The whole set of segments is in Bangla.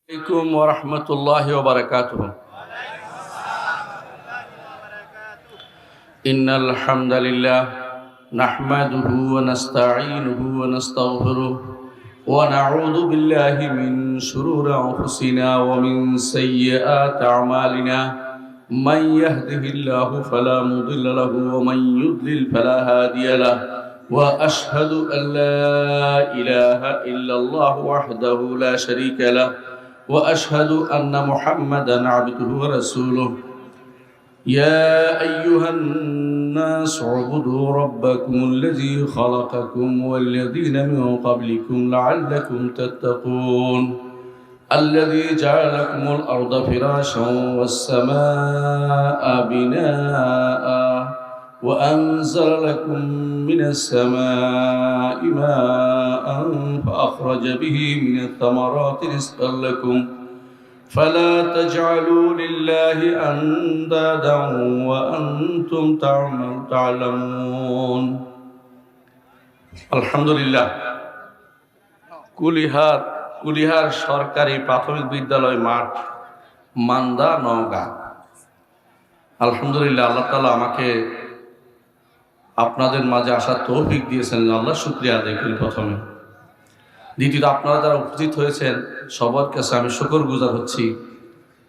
عليكم ورحمة الله وبركاته. إن الحمد لله نحمده ونستعينه ونستغفره ونعوذ بالله من شرور أنفسنا ومن سيئات أعمالنا. من يهده الله فلا مضل له ومن يضلل فلا هادي له. وأشهد أن لا إله إلا الله وحده لا شريك له وأشهد أن محمدًا عبده ورسوله. يا أيها الناس اعبدوا ربكم الذي خلقكم والذين من قبلكم لعلكم تتقون. الذي جعل لكم الأرض فراشا والسماء بناء وأنزل لكم من السماء ماء فأخرج به من الثمرات رزقا لكم فلا تجعلوا لله أندادا وأنتم تعلمون. আলহামদুলিল্লাহ, কুলিহার সরকারি প্রাথমিক বিদ্যালয় মাঠ, মান্দা, নওগাঁ। আলহামদুলিল্লাহ, আল্লাহ তাআলা আমাকে আপনাদের মাঝে আসার তৌফিক দিয়েছেন। আল্লাহ শুকরিয়া আদায় করি প্রথমে। দ্বিতীয়ত, আপনারা যারা উপস্থিত হয়েছেন সবার কাছে আমি শুকরগুজার হচ্ছি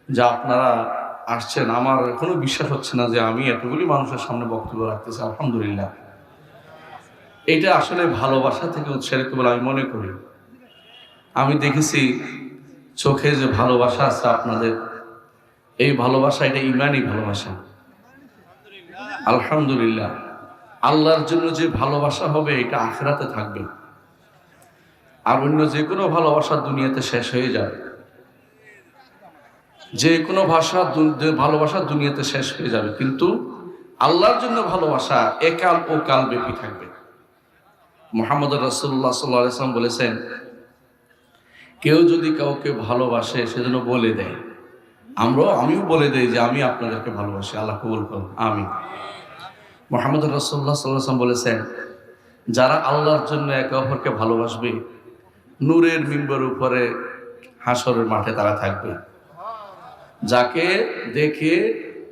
যে আপনারা আসছেন। আমার এখনো বিশ্বাস হচ্ছে না যে আমি এতগুলি মানুষের সামনে বক্তব্য রাখতেছি। আলহামদুলিল্লাহ, এটা আসলে ভালোবাসা থেকে উৎসারিত বলে আমি মনে করি। আমি দেখেছি চোখে যে ভালোবাসা আছে আপনাদের, এই ভালোবাসা এটা ইমানি ভালোবাসা। আলহামদুলিল্লাহ, আল্লাহর জন্য যে ভালোবাসা হবে এটা আখিরাতে থাকবে। আর অন্য যে কোনো ভালোবাসা দুনিয়াতে শেষ হয়ে যাবে। যে কোনো ভালোবাসা দুনিয়াতে শেষ হয়ে যাবে, কিন্তু আল্লাহর জন্য ভালোবাসা একাল ও কাল ব্যাপী থাকবে। মুহাম্মদ রাসূলুল্লাহ সাল্লাল্লাহু আলাইহি ওয়াসাল্লাম বলেছেন, কেউ যদি কাউকে ভালোবাসে সেজন্য বলে দেয়। আমিও বলে দেই যে আমি আপনাদেরকে ভালোবাসি, আল্লাহ কবুল করুন, আমিন। মুহাম্মদ রাসূলুল্লাহ সাল্লাল্লাহু আলাইহি ওয়াসাল্লাম বলেছেন, যারা আল্লাহর জন্য একে অপরকে ভালোবাসবে নূরের মিম্বরের উপরে হাসরের মাঠে তারা থাকবে। যাকে দেখে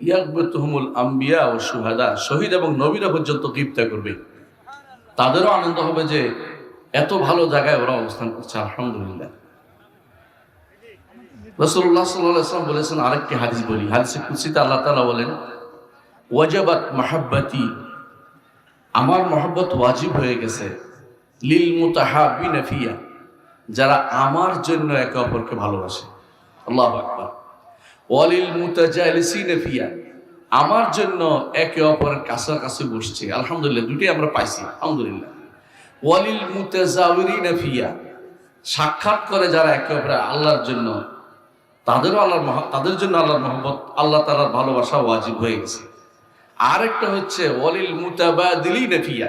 ইয়াকবাতুহুমুল আম্বিয়া ও শুহাদা, শহীদ এবং নবীরা পর্যন্ত গিবতা করবে। তাদেরও আনন্দ হবে যে এত ভালো জায়গায় ওরা অবস্থান করছে। আলহামদুলিল্লাহ। রাসূলুল্লাহ সাল্লাল্লাহু আলাইহি ওয়াসাল্লাম বলেছেন, আরেকটি হাদিস বলি। হাদিসে কুদসিতে আল্লাহ তাআলা বলেন, ওয়াজাবাত মাহাব্বাতি, আমার মহব্বত ওয়াজিব হয়ে গেছে, লিল মুতাহাব্বিনা ফিয়া, যারা আমার জন্য একে অপরকে ভালোবাসে। আল্লাহু আকবার। ওয়ালিল মুতাজালিসিনা ফিয়া, আমার জন্য একে অপরের কাছাকাছি বসছে। আলহামদুলিল্লাহ, দুটোই আমরা পাইছি, আলহামদুলিল্লাহ। ওয়ালিল মুতাজাওয়িরিনা ফিয়া, সাক্ষাৎ করে যারা একে অপরের আল্লাহর জন্য, তাদের জন্য আল্লাহর মহব্বত, আল্লাহ তাআলার ভালোবাসা ওয়াজিব হয়ে গেছে। আরেকটা হচ্ছে ওয়ালিল মুতাবাদিলিনা ফিয়া,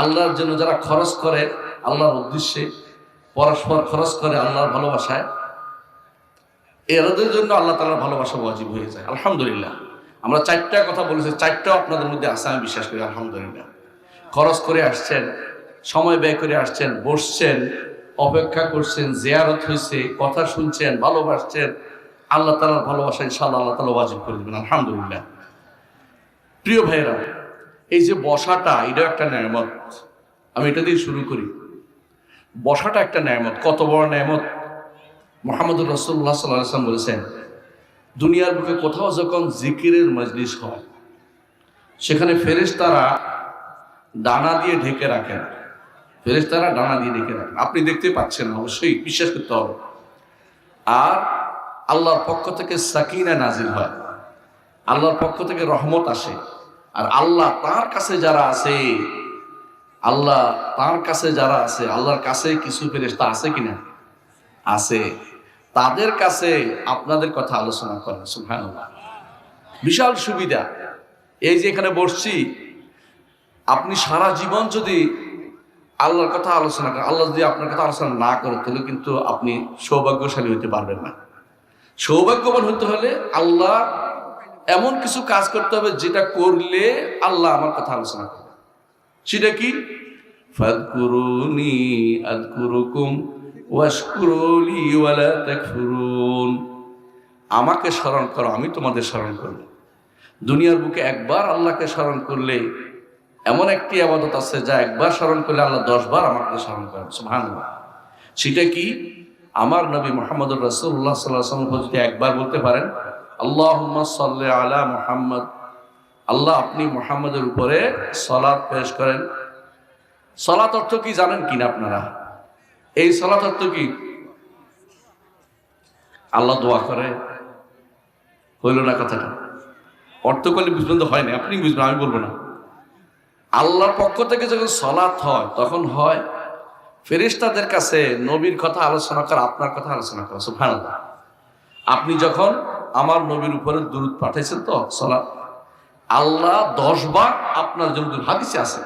আল্লাহর জন্য যারা খরচ করে আল্লাহর উদ্দেশ্যে, পরস্পর খরচ করে আল্লাহর ভালোবাসায়, এদের জন্য আল্লাহ তাআলার ভালোবাসা ওয়াজিব হয়ে যায়। আলহামদুলিল্লাহ, আমরা চারটা কথা বলেছি, চারটাও আপনাদের মধ্যে আছে আমি বিশ্বাস করি। আলহামদুলিল্লাহ, খরচ করে আসছেন, সময় ব্যয় করে আসছেন, বসছেন, অপেক্ষা করছেন, জিয়ারত হয়েছে, কথা শুনছেন, ভালোবাসছেন। আল্লাহ তাআলার ভালোবাসা ইনশাআল্লাহ আল্লাহ তাআলা ওয়াজিব করে দেবেন। আলহামদুলিল্লাহ। প্রিয় ভাইরা, এই যে বসাটা, এটা একটা নেয়ামত। আমি এটা দিয়ে শুরু করি। বসাটা একটা নেয়ামত। কত বড় নেয়ামত! মুহাম্মদ রাসূলুল্লাহ সাল্লাল্লাহু আলাইহি ওয়াসাল্লাম বলেছেন, দুনিয়ার বুকে কোথাও যখন জিকিরের মজলিস হয়, সেখানে ফেরেশতারা ডানা দিয়ে ঢেকে রাখেন। ফেরেশতারা ডানা দিয়ে ঢেকে রাখেন। আপনি দেখতে পাচ্ছেন, অবশ্যই বিশ্বাস করতে হবে। আর আল্লাহর পক্ষ থেকে সাকিনা নাজিল হয়, আল্লাহর পক্ষ থেকে রহমত আসে। আর আল্লাহ তার কাছে যারা আছে, আল্লাহর কাছে কিছু ফেরেশতা আছে কিনা? আছে। তাদের কাছে আপনাদের কথা আলোচনা করেন। সুবহানাল্লাহ, বিশাল সুবিধা। এই যে এখানে বসছি, আপনি সারা জীবন যদি আল্লাহর কথা আলোচনা করেন, আল্লাহ যদি আপনার কথা আলোচনা না করে, তাহলে কিন্তু আপনি সৌভাগ্যশালী হতে পারবেন না। সৌভাগ্যবান হতে হলে আল্লাহ এমন কিছু কাজ করতে হবে যেটা করলে আল্লাহ আমার কথা আলোচনা করবে। সেটা কি? ফাযকুরুনি আযকুরুকুম ওয়াশকুরুলি ওয়ালা তাকফুরুন, আমাকে স্মরণ করো, আমি তোমাদের স্মরণ করব। দুনিয়ার বুকে একবার আল্লাহকে স্মরণ করলে এমন একটি ইবাদত আছে যা একবার স্মরণ করলে আল্লাহ 10 বার আমাকে স্মরণ করেন। সুবহানাল্লাহ। সেটা কি? আমার নবী মুহাম্মদুর রাসূলুল্লাহ সাল্লাল্লাহু আলাইহি ওয়াসাল্লাম যদি একবার বলতে পারেন আল্লাহুম্মা সাল্লি আলা মুহাম্মদ, আল্লাহ আপনি মুহাম্মদের উপরে সালাত পেশ করেন। সালাত অর্থ কি জানেন কিনা আপনারা? এই সালাত অর্থ কি? আল্লাহ দোয়া করে, হইল না কথাটা? অর্থ করলে বুঝবেন তো হয় না, আপনি বুঝবেন, আমি বলবো না। আল্লাহর পক্ষ থেকে যখন সালাত হয় তখন হয় ফেরেশতাদের কাছে নবীর কথা আলোচনা করা, আপনার কথা আলোচনা করা। সুবহানাল্লাহ। আপনি যখন আমার নবীর উপরে দুরূদ পাঠাইছেন তো সালাত, আল্লাহ 10 বার আপনার জন্য, হাদিসে আছে,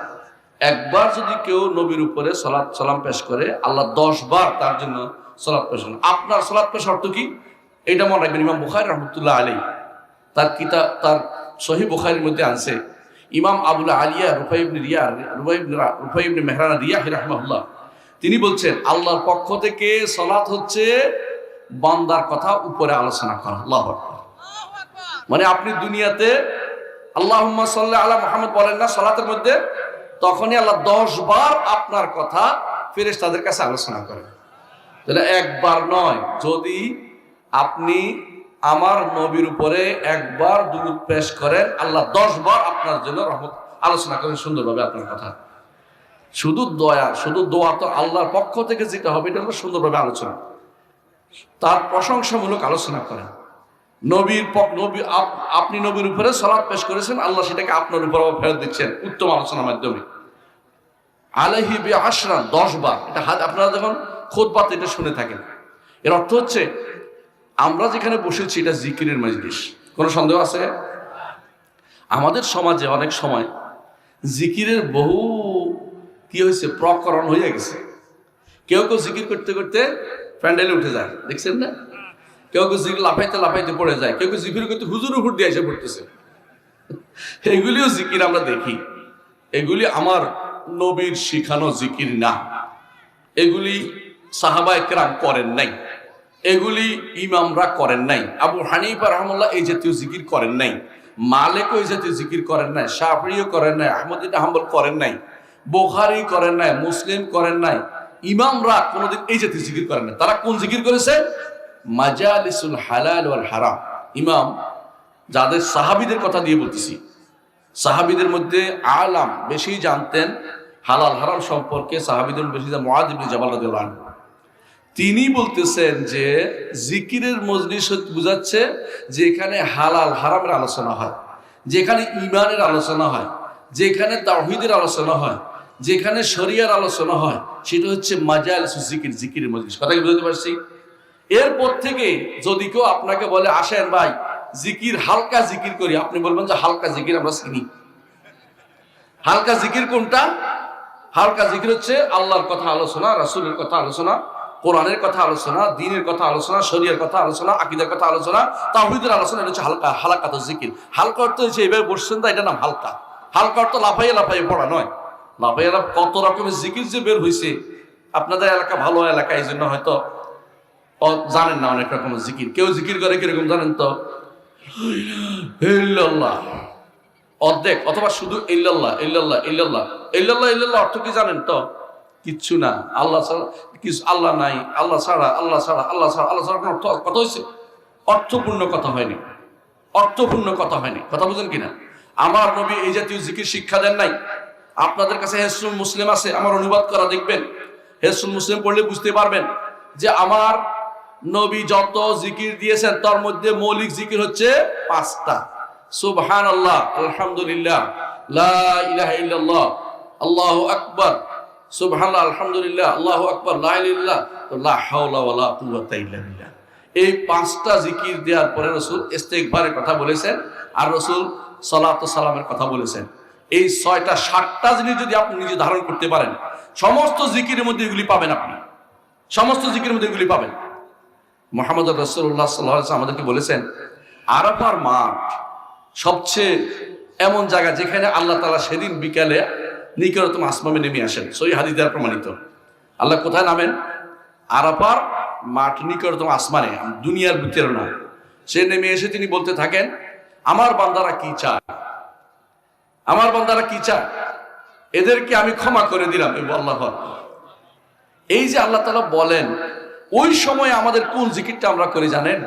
একবার যদি কেউ নবীর উপরে সালাত সালাম পেশ করে আল্লাহ 10 বার তার জন্য সালাত পেশ করেন। আপনার সালাত পেশ অর্থ কি এটা মনে রাখবেন। ইমাম বুখারী রাহমাতুল্লাহ আলাইহি তার কিতাব, তার সহিহ বুখারীর মধ্যে আনছে, ইমাম আবুল আলিয়া রুফাই ইবনে মেহরান রিয়াহি রাহমাহুল্লাহ তিনি বলছেন আল্লাহর পক্ষ থেকে সালাত হচ্ছে বান্দার কথা উপরে আলোচনা করা। আল্লাহু আকবার। মানে আপনি দুনিয়াতে আল্লাহুম্মা সাল্লি আলা মুহাম্মদ বলেন না সালাতের মধ্যে, তখনই আল্লাহ 10 বার আপনার কথা ফেরেশতাদের কাছে আলোচনা করেন। তাহলে একবার নয়, যদি আপনি আমার নবীর উপরে একবার দুরূদ পেশ করেন আল্লাহ 10 বার আপনার জন্য রহমত আলোচনা করেন সুন্দরভাবে আপনার কথা। শুধু দয়া, শুধু দোয়া তো আল্লাহর পক্ষ থেকে যেটা হবে এটা হলো সুন্দরভাবে আলোচনা, তার প্রশংসামূলক আলোচনা করেন। আপনি নবীর উপরে সালাত পেশ করেছেন, আল্লাহ সেটাকে আপনার উপর ফেরত দিচ্ছেন উত্তম আলোচনার মাধ্যমে। আলাইহি বিআশরা 10 বার, এটা আপনারা যখন খুতবাতে এটা শুনে থাকেন, এর অর্থ হচ্ছে আমরা যেখানে বসেছি এটা জিকিরের মজলিস। কোনো সন্দেহ আছে? আমাদের সমাজে অনেক সময় জিকিরের বহু কি হয়েছে, প্রকরণ হয়ে গেছে। কেউ কেউ জিকির করতে করতে প্যান্ডেলে উঠে যায়, দেখছেন না? কেউ কেউ জিকির লাফাইতে লাফাইতে পড়ে যায়, কেউ কেউ জিকির করতে হুজুর উপর দিয়ে এসে পড়তেছে। এগুলিও জিকির আমরা দেখি। এগুলি আমার নবীর শিখানো জিকির না, এগুলি সাহাবায়ে কেরাম করেন নাই, এগুলি ইমামরা করেন নাই। আবু হানিফা রাহমাতুল্লাহ এই জাতীয় জিকির করেন নাই, মালিকও এই জাতীয় জিকির করেন নাই, শাফিঈও করেন নাই, আহমদ ইবনে হাম্বল করেন নাই, বুখারী করেন নাই, মুসলিম করেন নাই। ইমামরা কোনোদিন এই জাতীয় জিকির করেন নাই। তারা কোন জিকির করেছে? মাজালিসুল হালাল ওয়াল হারাম। ইমাম যাদের সাহাবীদের কথা দিয়ে বলতেছি, সাহাবীদের মধ্যে আলাম বেশি জানতেন হালাল হারাম সম্পর্কে, সাহাবীদের বেশি মুআয ইবনে জাবাল রাদিয়াল্লাহু আনহু, তিনি বলতেছেন যে জিকিরের মজলিস বুঝাচ্ছে যেখানে হালাল হারামের আলোচনা হয়, যেখানে ঈমানের আলোচনা হয়, যেখানে তাওহীদের আলোচনা হয়, যেখানে শরিয়ার আলোচনা হয়, সেটা হচ্ছে মাজালিসুল জিকির, জিকিরের মজলিস। কথা কি বুঝতে পারছি? এরপর থেকে যদি কেউ আপনাকে বলে আসেন ভাই জিকির, হালকা জিকির করি, আপনি বলবেন যে হালকা জিকির আমরা চিনি। হালকা জিকির কোনটা? হালকা জিকির হচ্ছে আল্লাহর কথা আলোচনা, রাসূলের কথা আলোচনা, কোরআনের কথা আলোচনা, দ্বীনের কথা আলোচনা, শরীয়তের কথা আলোচনা, আকীদার কথা আলোচনা, তাওহীদের আলোচনা। এটা হচ্ছে হালকা, হালাকাত জিকির। হালকা অর্থ হচ্ছে এইভাবে বসছেন তো, এটা নাম হালকা। হালকা অর্থ লাফাইয়ে লাফাইয়ে পড়া নয়। লাফাইয়ে কত রকমের জিকির যে বের হয়েছে, আপনাদের এলাকা ভালো এলাকা, এই জন্য হয়তো জানেন না অনেক রকমের জিকির। কেউ জিকির করে কিরকম জানেন তো? ইল্লাল্লাহ অর্ধেক, অথবা শুধু ইল্লাল্লাহ ইল্লাল্লাহ ইল্লাল্লাহ ইল্লাল্লাহ ইল্লাল্লাহ। অর্থ কি জানেন তো? কিচ্ছু না, আল্লাহ ছাড়া কিছু, আল্লাহ নাই, আল্লাহ ছাড়া, আল্লাহ ছাড়া, আল্লাহ ছাড়া, আল্লাহ ছাড়া। কোনো কথা হয়েছে? অর্থপূর্ণ কথা হয়নি, অর্থপূর্ণ কথা হয়নি। কথা বুঝেন কিনা? আমার নবী এই জাতীয় জিকির শিক্ষা দেন নাই। আপনাদের কাছে হিসনুল মুসলিম আছে, আমার অনুবাদ করা দেখবেন। হিসনুল মুসলিম পড়লে বুঝতে পারবেন যে আমার নবী যত জিকির দিয়েছেন তার মধ্যে মৌলিক জিকির হচ্ছে 5টা। সুবহানাল্লাহ, আলহামদুলিল্লাহ, লা ইলাহা ইল্লাল্লাহ, আল্লাহু আকবার, সুবহানাল্লাহ, আলহামদুলিল্লাহ, আল্লাহু আকবার, লা ইলাহা ইল্লাল্লাহ, লা হাওলা ওয়ালা কুওয়াতা ইল্লা বিল্লাহ। এই 5টা জিকির দেওয়ার পরে রাসূল ইস্তিগফারের কথা বলেছেন, আর রাসূল সালাত ও সালামের কথা বলেছেন। এই 6টা 7টা জিনিস যদি আপনি নিজে ধারণ করতে পারেন, সমস্ত জিকিরের মধ্যে এগুলি পাবেন। আপনি সমস্ত জিকিরের মধ্যে এগুলি পাবেন। মুহাম্মদ রাসূলুল্লাহ সাল্লাল্লাহু আলাইহি ওয়াসাল্লাম আমাদেরকে বলেছেন আরাফার মাঠ সবচেয়ে এমন জায়গা যেখানে আল্লাহ তাআলা সেদিন বিকালে নিকটতম আসমানে নেমে আসেন। সহিহ হাদিস দ্বারা প্রমাণিত। আল্লাহ কোথায় নামেন? আরাফার মাঠ নিকটতম আসমানে, দুনিয়ার ভিতরে না। সে নেমে এসে তিনি বলতে থাকেন, আমার বান্দারা কি চায়, আমার বান্দারা কি চায়, এদেরকে আমি ক্ষমা করে দিলাম। আল্লাহ, এই যে আল্লাহ তাআলা বলেন, ওই সময় আমাদের কোন জিকিরটা আমরা করি জানেন?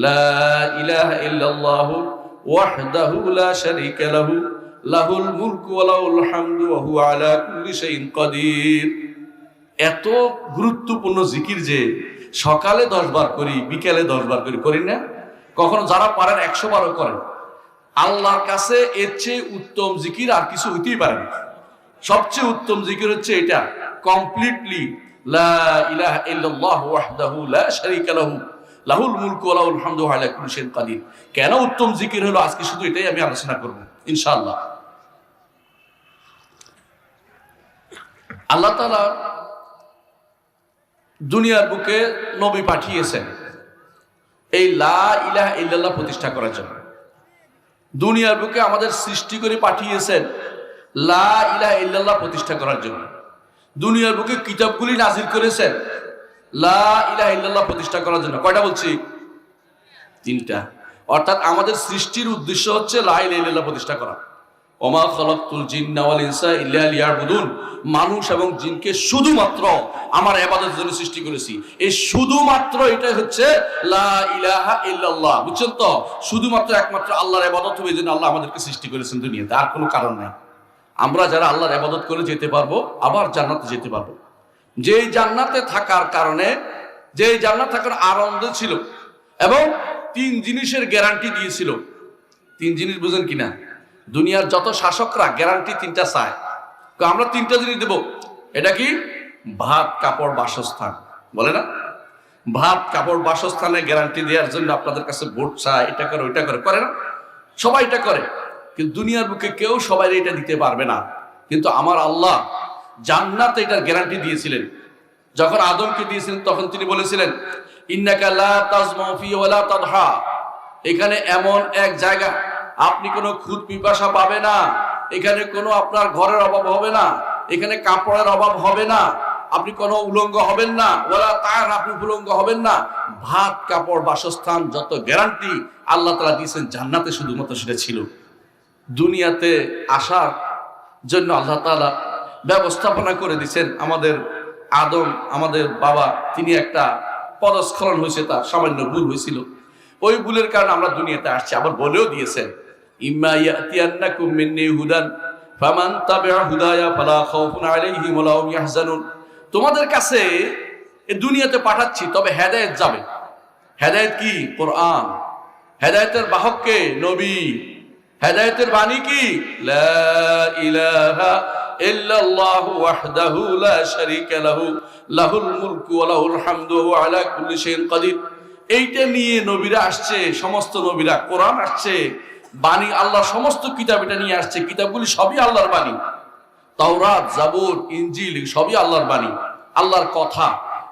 লা ইলাহা ইল্লাল্লাহু ওয়াহদাহু লা শারীকা লাহু লাহুল মুলকু ওয়া লাহুল হামদু ওয়া হুয়া আলা কুল্লি শাইইন কাদির। এত গুরুত্বপূর্ণ জিকির যে সকালে 10 বার করি, বিকেলে 10 বার করি না? কখনো যারা পারেন 100 বারও করেন। আল্লাহর কাছে এর চেয়ে উত্তম জিকির আর কিছু হইতেই পারে না। সবচেয়ে উত্তম জিকির হচ্ছে এটা, কমপ্লিটলি লা ইলাহা ইল্লাল্লাহু ওয়াহদাহু লা শারীকা লাহু লাহুল মুলকু ওয়া লাহুল হামদু ওয়া আলা কুল্লি শাইইন কাদির। কেন উত্তম জিকির হলো, আজকে শুধু এটাই আমি আলোচনা করব ইনশাআল্লাহ। আল্লাহ তাআলা দুনিয়ার বুকে নবী পাঠিয়েছেন এই লা ইলাহা ইল্লাল্লাহ প্রতিষ্ঠা করার জন্য। দুনিয়ার বুকে আমাদের সৃষ্টি করে পাঠিয়েছেন লা ইলাহা ইল্লাল্লাহ প্রতিষ্ঠা করার জন্য। দুনিয়ার বুকে কিতাবগুলি নাজিল করেছেন লা ইলাহা ইল্লাল্লাহ প্রতিষ্ঠা করার জন্য। কয়টা বলছি? 3টা। অর্থাৎ আমাদের সৃষ্টির উদ্দেশ্য হচ্ছে লা ইলাহা ইল্লাল্লাহ প্রতিষ্ঠা করা। ওমা খালাকতুল জিন্না ওয়াল ইনসা ইল্লা লিয়াবুদুন, মানুষ এবং জিনকে শুধুমাত্র আমার ইবাদতের জন্য সৃষ্টি করেছি। এই শুধুমাত্র এটাই হচ্ছে লা ইলাহা ইল্লাল্লাহ। বুঝছেন তো? শুধুমাত্র একমাত্র আল্লাহর ইবাদত হবে, জন্য আল্লাহ আমাদেরকে সৃষ্টি করেছেন দুনিয়াতে, আর কোনো কারণ নাই। আমরা যারা আল্লাহর ইবাদত করে যেতে পারবো, আবার জান্নাতে যেতে পারবো। যেই জান্নাতে থাকার কারণে, যেই জান্নাত থাকার আনন্দ ছিল, এবং 3 জিনিসের গ্যারান্টি দিয়েছিল। 3 জিনিস বুঝেন কিনা? দুনিয়ার যত শাসকরা গ্যারান্টি 3টা চায়, আমরা 3টা জিনিস দেব। এটা কি? ভাত, কাপড়, বাসস্থান। বলে না? ভাত, কাপড়, বাসস্থানের গ্যারান্টি দেওয়ার জন্য আপনাদের কাছে ভোট চায়, এটা করে ওইটা করে না? সবাই এটা করে, কিন্তু দুনিয়ার বুকে কেউ সবাই এটা দিতে পারবে না। কিন্তু আমার আল্লাহ জান্নাতে এটার গ্যারান্টি দিয়েছিলেন। যখন আদমকে দিয়েছিলেন তখন তিনি বলেছিলেন, ইন্নাকা লা তাজমাউ ফি ওয়া লা তাদহা, এখানে এমন এক জায়গা আপনি কোনো খুদ পিপাসা পাবে না, এখানে কোনো আপনার ঘরের অভাব হবে না, এখানে কাপড়ের অভাব হবে না, আপনি কোনো উলঙ্গ হবেন না, ওয়ালা তার আপনি উলঙ্গ হবেন না। ভাত, কাপড়, বাসস্থান যত গ্যারান্টি আল্লাহ তাআলা দিয়েছেন, জান্নাতে শুধুমাত্র সেটা ছিল। দুনিয়াতে আসার জন্য আল্লাহ তাআলা ব্যবস্থাপনা করে দিয়েছেন। আমাদের আদম, আমাদের বাবা, তিনি একটা পদস্খলন হয়েছে, তার সামান্য ভুল হয়েছিল। ওই ভুলের কারণে আমরা দুনিয়াতে আসছি। আবার বলেও দিয়েছেন, ইম্মা ইয়াতিয়ান্নাকুম মিন্নি হুদান ফামান তাবিআ হুদায়া ফালা খাউফুন আলাইহিম ওয়া লা হুম ইয়াহজানুন। তোমাদের কাছে এই দুনিয়াতে পাঠাচ্ছি, তবে হেদায়েত যাবে। হেদায়েত কি? কোরআন। হেদায়েতের বাহক কে? নবী। হেদায়েতের বাণী কি? লা ইলাহা ইল্লাল্লাহু ওয়াহদাহু লা শারীকা লাহু লাহুল মুলকু ওয়া লাহুল হামদু ওয়া হুয়া আলা কুল্লি শাইইন কাদির। এইটা নিয়ে নবীরা আসছে, সমস্ত নবীরা। কোরআন আসছে, বাণী আল্লাহ সমস্ত কিতাব এটা নিয়ে আসছে। কিতাবগুলি সবই আল্লাহর বাণী। তাওরাত, জাবুর, ইনজিল সবই আল্লাহর বাণী, আল্লাহর কথা।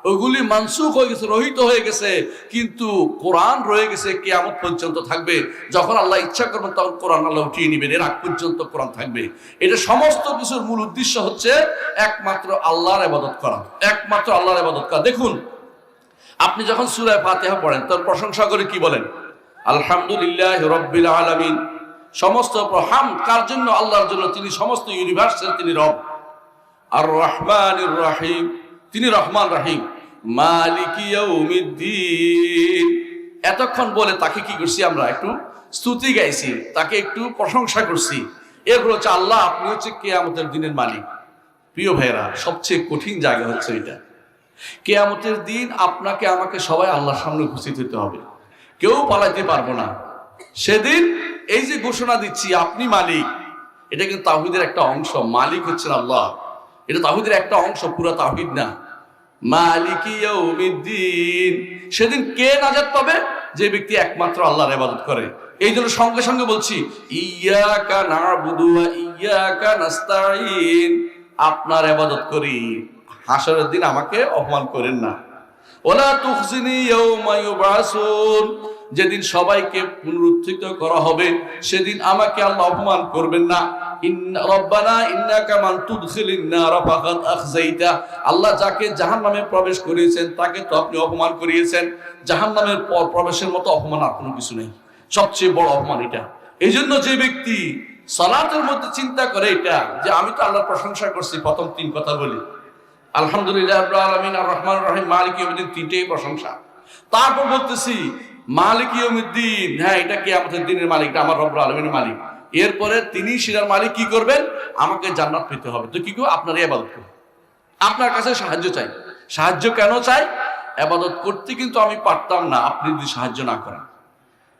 ওইগুলি মানসুখ হয়ে গেছে, রহিত হয়ে গেছে, কিন্তু কোরআন রয়ে গেছে, কিয়ামত পর্যন্ত থাকবে। যখন আল্লাহ ইচ্ছা করবেন তখন কোরআন আল্লাহ উঠিয়ে নেবেন, এর আগ পর্যন্ত কোরআন থাকবে। এটা সমস্ত কিছুর মূল উদ্দেশ্য হচ্ছে একমাত্র আল্লাহর ইবাদত করা, একমাত্র আল্লাহর ইবাদত করা। দেখুন, আপনি যখন সূরা ফাতিহা পড়েন, তার প্রশংসা করে কি বলেন? আলহামদুলিল্লাহি রাব্বিল আলামিন। সমস্ত হামদ কার জন্য? আল্লাহর জন্য। তিনি সমস্ত ইউনিভার্সের তিনি রব। আর রহমানির রহিম, তিনি রহমান রহিম। মালিকি ইয়াউমিদ্দিন। এতক্ষণ বলে তাকে কি করছি? আমরা একটু স্তুতি গাইছি, তাকে একটু প্রশংসা করছি। এরপর হচ্ছে আল্লাহ, আপনি হচ্ছে কিয়ামতের দিনের মালিক। প্রিয় ভাইরা, সবচেয়ে কঠিন জায়গা হচ্ছে এটা। কিয়ামতের দিন আপনাকে আমাকে সবাই আল্লাহর সামনে উপস্থিত হতে হবে, কেউ পালাইতে পারবো না। সেদিন এই যে ঘোষণা দিচ্ছি আপনি মালিক, এটা কিন্তু তাওহীদের একটা অংশ। মালিক হচ্ছেন আল্লাহ, এটা তাওহীদের একটা অংশ, পুরো তাওহীদ না। মালিকি ইয়াউমিদ্দিন। সেদিন কে নাজাত পাবে? যে ব্যক্তি একমাত্র আল্লাহর ইবাদত করে। এই জন্য সঙ্গে সঙ্গে বলছি, ইয়্যাকা না'বুদু ওয়া ইয়্যাকা নাস্তাঈন। আপনার ইবাদত করি, হাসরের দিন আমাকে অপমান করেন না। ওয়ালা তুখজিনি ইয়াওমা ইউবআসুন। যেদিন সবাইকে পুনরুত্থিত করা হবে সেদিন আমাকে আল্লাহ অপমান করবেন না। রব্বানা ইন্নাকা মান তুদখিলিন নার ফাকাদ আখযাইতা, আল্লাহ যাকে জাহান্নামে প্রবেশ করিয়েছেন তাকে তো আপনি অপমান করিয়েছেন। জাহান্নামের প্রবেশের মতো অপমান আর কোনো কিছু নেই, সবচেয়ে বড় অপমান এটা। এই জন্য যে ব্যক্তি সালাতের মধ্যে চিন্তা করে এটা যে আমি তো আল্লাহর প্রশংসা করছি, প্রথম 3 কথা বলি আলহামদুলিল্লাহ রাব্বিল আলামিন আর রহমানির রহিম মালিক ইয়াউমিদ্দিন, 3টেই প্রশংসা। তারপর বলতেছি মালিক ইয়াউমিদ্দিন, হ্যাঁ এটা কিয়ামতের দিনের মালিক, আমার রব্বুল আলামিনের মালিক। এরপরে তিনি শিরার মালিক কি করবেন, আমাকে জান্নাত পেতে হবে। তো কি করব, আপনার ইবাদত করব, আপনার কাছে সাহায্য চাই। সাহায্য কেন চাই? ইবাদত করতে কিন্তু আমি পারতাম না আপনি যদি সাহায্য না করেন।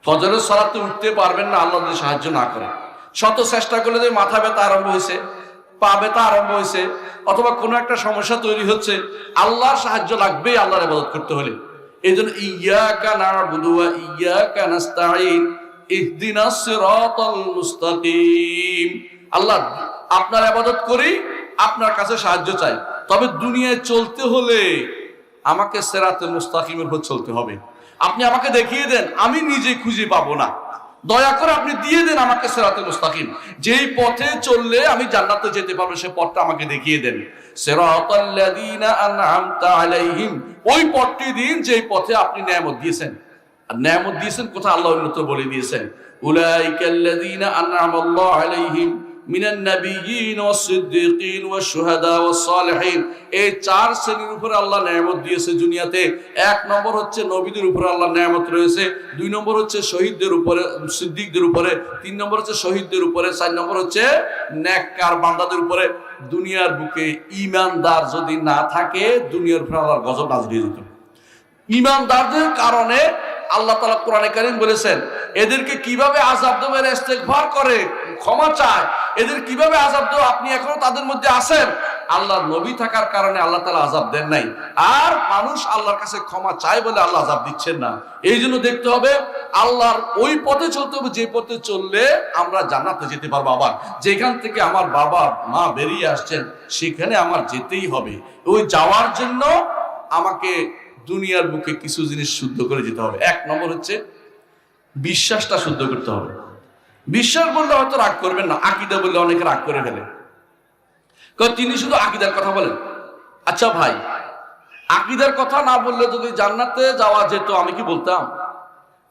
ফজরের সালাতে উঠতে পারবেন না আল্লাহ যদি সাহায্য না করেন। শত চেষ্টা করলে যে মাথা ব্যথা আরম্ভ হয়েছে, পা ব্যথা আরম্ভ হয়েছে, অথবা কোনো একটা সমস্যা তৈরি হচ্ছে, আল্লাহর সাহায্য লাগবেই আল্লাহর ইবাদত করতে হলে। এই জন্য ইয়াকা না'বুদু ওয়া ইয়াকা নাস্তাঈন ইহদিনাস সিরাতাল মুস্তাকিম, আল্লাহ আপনার ইবাদত করি, আপনার কাছে সাহায্য চাই। তবে দুনিয়ায় চলতে হলে আমাকে সিরাতে মুস্তাকিমের উপর চলতে হবে। আপনি আমাকে দেখিয়ে দেন, আমি নিজে খুঁজে পাবো না, দয়া করে আপনি দিয়ে দেন আমাকে সিরাতে মুস্তাকিম, যেই পথে চললে আমি জান্নাতে যেতে পারবো সে পথটা আমাকে দেখিয়ে দেন। সিরাতাল্লাযীনা আন'আমতা আলাইহিম, ওই পথটি দিন যেই পথে আপনি নিয়ামত দিয়েছেন। আর নিয়ামত দিয়েছেন কোথায়, আল্লাহ অন্যত্র বলে দিয়েছেন উলাইকাল্লাযীনা আন'আমাল্লাহু আলাইহিম মিনান নাবিয়্যিন ওয়াস সিদ্দীকিন ওয়াস শুহাদা ওয়াস সালিহিন। এই 4 শ্রেণীর উপরে আল্লাহ নিয়ামত দিয়েছে দুনিয়াতে। 1 নম্বর হচ্ছে নবীদের উপরে আল্লাহ নিয়ামত রয়েছে, 2 নম্বর হচ্ছে শহীদদের উপরে, সিদ্দিকদের উপরে, 3 নম্বর হচ্ছে শহীদদের উপরে, 4 নম্বর হচ্ছে নেককার বান্দাদের উপরে। দুনিয়ার বুকে ঈমানদার যদি না থাকে দুনিয়ার উপরে আল্লাহর গজব নাযিল হয়ে যেত। ঈমানদারদের কারণে আল্লাহ তাআলা কোরআনে কারীম বলেছেন এদেরকে কিভাবে আযাব দেবেন, ইস্তেগফার করে ক্ষমা চায়, এদের কিভাবে আযাব দেব, আপনি এখনো তাদের মধ্যে আছেন। আল্লাহর নবী থাকার কারণে আল্লাহ তাআলা আযাব দেন নাই, আর মানুষ আল্লাহর কাছে ক্ষমা চায় বলে আল্লাহ আযাব দিচ্ছেন না। এই জন্য দেখতে হবে আল্লাহর ওই পথে চলতে হবে যে পথে চললে আমরা জান্নাতে যেতে পারবো। আবার যেখান থেকে আমার বাবা মা বেরিয়ে আসছেন সেখানে আমার যেতেই হবে। ওই যাওয়ার জন্য আমাকে দুনিয়ার বুকে কিছু জিনিস শুদ্ধ করে যেতে হবে। 1 নম্বর হচ্ছে বিশ্বাসটা শুদ্ধ করতে হবে। বিশ্বাস বললে হয়তো রাগ করবেন না, আকীদা বললে অনেকে রাগ করে ফেলে, কারণ তিনি শুধু আকীদার কথা বলেন। আচ্ছা ভাই, আকীদার কথা না বললে যদি জান্নাতে যাওয়া যেত আমি কি বলতাম?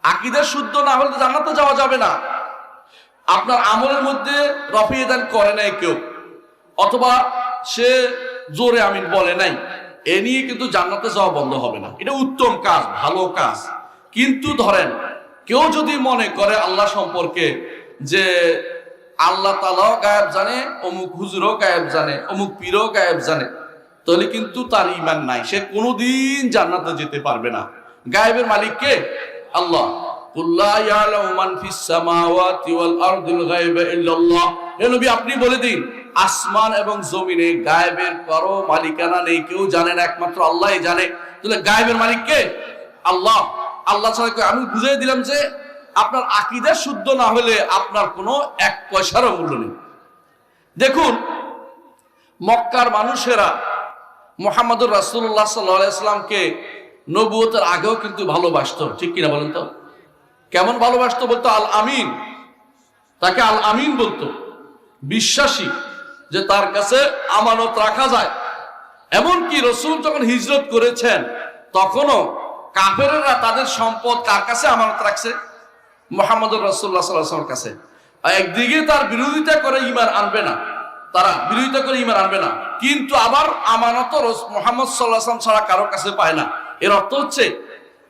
আকীদা শুদ্ধ না হলে জান্নাতে যাওয়া যাবে না। আপনার আমলের মধ্যে রফি দান করে নাই কেউ, অথবা সে জোরে আমিন বলে নাই, এ নিয়ে কিন্তু জান্নাতে যাওয়া বন্ধ হবে না। এটা উত্তম কাজ, ভালো কাজ। কিন্তু ধরেন কেউ যদি মনে করে আল্লাহ সম্পর্কে যে আল্লাহ তাআলাও গায়েব জানে, অমুক হুজুরও গায়েব জানে, অমুক পীরও গায়েব জানে, তাহলে কিন্তু তার ঈমান নাই, সে কোনোদিন জান্নাতে যেতে পারবে না। গায়েবের মালিক কে? আল্লাহ। কুল লা ইয়ালামু মান ফিস সামাওয়াতি ওয়াল আরদিল গায়বা ইল্লাল্লাহ, হে নবী আপনি বলে দিন আসমান এবং জমিনে গায়েবের কারো মালিকানা নেই, কেউ জানে না, একমাত্র আল্লাহই জানে। তাহলে গায়েবের মালিক কে? আল্লাহ। আল্লাহ ছাড়া আমি বুঝিয়ে দিলাম যে আপনার আকীদা শুদ্ধ না হলে আপনার কোনো 1 পয়সারও মূল্য নেই। দেখুন মক্কার মানুষেরা মুহাম্মদুর রাসূলুল্লাহ সাল্লাল্লাহু আলাইহি ওয়াসাল্লামকে নবুয়তের আগেও কিন্তু ভালোবাসতো, ঠিক কিনা বলেন তো? কেমন ভালোবাসতো? বলতো আল আমিন, তাকে আল আমিন বলতো, বিশ্বাসী, যে তার কাছে আমানত রাখা যায়। এমনকি রাসূল যখন হিজরত করেছেন তখনও কাফেররা তাদের সম্পদ কার কাছে আমানত রাখছে? মুহাম্মদুর রাসূলুল্লাহ সাল্লাল্লাহু আলাইহি ওয়াসাল্লামের কাছে। একদিকে তার বিরোধিতা করে ঈমান আনবে না, তারা বিরোধিতা করে ঈমান আনবে না, কিন্তু আবার আমানত মুহাম্মদ সাল্লাল্লাহু আলাইহি ওয়াসাল্লাম ছাড়া কারো কাছে পায় না। এর অর্থ হচ্ছে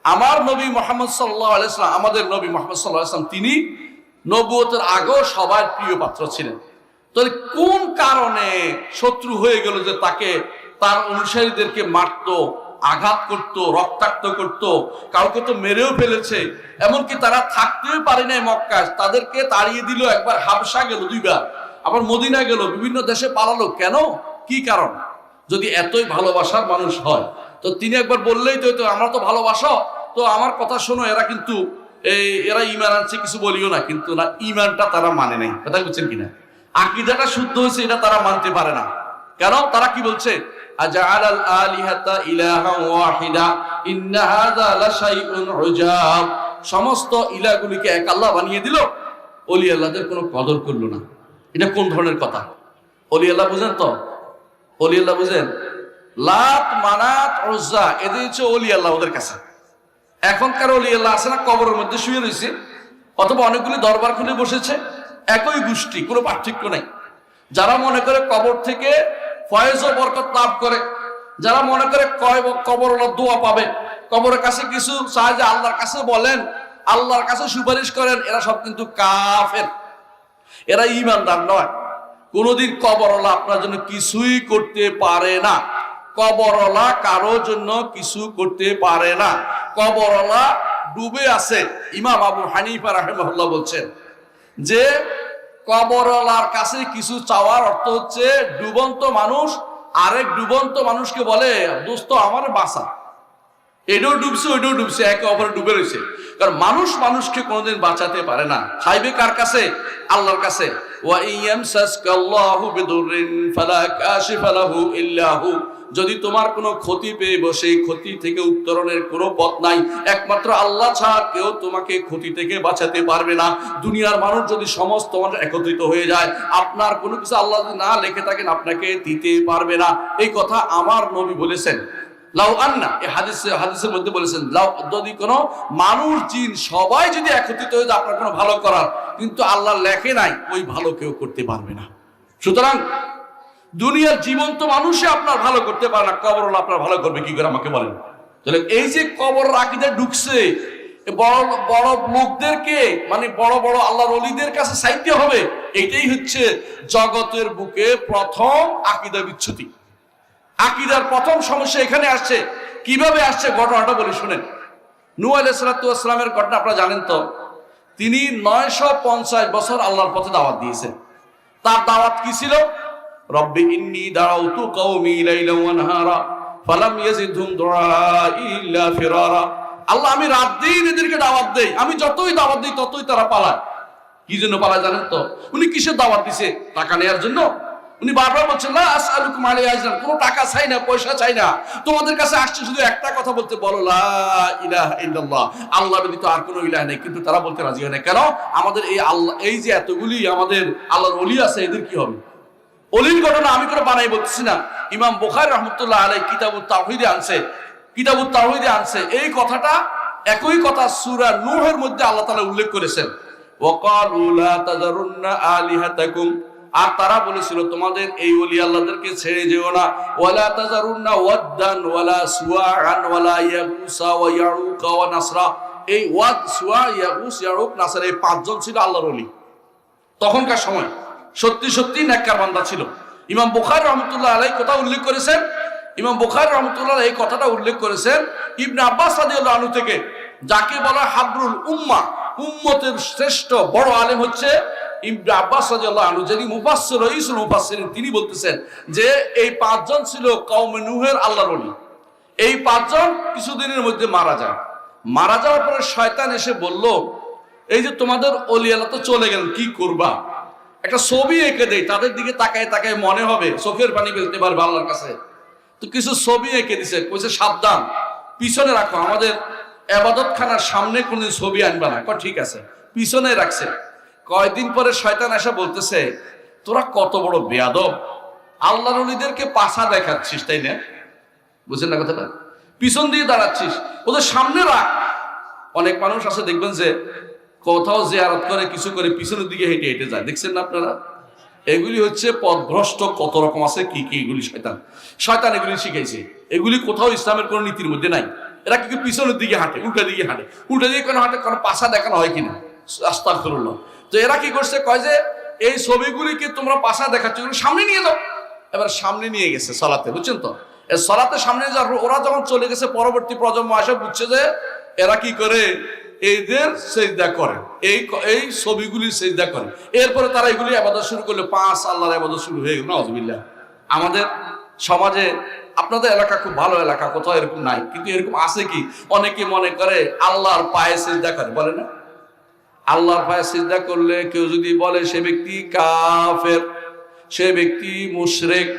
আমার নবী মুহাম্মদ সাল্লাল্লাহু আলাইহি ওয়াসাল্লাম, আমাদের নবী মুহাম্মদ সাল্লাল্লাহু আলাইহি ওয়াসাল্লাম তিনি নবুয়তের আগেও সবার প্রিয় পাত্র ছিলেন। তাহলে কোন কারণে শত্রু হয়ে গেল যে তাকে, তার অনুসারীদেরকে মারতো, আঘাত করতো, রক্তাক্ত করতো, কাউকে তো মেরেও ফেলেছে, এমনকি তারা থাকতেও পারে নাই মক্কায়, তাদেরকে তাড়িয়ে দিল। একবার হাবশা গেল, 2 বার, আবার মদিনা গেল, বিভিন্ন দেশে পালালো। কেন? কি কারণ? যদি এতই ভালোবাসার মানুষ হয় তো তিনি একবার বললেই তো আমরা তো ভালোবাসো, তো আমার কথা শোনো, এরা কিন্তু এরা ঈমান আনছে, কিছু বলিও না। কিন্তু না, ঈমানটা তারা মানে নাই। কথা বুঝছেন কিনা? আকীদাটা শুদ্ধ হয়েছে এটা তারা মানতে পারে না। কেন? তারা কি বলছে? আজাআলাল আলিহাতা ইলাহান ওয়াহিদা ইন্না হাযা লাশাইউন উজাব। সমস্ত ইলাহগুলিকে এক আল্লাহ বানিয়ে দিল, ওলি আল্লাহদের কোনো কদর করলো না। এটা কোন ধরনের কথা? ওলি আল্লাহ বুঝেন তো? ওলি আল্লাহ বুঝেন? লাত, মানাত, উজ্জা এদের হচ্ছে ওলি আল্লাহ ওদের কাছে। এখনকার ওলি আল্লাহ আছে না, কবরের মধ্যে শুয়ে রয়েছে, অথবা অনেকগুলি দরবার খুলে বসেছে, একই গোষ্ঠী, কোনো পার্থক্য নাই। যারা মনে করে কবর থেকে ফয়েজ ও বরকত লাভ করে, যারা মনে করে কবর দোয়া পাবে, কবরের কাছে কিছু চায় যে আল্লাহর কাছে বলেন, আল্লাহর কাছে সুপারিশ করেন, এরা সব কিন্তু কাফের, এরা ঈমানদার নয়। কোনোদিন কবরওয়ালা আপনার জন্য কিছুই করতে পারে না। কবরওয়ালা কারো জন্য কিছু করতে পারে না। কবরওয়ালা ডুবে আছে। ইমাম আবু হানিফা রাহিমাহুল্লাহ বলছেন যে কবরওয়ালার কাছে কিছু চাওয়ার অর্থ হচ্ছে ডুবন্ত মানুষ আরেক ডুবন্ত মানুষকে বলে, দোস্ত আমার বাঁচা। এটাও ডুবছে ওইটাও ডুবছে, একে অপরে ডুবে রয়েছে। কারণ মানুষ মানুষকে কোনোদিন বাঁচাতে পারে না। চাইবে কার কাছে? আল্লাহর কাছে। ওয়া ইয়ামসাসকাল্লাহু বিদুররিন ফালা কাশিফা লাহু ইল্লা হু। যদি তোমার কোনো ক্ষতি পেয়ে বসে, ক্ষতি থেকে উত্তরণের কোনো পথ নাই, একমাত্র আল্লাহ ছাড়া কেউ তোমাকে ক্ষতি থেকে বাঁচাতে পারবে না। দুনিয়ার মানুষ যদি সমস্ত মানুষ একত্রিত হয়ে যায়, আপনার কোনো কিছু আল্লাহ যদি না লিখে থাকেন, আপনাকে দিতে পারবে না। এই কথা আমার নবী বলেছেন। লাউ আন্না, এই হাদিসের মধ্যে বলেছেন, লাউ, যদি কোনো মানুষ জিন সবাই যদি একত্রিত হয়ে যায় আপনার কোনো ভালো করার, কিন্তু আল্লাহ লেখে নাই, ওই ভালো কেউ করতে পারবে না। সুতরাং দুনিয়ার জীবন্ত মানুষে আপনার ভালো করতে পারে না, কবরওয়ালা আপনার ভালো করবে কি করে আমাকে বলেন? তাহলে এই যে কবর আকীদা ঢুকছে, বড় বড় লোকদেরকে, মানে বড় বড় আল্লাহর ওলিদের কাছে চাইতে হবে, এটাই হচ্ছে জগতের বুকে প্রথম আকীদা বিচ্যুতি। আকীদার প্রথম সমস্যা এখানে আসছে। কিভাবে আসছে ঘটনাটা বলি শুনেন। নূহ আলাইহিস সালাতু ওয়াস সালামের ঘটনা আপনারা জানেন তো। তিনি 950 বছর আল্লাহর পথে দাওয়াত দিয়েছেন। তার দাওয়াত কি ছিল? রব্বি ইন্নী দাউতু কওমি লাইলান ওয়া নাহারা ফালাম ইয়াজিদহুম দুআই ইল্লা ফিরারা। আল্লাহ, আমি রাত দিন এদেরকে দাওয়াত দেই, আমি যতই দাওয়াত দিই ততই তারা পালায়। কি জন্য পালায় জানেন তো? উনি কিসের দাওয়াত দিছে? টাকা নেয়ার জন্য। উনি বারবার বলছেন, লা আসআলুকুম আলাইহি আজরান, কোনো টাকা চাই না, পয়সা চাই না, তোমাদের কাছে আসছে শুধু একটা কথা বলতে, বলো লা ইলাহা ইল্লাল্লাহ, আল্লাহ ব্যতীত আর কোনো ইলাহ নেই। কিন্তু তারা বলতে রাজি হয় না। কেন? আমাদের এই আল্লাহ, এই যে এতগুলি আমাদের আল্লাহর ওলি আছে, এদের কি হবে? ওলির ঘটনা আমি করে বানাই বলতেছি না। ইমাম বুখারী রাহমাতুল্লাহ আলাইহি কিতাবুত তাওহীদে আনছে, কিতাবুত তাওহীদে আনছে এই কথাটা। একই কথা সূরা নূহের মধ্যে আল্লাহ তাআলা উল্লেখ করেছেন, ওয়াকালু লা তাযারুন্না আলিহাতাকুম, আর তারা বলেছিল তোমাদের এই ওলি আল্লাহদেরকে ছেড়ে যেও না। ওয়ালা তাযারুন্না ওয়াদ্দান ওয়ালা সুওয়াআন ওয়ালা ইয়াগুসা ওয়া ইয়াউকা ওয়া নাসরা। এই ওয়াদ, সুওয়া, ইয়াগুস, ইয়াউক, নাসর, এই পাঁচজন ছিল আল্লাহর ওলি তখনকার সময়। সত্যি সত্যি নেককার বান্দা ছিল। ইমাম বুখারী রাহমাতুল্লাহ আলাইহি কথা উল্লেখ করেছেন। ইমাম বুখারী রাহমাতুল্লাহ এই কথাটা উল্লেখ করেছেন ইবনে আব্বাস রাদিয়াল্লাহু আনহু থেকে, যাকে বলা হাবরুল উম্মাহ, উম্মতের শ্রেষ্ঠ বড় আলেম হচ্ছে ইবনে আব্বাস রাদিয়াল্লাহু আনহু, যিনি মুফাসসির, রাইসুল মুফাসসিরিন। তিনি বলতেছেন যে এই পাঁচজন ছিল কওমে নূহের আল্লাহর ওলি। এই পাঁচজন কিছুদিনের মধ্যে মারা যায়। মারা যাওয়ার পরে শয়তান এসে বলল, এই যে তোমাদের ওলি আল্লাহ তো চলে গেলেন, কি করবা? একটা ছবি এঁকে দেই, তাদের দিকে তাকায় তাকায় মনে হবে চোখের পানি ফেলতে পারবে আল্লাহর কাছে। তো কিছু ছবি এঁকে দিছে, কইছে সাবধান, পিছনে রাখো, আমাদের ইবাদতখানার সামনে কোনদিন ছবি আনবা না। ঠিক আছে, পিছনে রাখছে। কয়দিন পরে শয়তান এসে বলতেছে, তোরা কত বড় বেয়াদব, আল্লাহর ওলিদেরকে পাছা দেখাচ্ছিস, তাই না? বুঝছেন না কথাটা? পিছন দিয়ে দাঁড়াচ্ছিস, ওদের সামনে রাখ। অনেক মানুষ আছে দেখবেন যে কোথাও জিয়ারত করে, কিছু করে, পিছনের দিকে হেঁটে হেঁটে যায়, দেখছেন না আপনারা? এগুলি হচ্ছে পথভ্রষ্ট, কত রকম আছে, কি কি এগুলি শয়তান এগুলি শিখাইছে। এগুলি কোথাও ইসলামের কোন নীতির মধ্যে নাই। এরা কি পিছনের দিকে হাঁটে, উল্টা দিকে হাঁটে, উল্টা দিকে কোনো হাঁটে, কোনো পাছা দেখানো হয় কিনা, আস্তাগফিরুল্লাহ। তো এরা কি করছে, কয় যে এই ছবিগুলিকে তোমরা পাছা দেখাচ্ছ, সামনে নিয়ে যাও। এবার সামনে নিয়ে গেছে সলাতে, বুঝছেন তো? সলাতে সামনে যাওয়ার ওরা যখন চলে গেছে, পরবর্তী প্রজন্ম আসে বুঝছে যে এরা কি করে, এদের সেজদা করে, এই ছবিগুলির সেজদা করে। এরপরে তারা এগুলি ইবাদত শুরু করলে, পাঁচ আল্লাহর ইবাদত শুরু হয়ে গেল। নাউযুবিল্লাহ। আমাদের সমাজে, আপনাদের এলাকা খুব ভালো এলাকা, কোথাও এরকম নাই, কিন্তু এরকম আছে কি, অনেকে মনে করে আল্লাহর পায়ে সেজদা করে, বলে না? আল্লাহর পায়ে সিজদা করলে কেউ যদি বলে সে ব্যক্তি কাফের, সে ব্যক্তি মুশরিক,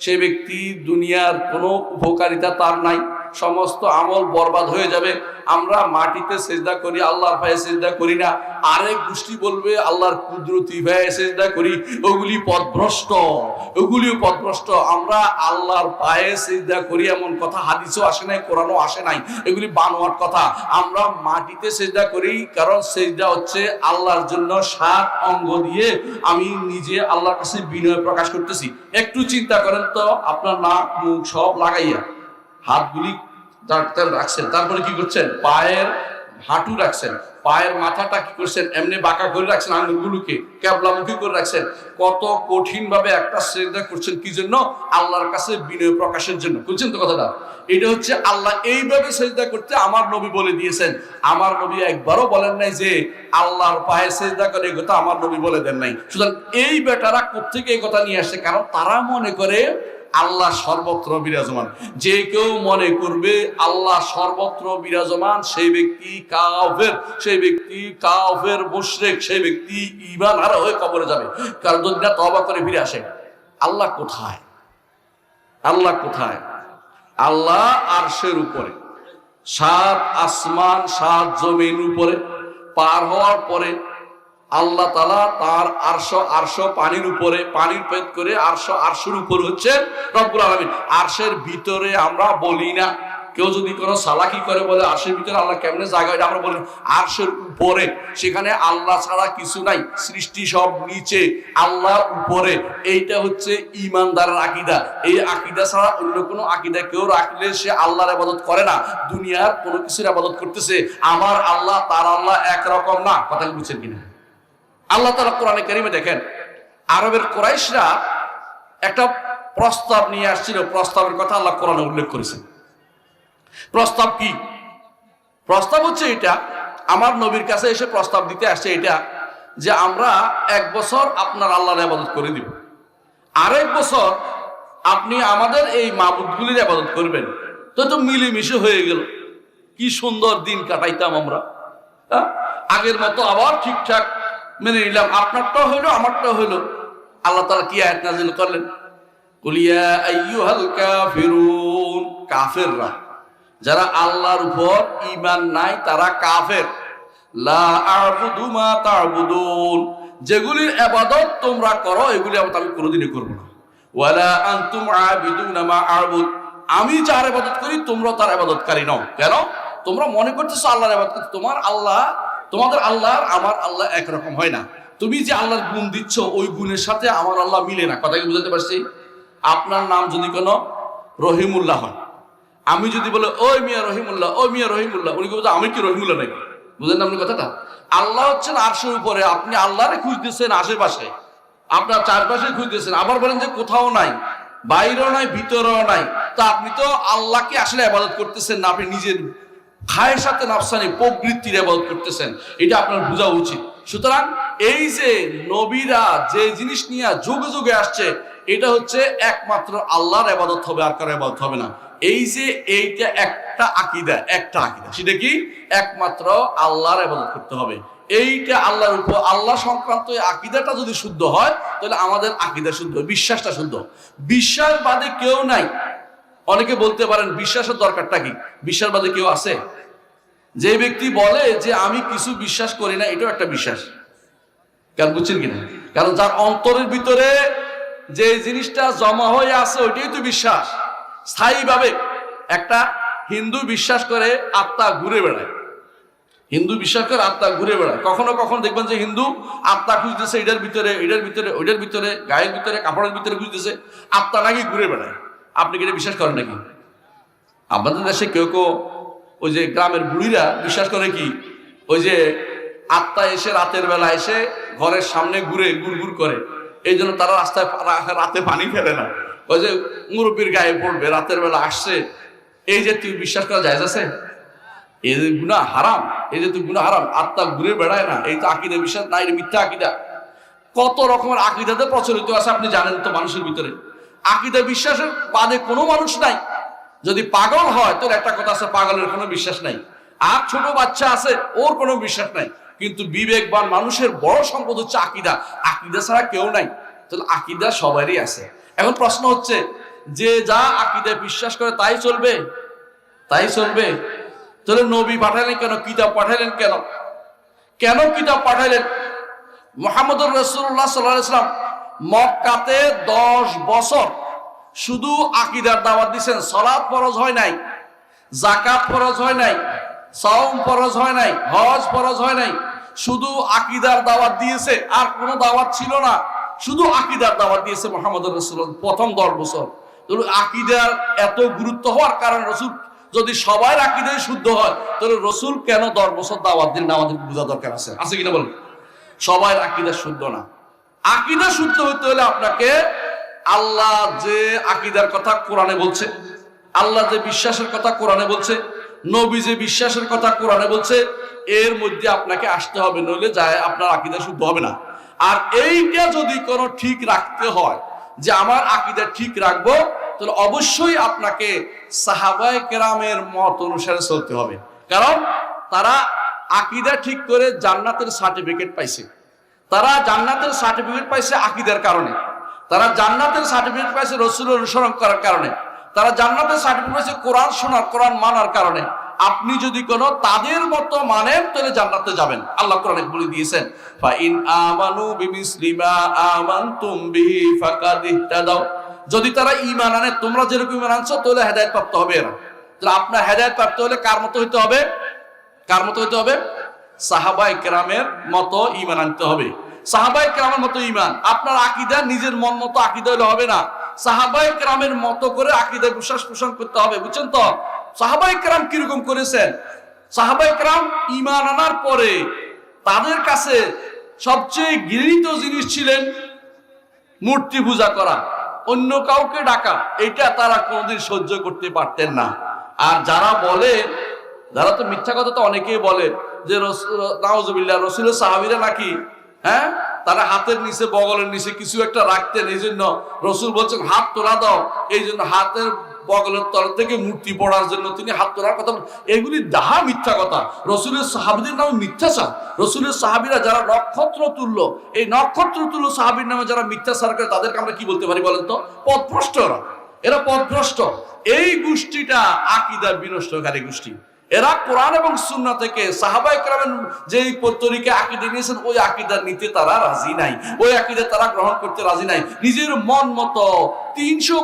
সে ব্যক্তি দুনিয়ার কোনো উপকারিতা তার নাই, সমস্ত আমল বরবাদ হয়ে যাবে। আমরা মাটিতে সিজদা করি, আল্লাহর পায়ে সিজদা করি না। আরেক গোষ্ঠী বলবে আল্লাহর কুদরতি পায়ে সিজদা করি, ওগুলি পথভ্রষ্ট, ওগুলিও পথভ্রষ্ট। আমরা আল্লাহর পায়ে সিজদা করি এমন কথা হাদিসও আসে নাই, কোরআনও আসে নাই, এগুলি বানোয়াট কথা। আমরা মাটিতে সিজদা করি, কারণ সিজদা হচ্ছে আল্লাহর জন্য 7 অঙ্গ দিয়ে আমি নিজে আল্লাহর কাছে বিনয় প্রকাশ করতেছি। একটু চিন্তা করেন তো, আপনার নাক মুখ সব লাগাইয়া হাতগুলি রাখছেন, তারপরে কি করছেন, পায়ের হাঁটু রাখছেন, পায়ের মাথাটা কি করছেন, এমনি বাঁকা করে রাখছেন, আঙ্গুলগুলোকে ক্যাবলামুখী করে রাখছেন। কত কঠিন ভাবে একটা সিজদা করছেন, কি জন্য? আল্লাহর কাছে বিনয় প্রকাশের জন্য। বুঝছেন তো কথাটা? এটা হচ্ছে আল্লাহ এইভাবে সিজদা করতে আমার নবী বলে দিয়েছেন। আমার নবী একবারও বলেন নাই যে আল্লাহর পায়ে সিজদা করে, এই কথা আমার নবী বলে দেন নাই। সুতরাং এই বেটারা কোত্থেকে এই কথা নিয়ে আসছে? কারণ তারা মনে করে আল্লাহ সর্বত্র বিরাজমান। যে কেউ মনে করবে আল্লাহ সর্বত্র বিরাজমান, সেই ব্যক্তি কাফের, সেই ব্যক্তি কাফের, মুশরিক, সেই ব্যক্তি ঈমান হারা হয়ে কবরে যাবে। কারণ যদি না তওবা করে ফিরে আসে। আল্লাহ কোথায়? আল্লাহ কোথায়? আল্লাহ আরশের উপরে, 7 আসমান 7 জমিন উপরে। পার হওয়ার পরে আল্লাহ তাআলা তার আরশ পানির উপরে, পানির ভেদ করে আরশের উপরে হচ্ছে রব্বুল আলামিন। আরশের ভিতরে আমরা বলি না। কেউ যদি কোনো সালাকি করে বলে আরশের ভিতরে আল্লাহ কেমনে জায়গা, এটা আমরা বলি আরশের উপরে। সেখানে আল্লাহ ছাড়া কিছু নাই, সৃষ্টি সব নিচে, আল্লাহ উপরে। এইটা হচ্ছে ঈমানদারের আকীদা। এই আকীদা ছাড়া অন্য কোনো আকীদা কেউ রাখলে সে আল্লাহর ইবাদত করে না, দুনিয়ার কোনো কিছুর ইবাদত করতেছে। আমার আল্লাহ তার আল্লাহ একরকম না। কথা বুঝছেন কিনা? আল্লাহ তাআলা কোরআনে কারীমে দেখেন, আরবের কুরাইশরা একটা প্রস্তাব নিয়ে আসছিল। প্রস্তাবের কথা আল্লাহ কোরআনে উল্লেখ করেছেন। প্রস্তাব কি? প্রস্তাব হচ্ছে এটা, আমার নবীর কাছে এসে প্রস্তাব দিতে আসছে এটা, যে আমরা 1 বছর আপনার আল্লাহর ইবাদত করে দিব, আরেক বছর আপনি আমাদের এই মাবুদগুলির ইবাদত করবেন। তো মিলেমিশে হয়ে গেল, কি সুন্দর দিন কাটাইতাম আমরা। আগের মতো আবার ঠিকঠাক মেনে নিলাম, আপনারটাও হইলো আমারটাও হইলো। আল্লাহ তাআলা কি আয়াত নাযিল করলেন? কুল ইয়া আইয়ুহাল কাফিরুন, কাফেররা, যারা আল্লাহর উপর ঈমান নাই তারা কাফের। লা আ'বুদু মা তা'বুদুন, যেগুলির ইবাদত তোমরা করো এগুলি আমি কোনোদিনই করব না। ওয়ালা আনতুম আ'বিদুনা মা আ'বুদ, আমি যার ইবাদত করি তোমরা তার ইবাদতকারী নও। কেন? তোমরা মনে করতেছো আল্লাহর ইবাদত করতে, তোমাদের আল্লাহ আমার আল্লাহ একরকম হয় না। তুমি যে আল্লাহর গুণ দিচ্ছ ওই গুণের সাথে আমার আল্লাহ মিলে না। কথা কি বুঝাতে পারছি? আপনার নাম যদি কোনো রহিমুল্লাহ হয়, আমি যদি বলে ওই মিয়া রহিমুল্লাহ, ওই মিয়া রহিমুল্লাহ, উনি বলতে আমি কি রহিমুল্লাহ নাকি? বুঝলেন না আপনি কথাটা? আল্লাহ হচ্ছেন আরশের উপরে, আপনি আল্লাহরে খুঁজতেছেন আশেপাশে, আপনার চারপাশে খুঁজতেছেন, আবার বলেন যে কোথাও নাই, বাইরেও নাই, ভিতরেও নাই। তা আপনি তো আল্লাহকে আসলে ইবাদত করতেছেন না, আপনি নিজের খায়সাতে নাফসানি প্রবৃত্তির ইবাদত করতেছেন। এটা আপনার বোঝা উচিত। সুতরাং এই যে নবীরা যে জিনিস নিয়ে যুগে যুগে আসছে, এটা হচ্ছে একমাত্র আল্লাহর ইবাদত হবে, আর কারো ইবাদত হবে না। এই যে এইটা একটা আকীদা, সেটা কি? একমাত্র আল্লাহর ইবাদত করতে হবে। এইটা আল্লাহর উপর, আল্লাহ সংক্রান্ত আকীদাটা যদি শুদ্ধ হয় তাহলে আমাদের আকীদা শুদ্ধ, বিশ্বাসটা শুদ্ধ। বিশ্বাস বাদে কেউ নাই। অনেকে বলতে পারেন বিশ্বাসের দরকারটা কি? বিশ্বাস বাদে কেউ আছে? যে ব্যক্তি বলে যে আমি কিছু বিশ্বাস করি না, এটাও একটা বিশ্বাস। কারণ বুঝছেন কিনা? কারণ যার অন্তরের ভিতরে যে জিনিসটা জমা হয়ে আছে ওইটাই তো বিশ্বাস। স্থায়ীভাবে একটা হিন্দু বিশ্বাস করে আত্মা ঘুরে বেড়ায়, হিন্দু বিশ্বাস করে আত্মা ঘুরে বেড়ায়। কখনো কখনো দেখবেন যে হিন্দু আত্মা খুঁজতেছে এটার ভিতরে, এটার ভিতরে, ওইটার ভিতরে, গায়ের ভিতরে, কাপড়ের ভিতরে খুঁজতেছে, আত্মা নাকি ঘুরে বেড়ায়। আপনি কি এটা বিশ্বাস করেন নাকি? আমাদের দেশে কেউ কেউ ওই যে গ্রামের বুড়িরা বিশ্বাস করে কি, ওই যে আত্মা এসে রাতের বেলা এসে ঘরের সামনে ঘুরে গুড় করে, এই জন্য তারা রাস্তায় রাতে পানি ফেলে না। ওই যে মুরব্বীর গায়ে পড়বে, রাতের বেলা আসছে, এই যে তুই বিশ্বাস করা জায়েজ আছে? এই যে গুনাহ হারাম, এই যে তুই গুনাহ হারাম, আত্মা ঘুরে বেড়ায় না, এই তো আকীদা বিশ্বাস না, এটা মিথ্যা আকীদা। কত রকমের আকীদাতে প্রচলিত আছে আপনি জানেন তো মানুষের ভিতরে। আকীদা বিশ্বাসের বাদে কোনো মানুষ নাই। যদি পাগল হয় তাহলে একটা কথা আছে, পাগলের কোনো বিশ্বাস নাই। আর ছোট বাচ্চা আছে, ওর কোনো বিশ্বাস নাই। কিন্তু বিবেকবান মানুষের বড় সম্পদ হচ্ছে আকীদা। আকীদা ছাড়া কেউ নাই। তাহলে আকীদা সবারই আছে। এখন প্রশ্ন হচ্ছে যে যা আকীদা বিশ্বাস করে তাই চলবে, তাই চলবে? তাহলে নবী পাঠালেন কেন? কিতাব পাঠালেন কেন? কেন কিতাব পাঠালেন? মুহাম্মদুর রাসূলুল্লাহ সাল্লাল্লাহু আলাইহি ওয়াসাল্লাম মক্কাতে 10 বছর শুধু আকীদার দাওয়াত দিয়েছেন। সালাত ফরজ হয় নাই, যাকাত ফরজ হয় নাই, সাওম ফরজ হয় নাই, হজ ফরজ হয় নাই, শুধু আকীদার দাওয়াত দিয়েছে। আর কোনো দাওয়াত ছিল না, শুধু আকীদার দাওয়াত দিয়েছে মুহাম্মদুর রাসূলুল্লাহ প্রথম 10 বছর। আকীদার এত গুরুত্ব হওয়ার কারণে রাসূল, যদি সবার আকীদায় শুদ্ধ হয় তাহলে রাসূল কেন 10 বছর দাওয়াত দিলেন? আমাদের বোঝা দরকার আছে, আছে কিনা বলেন? সবার আকীদা শুদ্ধ না। আকীদা শুদ্ধ হতে হলে আপনাকে আল্লাহ যে আকীদার কথা কোরআনে বলছে, আল্লাহ যে বিশ্বাসের কথা কোরআনে বলছে, নবী যে বিশ্বাসের কথা কোরআনে বলছে, এর মধ্যে আপনাকে আসতে হবে, নইলে যায় আপনার আকীদা শুদ্ধ হবে না। আর এইটা যদি কোনো ঠিক রাখতে হয়, যে আমার আকীদা ঠিক রাখবো, তাহলে অবশ্যই আপনাকে সাহাবায়ে কেরামের মত অনুসারে চলতে হবে। কারণ তারা আকীদা ঠিক করে জান্নাতের সার্টিফিকেট পাইছে। তারা জান্নাতের সার্টিফিকেট পাইছে আকীদার কারণে। তারা জান্নাতের সার্টিফিকেট পাইছে রাসূলের অনুসরণ করার কারণে। তারা জান্নাতের সার্টিফিকেট পাইছে কোরআন শোনার, কোরআন মানার কারণে। আপনি যদি কোনো তাদের মতো মানেন তাহলে জান্নাতে যাবেন। আল্লাহ কোরআনে বলে দিয়েছেন, ফা ইন আমানু বিমিসলি মা আমানতুম বিহি ফাকাদ ইহতাদাও। যদি তারা ঈমান আনে, তোমরা যেরকম ঈমান আনছো, তাহলে হেদায়েত প্রাপ্ত হবে এরা। তাহলে আপনার হেদায়েত প্রাপ্ত হলে কার মতো হইতে হবে? কার মতো হইতে হবে? সাহাবায়ে কেরামের মতো ঈমান আনতে হবে। সাহাবায়ে কেরামের মতো ঈমান। আপনার আকীদা নিজের মন মতো আকীদা হলে হবে না, সাহাবায়ে কেরামের মতো করে আকীদা বিশ্বাস পোষণ করতে হবে। বুঝছেন তো? সাহাবায়ে কেরাম কিরকম করেছেন? সাহাবায়ে কেরাম ঈমান আনার পরে তাদের কাছে সবচেয়ে ঘৃণিত জিনিস ছিলেন মূর্তি পূজা করা, অন্য কাউকে ডাকা। এটা তারা কোনোদিন সহ্য করতে পারতেন না। আর যারা বলে, যারা তো মিথ্যা কথা তো অনেকেই বলে যে নাউজুবিল্লাহ, রাসূলের সাহাবীরা নাকি তারা হাতের নিচে, বগলের নিচে কিছু একটা রাখতেন, এই জন্য রাসূল বলছেন হাত তোলা দাও, এই জন্য হাতের বগলের তল থেকে মূর্তি পড়ার জন্য তিনি হাত তোলার কথা। এগুলি ডাহা মিথ্যা কথা। রাসূলের সাহাবীদের নামে মিথ্যাচার। রাসূলের সাহাবীরা যারা নক্ষত্র তুল্য, এই নক্ষত্র তুল্য সাহাবীর নামে যারা মিথ্যাচার করে, তাদেরকে আমরা কি বলতে পারি বলেন তো? পথভ্রষ্ট। এরা পথভ্রষ্ট। এই গোষ্ঠীটা আকীদা বিনষ্টকারী গোষ্ঠী। এরা কোরআন এবং সুন্নাহ থেকে সাহাবায়ে কেরামের যেই তরিকা আকীদা নিয়েছেন, ওই আকীদা নিতে তারা রাজি নাই, ওই আকীদা তারা গ্রহণ করতে রাজি নাই। নিজের মন মতো 300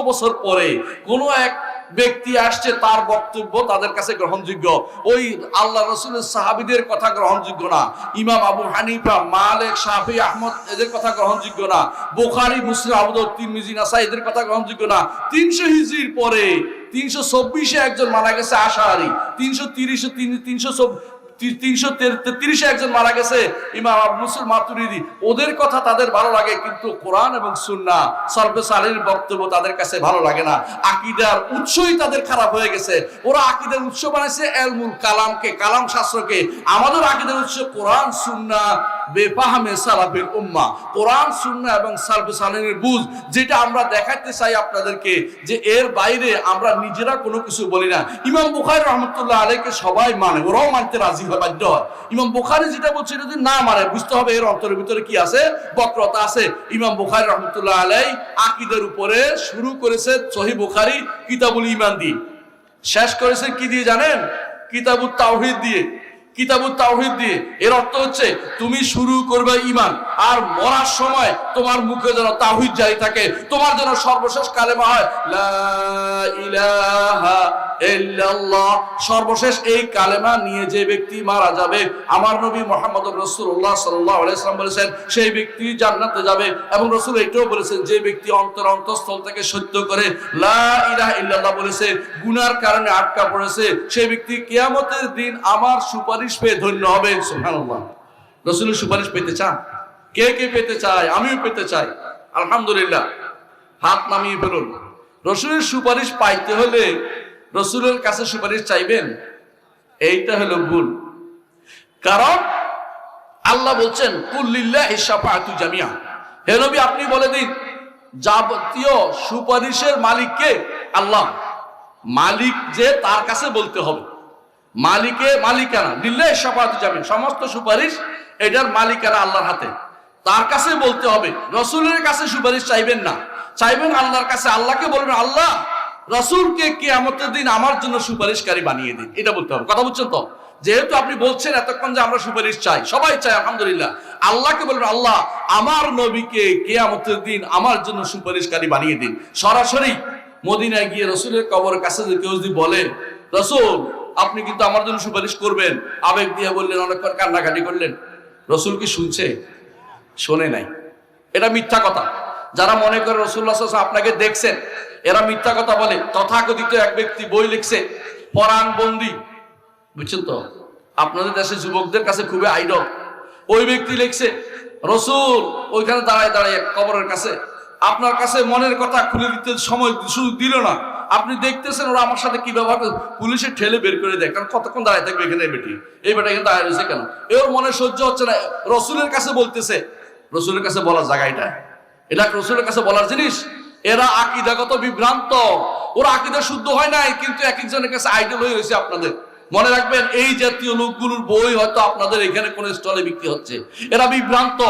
বছর পরে কোন এক ব্যক্তি আসছে, তার বক্তব্য তাদের কাছে গ্রহণযোগ্য, ওই আল্লাহ রাসূলের সাহাবীদের কথা গ্রহণযোগ্য না। ইমাম আবু হানিফা, মালিক, শাফি, আহমদ এদের কথা গ্রহণযোগ্য না। বুখারী, মুসলিম, আবু দাউদ, তিরমিজি, নাসাই এদের কথা গ্রহণযোগ্য না। 300 হিজরির পরে 324-এ একজন মারা গেছে আশারি, 333-এ একজন মারা গেছে ইমাম আবু মুসা মাতুরিদি। ওদের কথা তাদের ভালো লাগে, কিন্তু কোরআন এবং সুন্নাহ সালফে সালেহীর বক্তব্য তাদের কাছে ভালো লাগে না। আকীদার উৎসই তাদের খারাপ হয়ে গেছে। ওরা আকীদার উৎস বানাইছে ইলমুল কালামকে, কালাম শাস্ত্রকে। আমাদের আকীদার উৎস কোরআন সুন্নাহ বেফাহমে সালাফিল উম্মাহ, কোরআন সুন্নাহ এবং সালফে সালেহীর বুঝ, যেটা আমরা দেখাতে চাই আপনাদেরকে, যে এর বাইরে আমরা নিজেরা কোনো কিছু বলি না। ইমাম বুখারী রাহমাতুল্লাহ আলাইহিকে সবাই মানে, ওরাও মানতে রাজি হয়, বাধ্য হয়। ইমাম বুখারী যেটা বলছে যদি না মানে, বুঝতে হবে এর অন্তরের ভিতরে কি আছে, বক্রতা আছে। ইমাম বুখারী রাহমাতুল্লাহ আলাইহি আকীদার উপরে শুরু করেছে সহিহ বুখারী কিতাবুল ঈমান দিয়ে, শেষ করেছে কি দিয়ে জানেন? কিতাবুত তাওহীদ দিয়ে। কিতাবুত তাওহীদ দিয়ে। এর অর্থ হচ্ছে তুমি শুরু করবে ঈমান, আর মরার সময় তোমার মুখে যেন তাওহীদ জারি থাকে, তোমার যেন সর্বশেষ কালেমা হয় লা ইলাহা ইল্লাল্লাহ। সর্বশেষ এই কালেমা নিয়ে যে ব্যক্তি মারা যাবে, আমার নবী মুহাম্মদুর রাসূলুল্লাহ সাল্লাল্লাহু আলাইহি ওয়াসাল্লাম বলেছেন সেই ব্যক্তি জান্নাতে যাবে। এবং রাসূল এটাও বলেছেন, যে ব্যক্তি অন্তঃস্থল থেকে সত্য করে লা ইলাহা ইল্লাল্লাহ বলেছে, গুনার কারণে আটকা পড়েছে, সেই ব্যক্তি কিয়ামতের দিন আমার সুপারিশ পেয়ে ধন্য হবে। সুবহানাল্লাহ। রাসূলের সুপারিশ পেতে চান? কে কে পেতে চায়? আমিও পেতে চাই। আলহামদুলিল্লাহ, হাত নামিয়ে ফেলুন। রাসূলের সুপারিশ পাইতে হলে রাসূলের কাছে সুপারিশ চাইবেন, এইটা হলো ভুল। কারণ আল্লাহ বলছেন কুল লিল্লাহি শাফাআতু জামিআ। হে নবী আপনি বলে দিন, যাবতীয় সুপারিশের মালিক কে? আল্লাহ। মালিক যে, তার কাছে বলতে হবে। মালিকানা লিল্লাহি শাফাআতু জামিআ, সমস্ত সুপারিশ এটার মালিকানা আল্লাহর হাতে, তার কাছে বলতে হবে। রাসূলের কাছে সুপারিশ চাইবেন না, চাইবেন আল্লাহর কাছে। আল্লাহকে বলবেন, আল্লাহ রাসূলকে কিয়ামতের দিন আমার জন্য সুপারিশকারী বানিয়ে দিন, এটা বলতে হবে। কথা বুঝছেন তো? যেহেতু আপনি বলছেন এতক্ষণ যে আমরা সুপারিশ চাই, সবাই চাই, আলহামদুলিল্লাহ, আল্লাহকে বলবেন আল্লাহ আমার নবীকে কিয়ামতের দিন আমার জন্য সুপারিশকারী বানিয়ে দিন। সরাসরি মদিনায় গিয়ে রাসূলের কবরের কাছে যে কেউ যদি বলে রাসূল আপনি কিন্তু আমার জন্য সুপারিশ করবেন, আবেগ দিয়ে বললেন, অনেকক্ষণ কান্নাকাটি করলেন, রাসূল কি শুনছে? শোনে নাই। এটা মিথ্যা কথা। যারা মনে করে রাসূলুল্লাহ সাল্লাল্লাহু আলাইহি ওয়াসাল্লাম আপনাকে দেখছেন, এরা মিথ্যা কথা বলে। তথাকথিত এক ব্যক্তি বই লিখছে পরাণ বন্দী, বুঝছেন তো? আপনাদের দেশে যুবকদের কাছে খুবই আইডল। ওই ব্যক্তি লিখছে রাসূল ওইখানে দাঁড়ায় দাঁড়ায় কবরের কাছে আপনার কাছে মনের কথা খুলে দিতে সময় সুযোগ দিল না। আপনি দেখতেছেন ওরা আমার সাথে কি ব্যবহার করে, পুলিশে ঠেলে বের করে দেয়। কারণ কতক্ষণ দাঁড়ায় থাকবে এখানে এই বেটা এখানে দাঁড়ায় রয়েছে কেন? এর মনে সহ্য হচ্ছে না, রাসূলের কাছে বলতেছে। রাসূলের কাছে বলার জায়গা এটা রাসূলের কাছে বলার জিনিস? এরা আকীদাগত বিভ্রান্ত, ওরা আকীদা শুদ্ধ হয় নাই, কিন্তু এক একজনের কাছে আইডল হয়ে রয়েছে আপনাদের। মনে রাখবেন এই জাতীয় লোকগুলোর বই হয়তো আপনাদের এখানে কোন স্টলে বিক্রি হচ্ছে। এরা বিভ্রান্ত।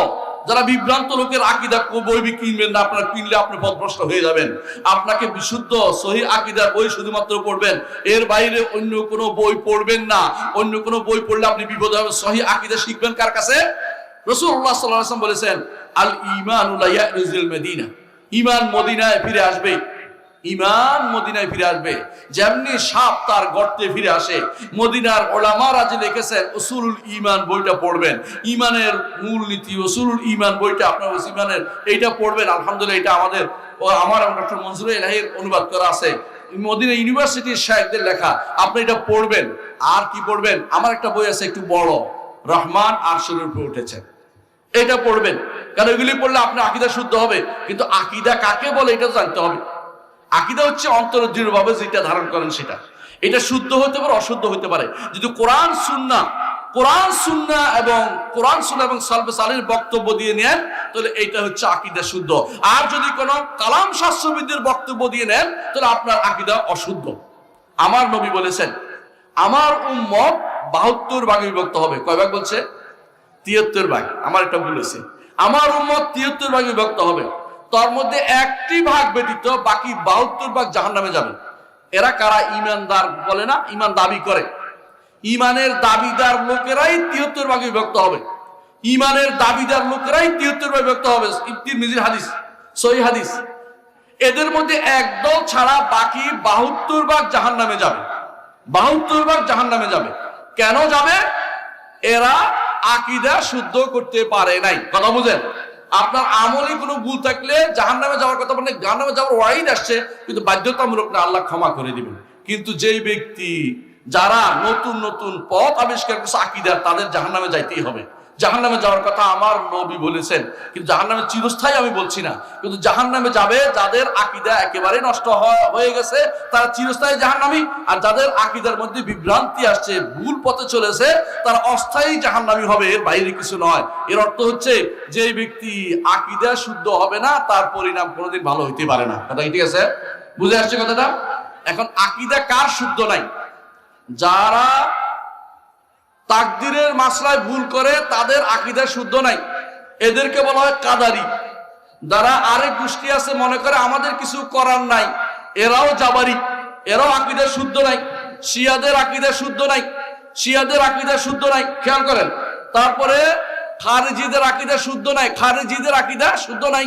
যারা বিভ্রান্ত লোকের আকীদা বই কিনবেন না, আপনারা কিনলে আপনি পথভ্রষ্ট হয়ে যাবেন। আপনাকে বিশুদ্ধ সহিহ আকীদার বই শুধুমাত্র পড়বেন, এর বাইরে অন্য কোনো বই পড়বেন না। অন্য কোনো বই পড়লে আপনি বিপদে হবেন। সহিহ আকীদা শিখবেন কার কাছে? রাসূলুল্লাহ সাল্লাল্লাহু আলাইহি ওয়াসাল্লাম বলেছেন আল ঈমানু লা ইয়ারজুল মদিনা, ঈমান মদিনায় ফিরে আসবে। ঈমান মদিনায় ফিরে আসবে যেমনি সাপ তার গর্তে ফিরে আসে। মদিনার উলামারা যে লিখেছেন উসুলুল ঈমান বইটা পড়বেন, ঈমানের মূলনীতি উসুলুল ঈমান বইটা আপনার ঈমানের এইটা পড়বেন। আলহামদুলিল্লাহ এটা আমার ডক্টর মনজুর ইলাহির অনুবাদ করা আছে, মদিনা ইউনিভার্সিটির শায়খদের লেখা। আপনি এটা পড়বেন। আর কি পড়বেন? আমার একটা বই আছে একটু বড়, রহমান আরশের উপরে উঠেছে, এটা পড়বেন। কারণ এগুলি পড়লে আপনার আকীদা শুদ্ধ হবে। কিন্তু আকীদা কাকে বলে এটা জানতে হবে। আকীদা হচ্ছে অন্তরের দৃঢ়ভাবে যেটা ধারণ করেন সেটা। এটা শুদ্ধ হতে পারে, অশুদ্ধ হতে পারে। যদি কোরআন সুন্নাহ এবং সালফে সালেহর বক্তব্য দিয়ে নেন তাহলে এটা হচ্ছে আকীদা শুদ্ধ। আর যদি কোনো কালাম শাস্ত্রবিদদের বক্তব্য দিয়ে নেন তাহলে আপনার আকীদা অশুদ্ধ। আমার নবী বলেছেন আমার উম্মত 72 ভাগে বিভক্ত হবে। কয় ভাগ বলছে? 73 ভাগ। আমার একটা ভুল হয়েছে। আমার উম্মত 73 ভাগে বিভক্ত হবে। তার মধ্যে একটি ভাগ ব্যতীত বাকি 72 ভাগ জাহান্নামে যাবে। এরা কারা? ঈমানদার বলে না, ঈমান দাবি করে। ঈমানের দাবিদার লোকেরাই 73 ভাগে বিভক্ত হবে। ঈমানের দাবিদার লোকেরাই 73 ভাগে বিভক্ত হবে। তিরমিজির হাদিস, সহিহ হাদিস। এদের মধ্যে একদল ছাড়া বাকি 72 ভাগ জাহান্নামে যাবে। 72 ভাগ জাহান্নামে যাবে। কেন যাবে? এরা আকীদা শুদ্ধ করতে পারে নাই। কথা বুঝেন? আপনার আমলে কোনো ভুল থাকলে জাহান্নামে যাওয়ার কথা, মানে জাহান্নামে যাওয়ার ওয়াইদ আসছে, কিন্তু বাধ্যতামূলক না, আল্লাহ ক্ষমা করে দিবেন। কিন্তু যেই ব্যক্তি যারা নতুন নতুন পথ আবিষ্কার করছে আকীদার, তাদের জাহান্নামে যাইতেই হবে। জাহান্নামে যাওয়ার কথা আমার নবী বলেছেন, কিন্তু জাহান্নামে চিরস্থায়ী আমি বলছি না, কিন্তু জাহান্নামে যাবে যাদের আকীদা একেবারে নষ্ট হয়ে গেছে, তারা চিরস্থায়ী জাহান্নামী। আর যাদের আকীদার মধ্যে বিভ্রান্তি আসছে, ভুল পথে চলেছে, তারা অস্থায়ী জাহান্নামী হবে, এর বাইরে কিছু নয়। এর অর্থ হচ্ছে যে ব্যক্তি আকীদা শুদ্ধ হবে না তার পরিণাম কোনোদিন ভালো হইতে পারে না। কথা ঠিক আছে? বুঝে আসছে কথাটা? এখন আকীদা কার শুদ্ধ নাই? যারা তাকদীরের মাসলায় ভুল করে তাদের আকীদা শুদ্ধ নাই, এদেরকে বলা হয় কাদারি। যারা আরেক গোষ্ঠী আছে মনে করে আমাদের কিছু করার নাই, এরাও জাবারি, এরাও আকীদা শুদ্ধ নাই। শিয়াদের আকীদা শুদ্ধ নাই, শিয়াদের আকীদা শুদ্ধ নাই, খেয়াল করেন। তারপরে খারিজিদের আকীদা শুদ্ধ নাই, খারিজিদের আকীদা শুদ্ধ নাই।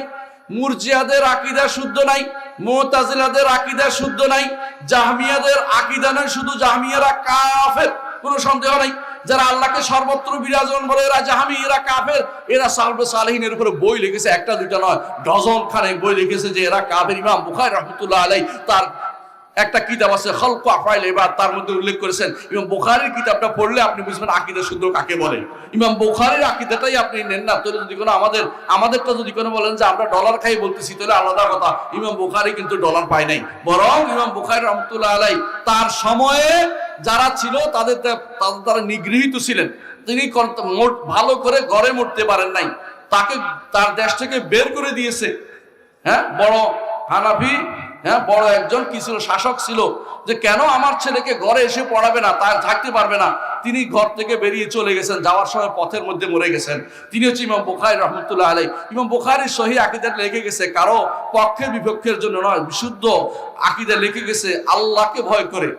মুরজিয়াদের আকীদা শুদ্ধ নাই, মুতাজিলাদের আকীদা শুদ্ধ নাই, জাহমিয়াদের আকীদা নাই, শুধু জাহমিয়ারা কাফের, কোনো সন্দেহ নাই। যারা আল্লাহকে সর্বত্র বিরাজমান বলে এরা জাহামি, এরা কাফের। এরা সালফে সালেহিনের উপরে বই লিখেছে, একটা দুইটা নয়, ডজন খানেক বই লিখেছে যে এরা কাফের। ইমাম বুখারী রাহমাতুল্লাহ আলাইহি তার একটা কিতাব আছে খালকু আফআইল ইবাদ, তার মধ্যে উল্লেখ করেছেন। ইমাম বুখারীর কিতাবটা পড়লে আপনি বুঝবেন আকীদা শুদ্ধ কাকে বলে। ইমাম বুখারীর আকীদাটাই আপনি নেন না, তাহলে যদি কোনো আমাদেরটা যদি কোনো বলেন যে আমরা ডলার খাই বলতেছি তাহলে আলাদা কথা। ইমাম বুখারী কিন্তু ডলার পায় নাই, বরং ইমাম বুখারী রাহমাতুল্লাহ আলাইহি তার সময়ে যারা ছিল তারা নিগৃহীত ছিলেন। তিনি ভালো করে ঘরে মরতে পারেন নাই, তাকে তার দেশ থেকে বের করে দিয়েছে। বড় হানাফি বড় একজন কি ছিল, শাসক ছিল, যে কেন আমার ছেলেকে ঘরে এসে পড়াবে না, তার থাকতে পারবে না, তিনি ঘর থেকে বেরিয়ে চলে গেছেন, যাওয়ার সময় পথের মধ্যে মরে গেছেন। তিনি হচ্ছে ইমাম বুখারী রাহমাতুল্লাহ আলাইহি। ইমাম বুখারী সহিহ আকীদাতে লিখে গেছে, কারো পক্ষে বিপক্ষের জন্য নয়, বিশুদ্ধ আকীদা লিখে গেছে আল্লাহকে ভয় করে,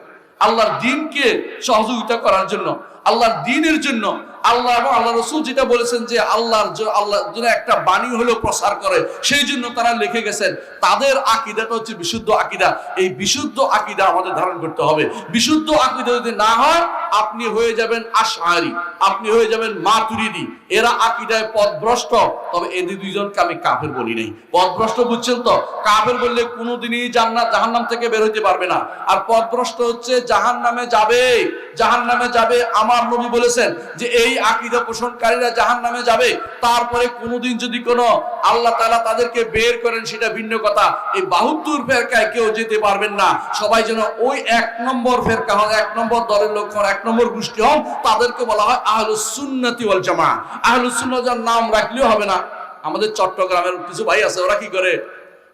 আল্লাহর দ্বীনকে সহযোগিতা করার জন্য, আল্লাহর দ্বীনের জন্য। আল্লাহ এবং আল্লাহ রাসূল যেটা বলেছেন যে আল্লাহর জন্য একটা বাণী হলো প্রচার করে, সেই জন্য তারা লিখে গেছেন। তাদের আকীদাটা হচ্ছে বিশুদ্ধ আকীদা। এই বিশুদ্ধ আকীদা আমাদের ধারণ করতে হবে। বিশুদ্ধ আকীদা যদি না হয়, আপনি হয়ে যাবেন আশআরী, আপনি হয়ে যাবেন মাতুরিদি। এরা আকীদায় পথভ্রষ্ট। তবে এদের দুইজনকে আমি কাফের বলি নাই। পথভ্রষ্ট বুঝছেন তো? কাফের বললে কোনোদিনই জান্নাত জাহান্নাম থেকে বের হইতে পারবে না। আর পথভ্রষ্ট হচ্ছে জাহান্নামে যাবে, জাহান্নামে যাবে। আমার নবী বলেছেন যে এই আকীদা পোষণকারীরা জাহান্নামে যাবে। তারপরে কোনোদিন যদি কোনো আল্লাহ তাআলা তাদেরকে বের করেন, সেটা ভিন্ন কথা। এই 72 ফেরকায় কেউ যেতে পারবেন না। সবাই যেন ওই 1 নম্বর ফেরকা হন, 1 নম্বর দলের লোক হন, 1 নম্বর গোষ্ঠী হন। তাদেরকে বলা হয় আহলুস সুন্নাতি ওয়াল জামাআহ। আহলুস সুন্নাহ নাম রাখলেও হবে না। আমাদের চট্টগ্রামের কিছু ভাই আছে, ওরা কি করে,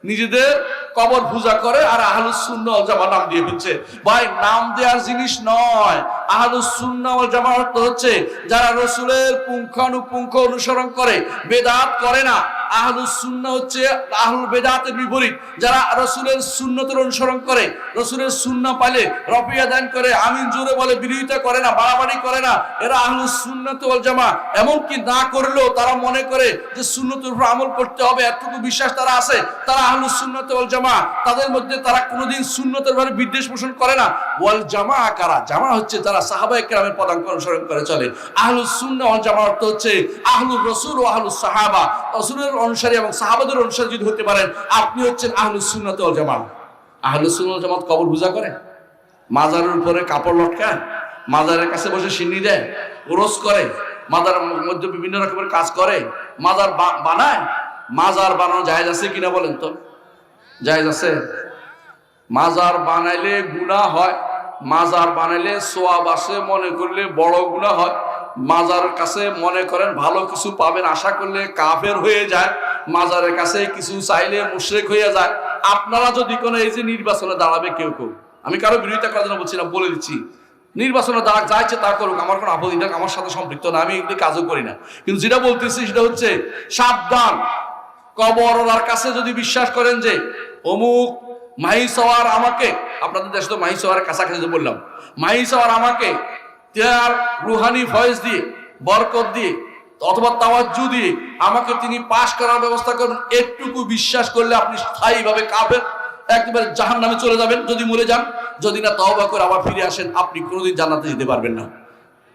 নিজেদের কবর পূজা করে আর আহলুস সুন্নাহ ওয়াল জামাআহ নাম দিয়ে ফেলছে। ভাই, নাম দেওয়ার জিনিস নয়। আহলুস সুন্নাহ ওয়াল জামাআহ হচ্ছে যারা রাসূলের পুঙ্খানুপুঙ্খ অনুসরণ করে, বেদাত করে না। আহলুস সুন্নাহ হচ্ছে আহলুল বেদাতের বিপরীত, যারা রাসূলের সুন্নতের অনুসরণ করে, রাসূলের সুন্নাহ পালে রফিয়া দান করে, আমিন জোরে বলে, বিরোধিতা করে না, বাড়াবাড়ি করে না। এরা আহলুস সুন্নাহ ওয়াল জামাআহ। এমনকি না করলেও তারা মনে করে যে সুন্নতের উপর আমল করতে হবে, এতটুকু বিশ্বাস তারা আছে, তারা আহলুস সুন্নাহ ওয়াল জামাআহ। তাদের মধ্যে তারা কোনোদিন সুন্নতের ব্যাপারে বিদ্বেষ পোষণ করে না। ওয়াল জামাআহ কারা? জামাআহ হচ্ছে যারা সাহাবায়ে কেরামের পদাঙ্ক অনুসরণ করে চলে। আহলুস সুন্নাহ ওয়াল জামাআহ অর্থ হচ্ছে আহলুর রাসূল ও আহলুস সাহাবা। রাসূলের অনুসারী এবং সাহাবাদের অনুসারী যদি হতে পারেন, আপনি হচ্ছেন আহলুস সুন্নাহ ওয়াল জামাআহ। আহলুস সুন্নাহ ওয়াল জামাআহ কবর পূজা করে, মাজারের উপরে কাপড় লটকায়, মাজারের কাছে বসে সিন্নি দেয়, ওরস করে, মাজারের মধ্যে বিভিন্ন রকমের কাজ করে, মাজার বানায়। মাজার বানানো জায়েজ আছে কিনা বলেন তো? জায়েজ আছে? মাজার বানাইলে গুনাহ হয়, মাজার বানাইলে সওয়াব আসে, মনে করলে বড় গুনাহ হয়। মাজার কাছে মনে করেন ভালো কিছু পাবেন আশা করলে কাফের হয়ে যায়, মাজারের কাছে কিছু চাইলে মুশরিক হয়ে যায়। আপনারা যদি কোনো এই যে নির্বাচনে দাঁড়াবে কেউ কেউ, আমি কারো বিরোধিতা করার জন্য বলছি না, বলে দিচ্ছি, নির্বাচনে দাঁড়াক, যা ইচ্ছে তা করুক, আমার কোনো আপত্তি নেই, আমার সাথে সম্পৃক্ত না, আমি এগুলি কাজও করি না। কিন্তু যেটা বলতেছি সেটা হচ্ছে সাবধান। কবরওয়ালার কাছে যদি বিশ্বাস করেন যে অমুক মাহি সওয়ার আমাকে, আপনাদের দেশে তো মাহি সওয়ারের কাছাকাছি বললাম, মাহি সওয়ার আমাকে তার রুহানি ফয়েজ দিয়ে, বরকত দিয়ে অথবা তাওয়াজ্জু দিয়ে আমাকে তিনি পাশ করার ব্যবস্থা করবেন, এটুকু বিশ্বাস করলে আপনি স্থায়ীভাবে কাফের, একেবারে জাহান্নামে চলে যাবেন যদি মরে যান। যদি না তওবা করে আবার ফিরে আসেন, আপনি কোনোদিন জান্নাতে যেতে পারবেন না।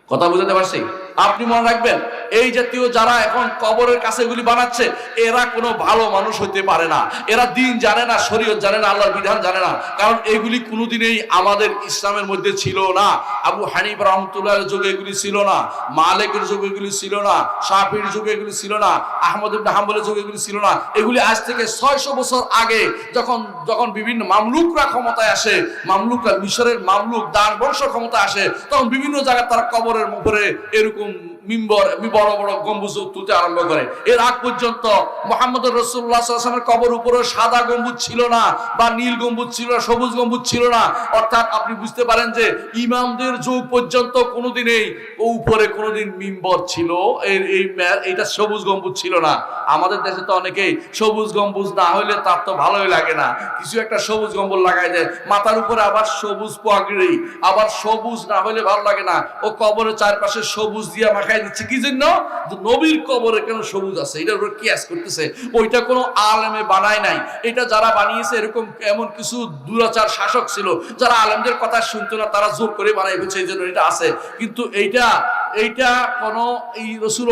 কথা বুঝতে পারছি? আপনি মনে রাখবেন, এই জাতীয় যারা এখন কবরের কাছে এগুলি বানাচ্ছে, এরা কোনো ভালো মানুষ হইতে পারে না। এরা দিন জানে না, শরীয়ত জানে না, আল্লাহর বিধান জানে না। কারণ এগুলি কোনোদিনই আমাদের ইসলামের মধ্যে ছিল না। আবু হানিফা রাহমাতুল্লাহর যুগে এগুলি ছিল না, মালিকের যুগে এগুলি ছিল না, শাফিঈর যুগে এগুলি ছিল না, আহমদ ইবনে হাম্বলের যুগে এগুলি ছিল না। এগুলি আজ থেকে 600 বছর আগে যখন বিভিন্ন মামলুকরা ক্ষমতায় আসে, মামলুকরা মিশরের মামলুক দান বংশ ক্ষমতায় আসে, তখন বিভিন্ন জায়গায় তারা কবরের উপরে এরকম মিম্বর বড় বড় গম্বুজ তুলতে আরম্ভ করে। এর আগ পর্যন্ত মুহাম্মদ রাসূলুল্লাহ সাল্লাল্লাহু আলাইহি ওয়াসাল্লামের কবর উপরে সাদা গম্বুজ ছিল না, বা নীল গম্বুজ ছিল না, সবুজ গম্বুজ ছিল না। অর্থাৎ আপনি বুঝতে পারেন যে ইমামদের যুগ পর্যন্ত কোনোদিনই উপরে কোনোদিন মিম্বর ছিল, এইটা সবুজ গম্বুজ ছিল না। আমাদের দেশে তো অনেকেই সবুজ গম্বুজ না হইলে তার তো ভালোই লাগে না, কিছু একটা সবুজ গম্বুজ লাগাই দেয় মাথার উপরে, আবার সবুজ পাগড়ি, আবার সবুজ না হইলে ভালো লাগে না, ও কবরের চারপাশে সবুজ দিয়া মাখাই দিচ্ছে। কি জন্য? নবীর কবরে কেন সবুজ আছে, এটার উপর কিয়াস করতেছে। ওইটা কোনো আলেমে বানায় নাই, এটা যারা বানিয়েছে এরকম এমন কিছু দুরাচার শাসক ছিল যারা আলেমদের কথা শুনতো না, তারা জোর করে বানাই ফেলছে, এই জন্য এটা আছে। কিন্তু এইটা কোনো এই রসুল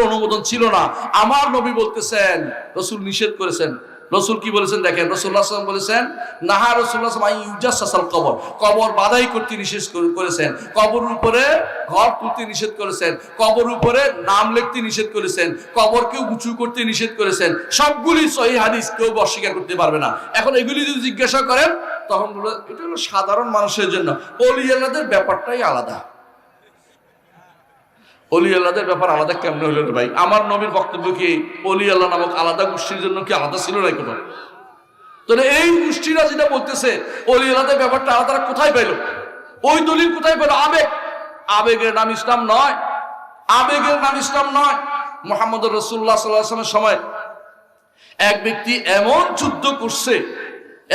অনুমোদন ছিল না। আমার নবী বলতেছেন, রসুল নিষেধ করেছেন। রসুল কি বলেছেন দেখেন, রাসূলুল্লাহ সাল্লাল্লাহু আলাইহি ওয়াসাল্লাম বলেছেন, নাহা রাসূলুল্লাহ সাল্লাল্লাহু আলাইহি ওয়াসাল্লাম ইউজাসসাল কবর, কবর বাধাই করতে নিষেধ করেছেন, কবরের উপরে ঘর তুলতে নিষেধ করেছেন, কবরের উপরে নাম লিখতে নিষেধ করেছেন, কবরকে উঁচু করতে নিষেধ করেছেন। সবগুলি সহিহ হাদিস, কেউ অস্বীকার করতে পারবে না। এখন এগুলি যদি জিজ্ঞাসা করেন, তখন বলে এটা হলো সাধারণ মানুষের জন্য। ওলি আল্লাহদের ব্যাপারটাই আলাদা। ওলি আল্লাহদের ব্যাপার আলাদা কেমনে হইল রে ভাই? আমার নবীর বক্তব্য কি ওলি আল্লাহ নামক আলাদা গোষ্ঠীর জন্য কি আলাদা ছিল না কোনো? তাহলে এই গোষ্ঠীরা যেটা বলতেছে ওলি আল্লাহদের ব্যাপারটা আলাদা, কোথায় পেল? ওই দলিল কোথায় পেল? আবেগ, আবেগের নাম ইসলাম নয়, আবেগের নাম ইসলাম নয়। মুহাম্মদ রাসূলুল্লাহ সাল্লাল্লাহু আলাইহি ওয়াসাল্লামের সময় এক ব্যক্তি এমন যুদ্ধ করছে,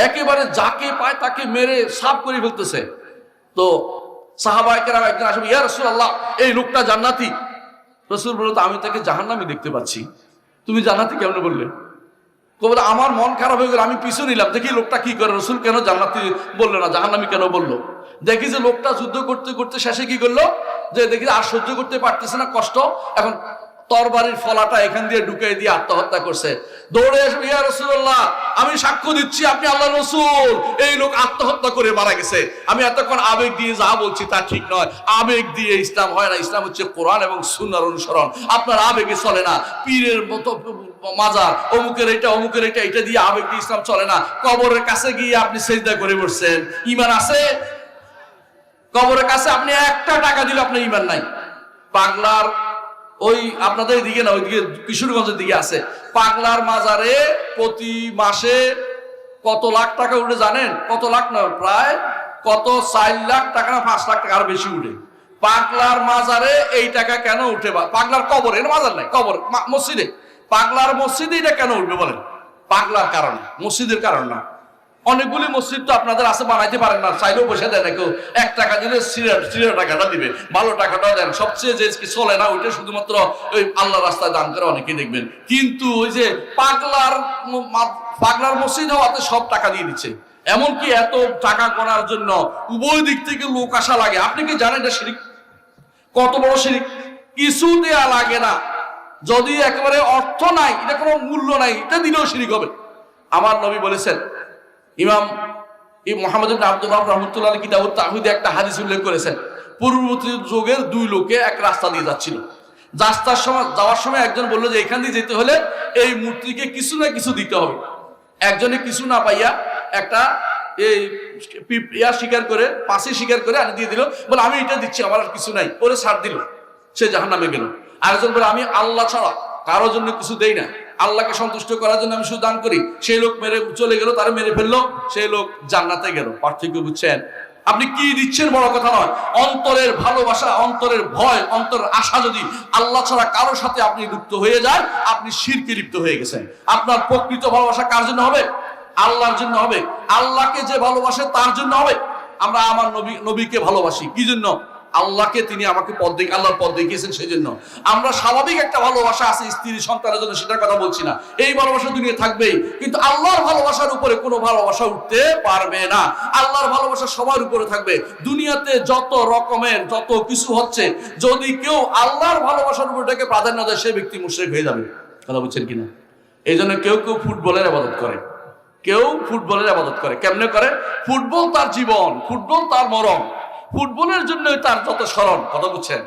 একেবারে যাকে পায় তাকে মেরে সাফ করে ফেলতেছে। তো সাহাবায়ে কেরাম একজন আসবে, ইয়া রাসূলুল্লাহ এই লোকটা জান্নাতি। রাসূল বলল, আমি তাকে জাহান্নামী দেখতে পাচ্ছি, তুমি জান্নাতি কেমনে বললে? বলে আমার মন খারাপ হয়ে গেল, আমি পিছু নিলাম, দেখি লোকটা কি করে, রসুল কেন জান্নাতি বললো না, জাহান্নামী কেন বললো। দেখি যে লোকটা যুদ্ধ করতে করতে শেষে কি করলো, যে দেখি আর সহ্য করতে পারতেছে না কষ্ট, এখন তরবারির ফলাটা এখান দিয়ে ঢুকাই দিয়ে আত্মহত্যা করছে। দৌড়ে আসবে, ইয়া রাসূলুল্লাহ আমি সাক্ষ্য দিচ্ছি আপনি আল্লাহর রাসূল, এই লোক আত্মহত্যা করে মারা গেছে। আমি এতক্ষণ আবেগ দিয়ে যা বলছি তা ঠিক নয়, আবেগ দিয়ে ইসলাম হয় না, ইসলাম হচ্ছে কোরআন এবং সুন্নাহর অনুসরণ। আপনার আবেগে চলে না, পীরের মতো মাজার অমুকের এটা এটা দিয়ে আবেগ দিয়ে ইসলাম চলে না। কবরের কাছে গিয়ে আপনি সিজদা করে বসছেন, ঈমান আছে? কবরের কাছে আপনি 1 টাকা দিলে আপনার ঈমান নাই। পাগলার ওই আপনাদের দিকে না, ওইদিকে কিশোরগঞ্জের দিকে আছে, পাগলার মাজারে প্রতি মাসে কত লাখ টাকা উঠে জানেন? কত লাখ না, প্রায় কত 4 লাখ টাকা না 5 লাখ টাকা, আরো বেশি উঠে। পাগলার মাজারে এই টাকা কেন উঠে? পাগলার কবরে, মাজার নাই, কবর মসজিদে, পাগলার মসজিদে এটা কেন উঠবে বলেন? পাগলার কারণে, মসজিদের কারণ না। অনেকগুলি মসজিদ তো আপনাদের আছে, বানাইতে পারেন না, চাইলেও বসে দেয় না কেউ। 1 টাকা দিলে সিরিয়ার টাকাটা দিবে, ভালো টাকাটাও দেন। সবচেয়ে যে চলে না ওইটা শুধুমাত্র ওই আল্লাহ রাস্তায় দান করে অনেকেই দেখবেন। কিন্তু ওই যে পাগলার মসজিদ হওয়াতে সব টাকা দিয়ে দিচ্ছে। এমনকি এত টাকা করার জন্য উভয় দিক থেকে লোক আসা লাগে। আপনি কি জানেন এটা শিরিক? কত বড় শিরিক! কিছু দেয়া লাগে না, যদি একেবারে অর্থ নাই, এটা কোনো মূল্য নাই, এটা দিলেও শিরিক হবে। আমার নবী বলেছেন, ইমাম মুহাম্মদ ইবনে আব্দুল ওয়াহাব রাহমাতুল্লাহ আলাইহি কিতাবুত তাওহীদে একটা হাদিস উল্লেখ করেছেন। পূর্ববর্তী যুগের 2 লোকে এক রাস্তা দিয়ে যাচ্ছিল, যাওয়ার সময় একজন বলল যে এখান দিয়ে যেতে হলে এই মূর্তিকে কিছু না কিছু দিতে হবে। একজনে কিছু না পাইয়া একটা এই শিকার করে, পাশে শিকার করে আনি দিয়ে দিল, বলে আমি এটা দিচ্ছি, আমার আর কিছু নাই, ওরে ছাড় দিল, সে জাহান্নামে গেল। আরেকজন বলে আমি আল্লাহ ছাড়া কারোর জন্য কিছু দেই না, আল্লাহকে সন্তুষ্ট করার জন্য আমি শুধু দান করি। সেই লোক মেরে চলে গেল, তারা মেরে ফেললো, সেই লোক জান্নাতে গেল। পার্থক্য বুঝছেন? আপনি কি দিচ্ছেন বড় কথা নয়, অন্তরের ভালোবাসা, অন্তরের ভয়, অন্তরের আশা যদি আল্লাহ ছাড়া কারোর সাথে আপনি যুক্ত হয়ে যান, আপনি শিরকে লিপ্ত হয়ে গেছেন। আপনার প্রকৃত ভালোবাসা কার জন্য হবে? আল্লাহর জন্য হবে। আল্লাহকে যে ভালোবাসে তার জন্য হবে। আমরা আমার নবীকে ভালোবাসি কি জন্য? আল্লাহকে, তিনি আমাকে আল্লাহর পথ দেখিয়েছেন, সেই জন্য। আমরা স্বাভাবিক একটা ভালোবাসা আছে স্ত্রী সন্তানের জন্য, সেটার কথা বলছি না, এই ভালোবাসা দুনিয়া থাকবেই, কিন্তু আল্লাহর ভালোবাসার উপরে কোনো ভালোবাসা উঠতে পারবে না। আল্লাহর ভালোবাসা সবার উপরে থাকবে। দুনিয়াতে যত রকমের যত কিছু হচ্ছে, যদি কেউ আল্লাহর ভালোবাসার উপরটাকে প্রাধান্য দেয়, সেই ব্যক্তি মুশরিক হয়ে যাবে। কথা বুঝছেন কিনা? এই জন্য কেউ কেউ ফুটবলের ইবাদত করে, কেউ ফুটবলের ইবাদত করে। কেমনে করে? ফুটবল তার জীবন, ফুটবল তার মরণ, ফুটবলের জন্য তার যত স্মরণ। কথা বুঝছেন?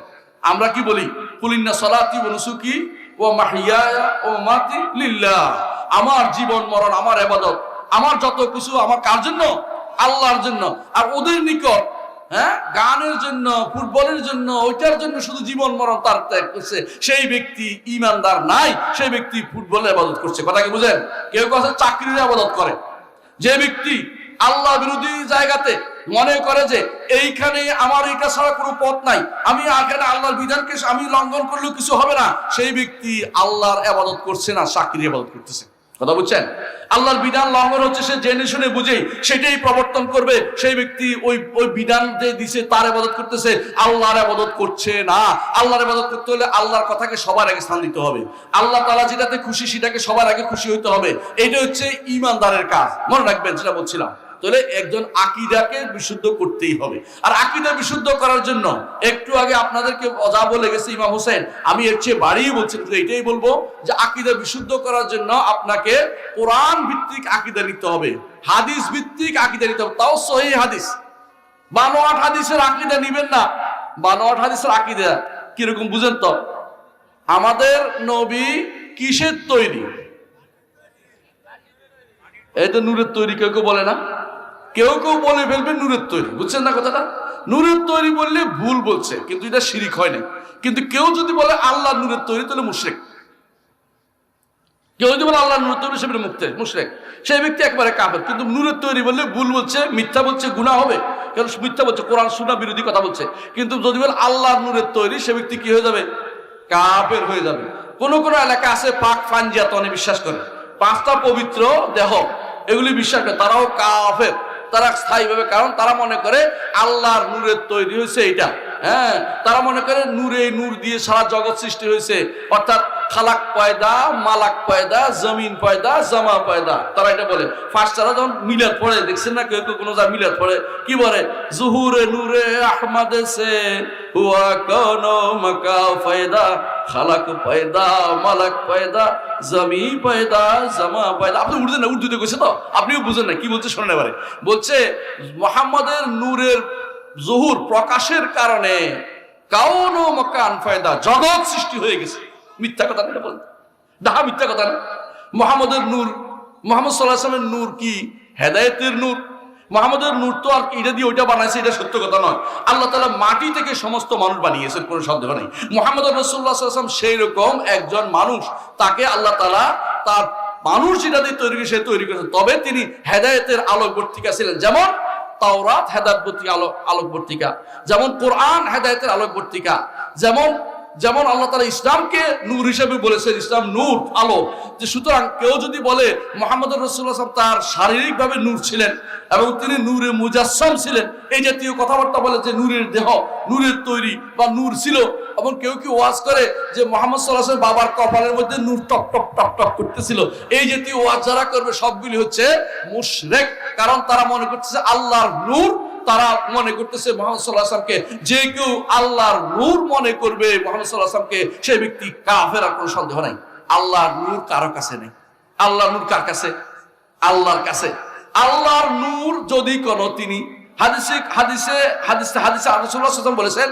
আমরা কি বলি? কুলিন্না সালাতি ওয়া নুসুকি ওয়া মাহইয়ায়া ওয়া মামাতি লিল্লাহ। আমার জীবন মরণ, আমার ইবাদত, আমার যত কিছু আমার কার জন্য? আল্লাহর জন্য। আর ওদের নিকট গানের জন্য, ফুটবলের জন্য, ওইটার জন্য শুধু জীবন মরণ তার ত্যাগ করছে, সেই ব্যক্তি ঈমানদার নাই, সেই ব্যক্তি ফুটবলের ইবাদত করছে। কথা কি বুঝেন? কেউ কাছে চাকরির ইবাদত করে। যে ব্যক্তি আল্লাহ বিরোধী জায়গাতে মনে করে যে এইখানে আমার এটা ছাড়া কোনো পথ নাই, আমি এখানে আল্লাহর বিধানকে আমি লঙ্ঘন করলেও কিছু হবে না, সেই ব্যক্তি আল্লাহর ইবাদত করছে না, চাকরির ইবাদত করতেছে। কথা বুঝছেন? আল্লাহর বিধান লঙ্ঘন হচ্ছে, সে জেনে শুনে বুঝেই সেটাই প্রবর্তন করবে, সেই ব্যক্তি ওই বিধান যে দিছে তার ইবাদত করতেছে, আল্লাহর ইবাদত করছে না। আল্লাহর ইবাদত করতে হলে আল্লাহর কথাকে সবার আগে স্থান দিতে হবে। আল্লাহ তাআলা যেটাতে খুশি সেটাকে সবার আগে খুশি হইতে হবে। এটা হচ্ছে ঈমানদারের কাজ। মনে রাখবেন, সেটা বলছিলাম। তাহলে একজন আকীদাকে বিশুদ্ধ করতেই হবে। আর আকীদা বিশুদ্ধ করার জন্য একটু আগে আপনাদেরকে যা বলে গেছে ইমাম হোসেন, আমি এর চেয়ে বাড়িয়ে বলছি, এটাই বলবো যে আকীদা বিশুদ্ধ করার জন্য আপনাকে কোরআন ভিত্তিক আকীদা নিতে হবে, হাদিস ভিত্তিক আকীদা নিতে হবে, তাও সহিহ হাদিস। বানোয়াট হাদিসের আকীদা নিবেন না। বানোয়াট হাদিসের আকীদা কিরকম বুঝেন তো? আমাদের নবী কিসের তৈরি? এই তো নূরের তৈরি, কেউ কেউ বলে না, কেউ কেউ বলে ফেলবে নূরের তৈরি। বুঝছেন না কথাটা? নূরের তৈরি বললে ভুল বলছে, কিন্তু এটা শিরিক হয় না। কিন্তু কেউ যদি বলে আল্লাহ নূরের তৈরি, তাহলে মুশরিক। কেউ যদি বলে আল্লাহ নূরের তৈরি, সে মুশরিক, সেই ব্যক্তি একবারে কাফের। কিন্তু নূরের তৈরি বললে ভুল বলছে, মিথ্যা বলছে, গুনাহ হবে, কারণ মিথ্যা বলছে, কোরআন সুন্নাহ বিরোধী কথা বলছে। কিন্তু যদি বলে আল্লাহর নূরের তৈরি, সে ব্যক্তি কি হয়ে যাবে? কাফের হয়ে যাবে। কোন কোন এলাকা আছে পাক ফানজিয়াতনে বিশ্বাস করে, পাঁচটা পবিত্র দেহ এগুলি বিশ্বাস করে, তারাও কাফের, তারা স্থায়ীভাবে। কারণ তারা মনে করে আল্লাহর নূরের তৈরি হয়েছে এটা, হ্যাঁ, তারা মনে করে নূরে নূর দিয়ে সারা জগৎ সৃষ্টি হয়েছে, অর্থাৎ খালাক পয়দা, মালাক পয়দা, জমিন পয়দা, জামা পয়দা, তারা এটা বলে। ফার্স্ট তারা যখন মিলাদ পড়ে, দেখছেন না কেউ কেউ কোনো যা মিলাদ পড়ে কি বলে? জুহুরে নূরে আহমদ সে হুয়া কোনো মকা পয়দা, খালাক পয়দা, মালাক পয়দা, জমি পয়দা, জামা পয়দা। আপনি উর্দু না, উর্দুতে কইছে তো, আপনিও বুঝেন না কি বলছে, শোনেন এবারে। বলছে মুহাম্মাদের নূরের জহুর প্রকাশের কারণে কাউন মকান ফায়দা, জগৎ সৃষ্টি হয়ে গেছে। মিথ্যা কথা না, বল ডাহা মিথ্যা কথা না। মুহাম্মাদের নূর, মুহাম্মদ সাল্লাল্লাহু আলাইহি ওয়াসাল্লামের নূর কি হেদায়েতের নূর? মুহাম্মাদের নূর তো আর এটা দিয়ে ওইটা বানাইছে, এটা সত্য কথা নয়। আল্লাহ তাআলা মাটি থেকে সমস্ত মানুষ বানিয়েছেন, কোনো সন্দেহ নেই। মুহাম্মদ রাসূলুল্লাহ সাল্লাল্লাহু আলাইহি ওয়াসাল্লাম সেই রকম একজন মানুষ, তাকে আল্লাহ তাআলা তার মানুষ যেটা দিয়ে তৈরি করে সে তৈরি করেছেন। তবে তিনি হেদায়েতের আলোকবর্তিকা ছিলেন, যেমন তাওরাত হেদায়েতবর্তিকা আলোকবর্তিকা, যেমন কোরআন হেদায়েতের আলোকবর্তিকা, যেমন যেমন আল্লাহ তাআলা ইসলামকে নূর হিসেবে বলেছেন, ইসলাম নূর, আলো। যে সুতরাং কেউ যদি বলে মুহাম্মদ রাসূলুল্লাহ সাল্লাল্লাহু আলাইহি ওয়াসাল্লাম তার শারীরিকভাবে নূর ছিলেন এবং তিনি নূরে মুজাসসাম ছিলেন, এই জাতীয় কথাবার্তা বলে যে নূরের দেহ, নূরের তৈরি বা নূর ছিল, এবং কেউ কেউ ওয়াজ করে যে মুহাম্মদ সাল্লাল্লাহু আলাইহি ওয়াসাল্লাম বাবার কপালের মধ্যে নূর টক টক টক টক করতেছিল, এই জাতীয় ওয়াজ যারা করবে সবগুলি হচ্ছে মুশরিক। কারণ তারা মনে করতেছে আল্লাহর নূর, তারা মনে করতেছে মুহাম্মদ সাল্লাল্লাহু আলাইহি ওয়াসাল্লামকে, যে কেউ আল্লাহর নূর মনে করবে মুহাম্মদ সাল্লাল্লাহু আলাইহি ওয়াসাল্লামকে, সেই ব্যক্তি কাফের, আর কোনো সন্দেহ নাই। আল্লাহর নূর কারো কাছে নেই। আল্লাহর নূর কার কাছে? আল্লাহর কাছে। আল্লাহর নূর যদি কোনো, তিনি হাদিসে রাসূলুল্লাহ সাল্লাল্লাহু আলাইহি ওয়াসাল্লাম বলেছেন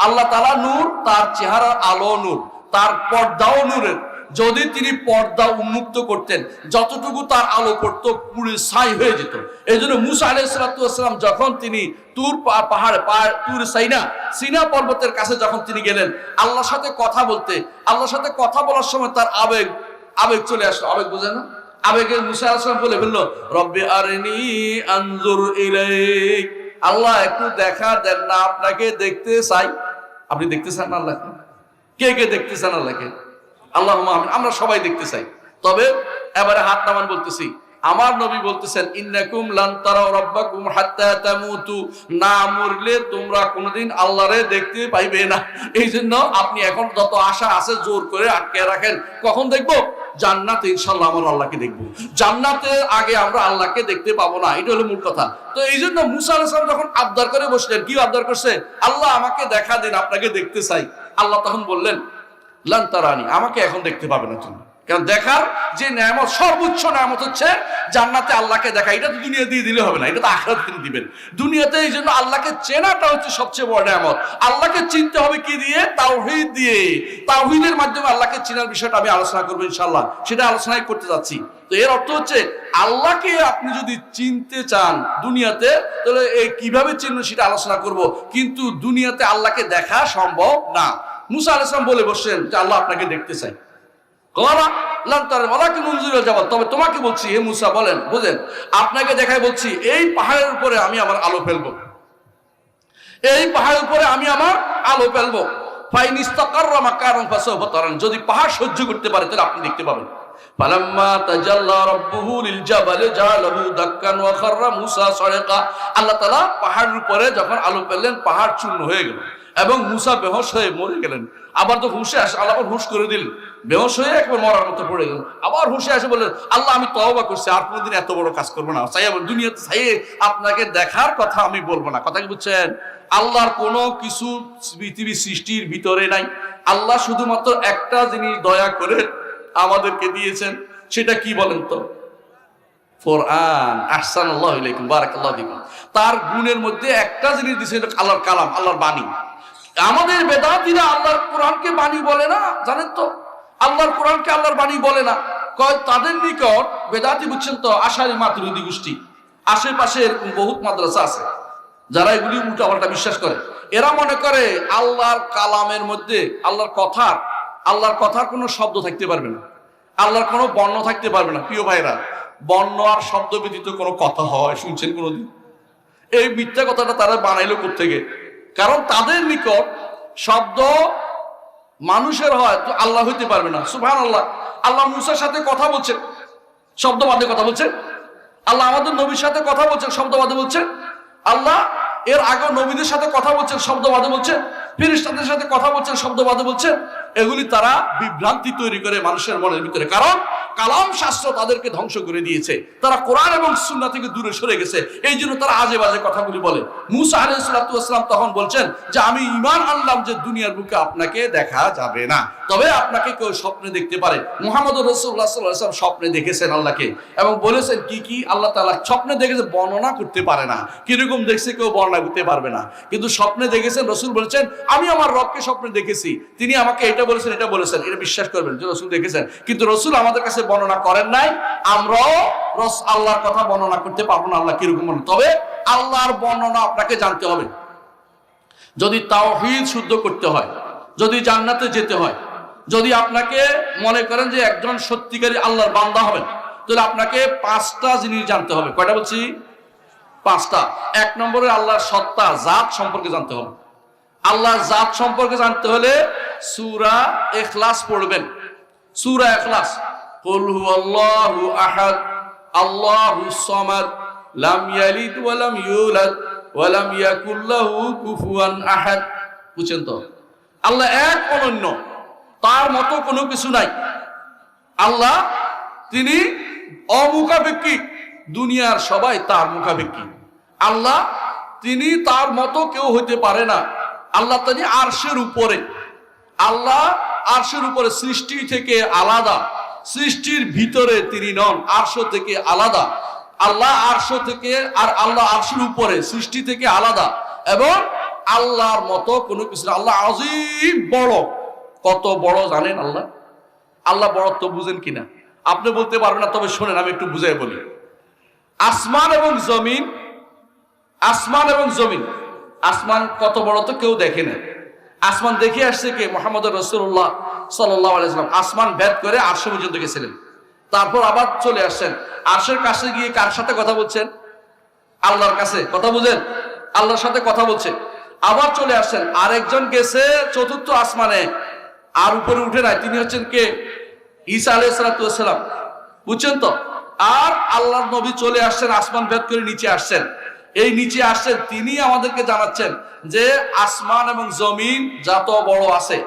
আল্লাহ তাআলা নূর, তার চেহারার আলো নূর, তার পর্দাও নূরের। যদি তিনি পর্দা উন্মুক্ত করতেন, যতটুকু তার আলো পড়তো পুরো ছাই হয়ে যেত। এই জন্য মুসা আলাইহিস সালাম যখন তিনি তুর পাহাড়ে, তুর সিনা পর্বতের কাছে যখন তিনি গেলেন আল্লাহর সাথে কথা বলতে, আল্লাহর সাথে কথা বলার সময় তার আবেগ চলে আসলো। আবেগ বোঝে না? আবেগে মুসা আলাইহিস সালাম বলে ফেললো, রব্বি আরিনি আনজুর ইলাইক, আল্লাহ একটু দেখা দেন না, আপনাকে দেখতে চাই। আপনি দেখতে চান আল্লাহকে? কে কে দেখতে চান আল্লাহকে? আল্লাহুম্মা আমিন। আমরা সবাই দেখতে চাই। তবে এবারে হাত নামান বলতেছি, আমার নবী বলতেছেন ইন্নাকুম লান তারাউ রাব্বাকুম হাত্তা তামুতু, না মরলে তোমরা কোনোদিন আল্লাহরে দেখতে পাইবে না। এই জন্য আপনি এখন যত আশা আছে জোর করে আটকে রাখেন, কখন দেখবো? জান্নাতে ইনশাআল্লাহ আমরা আল্লাহকে দেখবো। জান্নাতের আগে আমরা আল্লাহকে দেখতে পাবো না, এটা হলো মূল কথা। তো এই জন্য মুসা আলাইহিস সালাম যখন আবদার করে বসলেন, কি আবদার করছে? আল্লাহ আমাকে দেখা দিন, আপনাকে দেখতে চাই। আল্লাহ তখন বললেন লান তারানি, আমাকে এখন দেখতে পাবে না তুমি। কারণ দেখার যে নেয়ামত, সর্বোচ্চ নেয়ামত হচ্ছে জান্নাতে আল্লাহকে দেখা। এটা তো দুনিয়া দিয়ে দিলে হবে না, এটা তো আখিরাতে তিনি দিবেন। দুনিয়াতে এই জন্য আল্লাহকে চেনাটা হচ্ছে সবচেয়ে বড় নেয়ামত। আল্লাহকে চিনতে হবে কি দিয়ে? তাওহীদ দিয়ে। তাওহীদের মাধ্যমে আল্লাহকে চেনার বিষয়টা আমি আলোচনা করবো ইনশাআল্লাহ, সেটা আলোচনাই করতে যাচ্ছি। তো এর অর্থ হচ্ছে আল্লাহকে আপনি যদি চিনতে চান দুনিয়াতে, তাহলে কিভাবে চিনবেন সেটা আলোচনা করব। কিন্তু দুনিয়াতে আল্লাহকে দেখা সম্ভব না। মুসা আলাইহিস সালাম বলে বসছেন যে আল্লাহ আপনাকে দেখতে চাই। তবে তোমাকে বলছি হে মুসা, বলেন, বুঝেন, আপনাকে দেখাই বলছি এই পাহাড়ের উপরে আমি আমার আলো ফেলবো, এই পাহাড়ের উপরে আমি আমার আলো ফেলবো। যদি পাহাড় সহ্য করতে পারে তাহলে আপনি দেখতে পাবেন। আল্লাহ তাআলা পাহাড়ের উপরে যখন আলো ফেললেন, পাহাড় চূর্ণ হয়ে গেল এবং মুসা বেহোশ হয়ে মরে গেলেন। আবার তো হুশে আসে, আল্লাহ হুশ করে দিলেন, বেহোশ হয়ে একবার মরার মতো পড়ে গেলেন। আবার হুশে আসে বললেন, আল্লাহ আমি তওবা করছি, আর কোনোদিন এত বড় কাজ করবো না, চাই দুনিয়াতে চাই আপনাকে দেখার কথা আমি বলবো না। কথা কি বুঝছেন? আল্লাহর কোনো কিছু পৃথিবী সৃষ্টির ভিতরে নাই। আল্লাহ শুধুমাত্র একটা জিনিস দয়া করে আমাদেরকে দিয়েছেন, সেটা কি বলেন তো? কোরআন। আহসানুল্লাহ ইলাইকুম, বারাকাল্লাহু ফিকুম। তার গুণের মধ্যে একটা জিনিস দিয়েছেন, আল্লাহর কালাম, আল্লাহর বাণী। আমাদের বেদাতীরা আল্লাহর কোরআনকে বাণী বলে না, জানেন তো? আল্লাহর কোরআনকে আল্লাহর বাণী বলে না। কয় তাদের নিকট, বেদাতী বুঝছেন তো, আশারি মাতুরিদি গোষ্ঠী, আশেপাশে এরকম বহুত মাদ্রাসা আছে যারা এগুলি উল্টাপাল্টা বিশ্বাস করে। এরা মনে করে আল্লাহর কালামের মধ্যে আল্লাহর কথার কোনো শব্দ থাকতে পারবে না। আল্লাহর কোনো বর্ণ থাকতে পারবে না। প্রিয় ভাইরা, বর্ণ আর শব্দ ব্যতীত কোনো কথা হয় শুনছেন কোনোদিন? এই মিথ্যা কথাটা তারা বানাইলো কোত্থেকে? কারণ তাদের নিকট শব্দ মানুষের হয় তো আল্লাহ হইতে পারবে না। সুবহানাল্লাহ। আল্লাহ মুসার সাথে কথা বলছেন, শব্দ বাদে কথা বলছেন। আল্লাহ আমাদের নবীর সাথে কথা বলছেন, শব্দ বাদে বলছেন। আল্লাহ এর আগে নবীদের সাথে কথা বলছেন, শব্দ বাদে বলছেন। ফেরেশতাদের সাথে কথা বলছেন, শব্দ বাদে বলছেন। এগুলি তারা বিভ্রান্তি তৈরি করে মানুষের মনের ভিতরে, কারণ কালাম শাস্ত্র তাদেরকে ধ্বংস করে দিয়েছে। তারা কোরআন এবং সুন্নাহ থেকে দূরে সরে গেছে, এই জন্য তারা আজে বাজে কথাগুলি বলে। মুসা আলাইহিস সালাতু ওয়াস সালাম তখন বলছেন যে আমি ঈমান আনলাম যে দুনিয়ার বুকে আপনাকে দেখা যাবে না, তবে আপনাকে কেউ স্বপ্নে দেখতে পারে। মুহাম্মদুর রাসূলুল্লাহ সাল্লাল্লাহু আলাইহি ওয়াসাল্লাম স্বপ্নে দেখেছেন আল্লাহকে এবং বলেছেন কি কি আল্লাহ তাআলা স্বপ্নে দেখেছে বর্ণনা করতে পারে না, কিরকম দেখছে কেউ বর্ণনা করতে পারবে না, কিন্তু স্বপ্নে দেখেছেন। রাসূল বলেছেন আমি আমার রবকে স্বপ্নে দেখেছি, তিনি আমাকে এটা বলেছেন এটা বলেছেন, এটা বিশ্বাস করবেন যে রাসূল দেখেছেন। কিন্তু রাসূল আমাদের কাছে বর্ণনা করেন নাই, আমরাও আল্লাহর কথা বর্ণনা করতে পারবো না আল্লাহ কিরকম। তবে আল্লাহর বর্ণনা আপনাকে জানতে হবে। যদি তাওহীদ শুদ্ধ করতে হয়, যদি জান্নাতে যেতে হয়, যদি আপনাকে মনে করেন যে একজন সত্যিকারী আল্লাহর বান্দা হবেন, তাহলে আপনাকে 5টা জিনিস জানতে হবে। কয়টা বলছি? 5টা। 1 নম্বরে আল্লাহর সত্তা, জাত সম্পর্কে জানতে হবে। আল্লাহর জাত সম্পর্কে জানতে হলে সূরা ইখলাস পড়বেন। সূরা ইখলাস, কুল হুয়াল্লাহু আহাদ আল্লাহুস সামাদ লাম ইয়ালিদ ওয়া লাম ইউলাদ ওয়া লাম ইয়াকুল লাহু কুফুয়ান আহাদ। বুঝছেন তো? আল্লাহ এক, অনন্য, তার মতো কোনো কিছু নাই। আল্লাহ তিনি অমুখাপেক্ষী, দুনিয়ার সবাই তার মুখাপেক্ষী। আল্লাহ তিনি তার মতো কেউ হইতে পারে না। আল্লাহ তিনি আরশের উপরে, আল্লাহ আরশের উপরে, সৃষ্টি থেকে আলাদা, সৃষ্টির ভিতরে তিনি নন, আরশ থেকে আলাদা। আল্লাহ আরশ থেকে, আর আল্লাহ আরশের উপরে, সৃষ্টি থেকে আলাদা, এবং আল্লাহর মতো কোনো কিছু না। আল্লাহ আযীম, বড়। কত বড় জানেন আল্লাহ? আল্লাহ বড়ত্ব বুঝেন কিনা আপনি বলতে পারবেন না, তবে শোনেন আমি একটু বুঝাই বলি। আসমান এবং জমিন, আসমান এবং জমিন, আসমান কত বড় তো কেউ দেখে না। আসমান দেখে আসছে কে? মুহাম্মদুর রাসূলুল্লাহ সাল্লাল্লাহু আলাইহি ওয়াসাল্লাম। আসমান ভেদ করে আরশ পর্যন্ত গেছিলেন, তারপর আবার চলে আসছেন। আরশের কাছে গিয়ে কার সাথে কথা বলছেন? আল্লাহর কাছে। কথা বুঝেন? আল্লাহর সাথে কথা বলছেন। আবার চলে আসছেন, আরেকজন গেছে 4র্থ আসমানে, আর উপরে উঠে নাই, তিনি হচ্ছেন কে? ঈসা আলাইহিস সালাতু ওয়াস সালাম। বুঝছেন তো? আর আল্লাহর নবী চলে আসছেন, আসমান ভেদ করে নিচে আসছেন। এই নিচে আসছেন, তিনি আমাদেরকে জানাচ্ছেন যে আসমান এবং জমিন যত বড় আছে,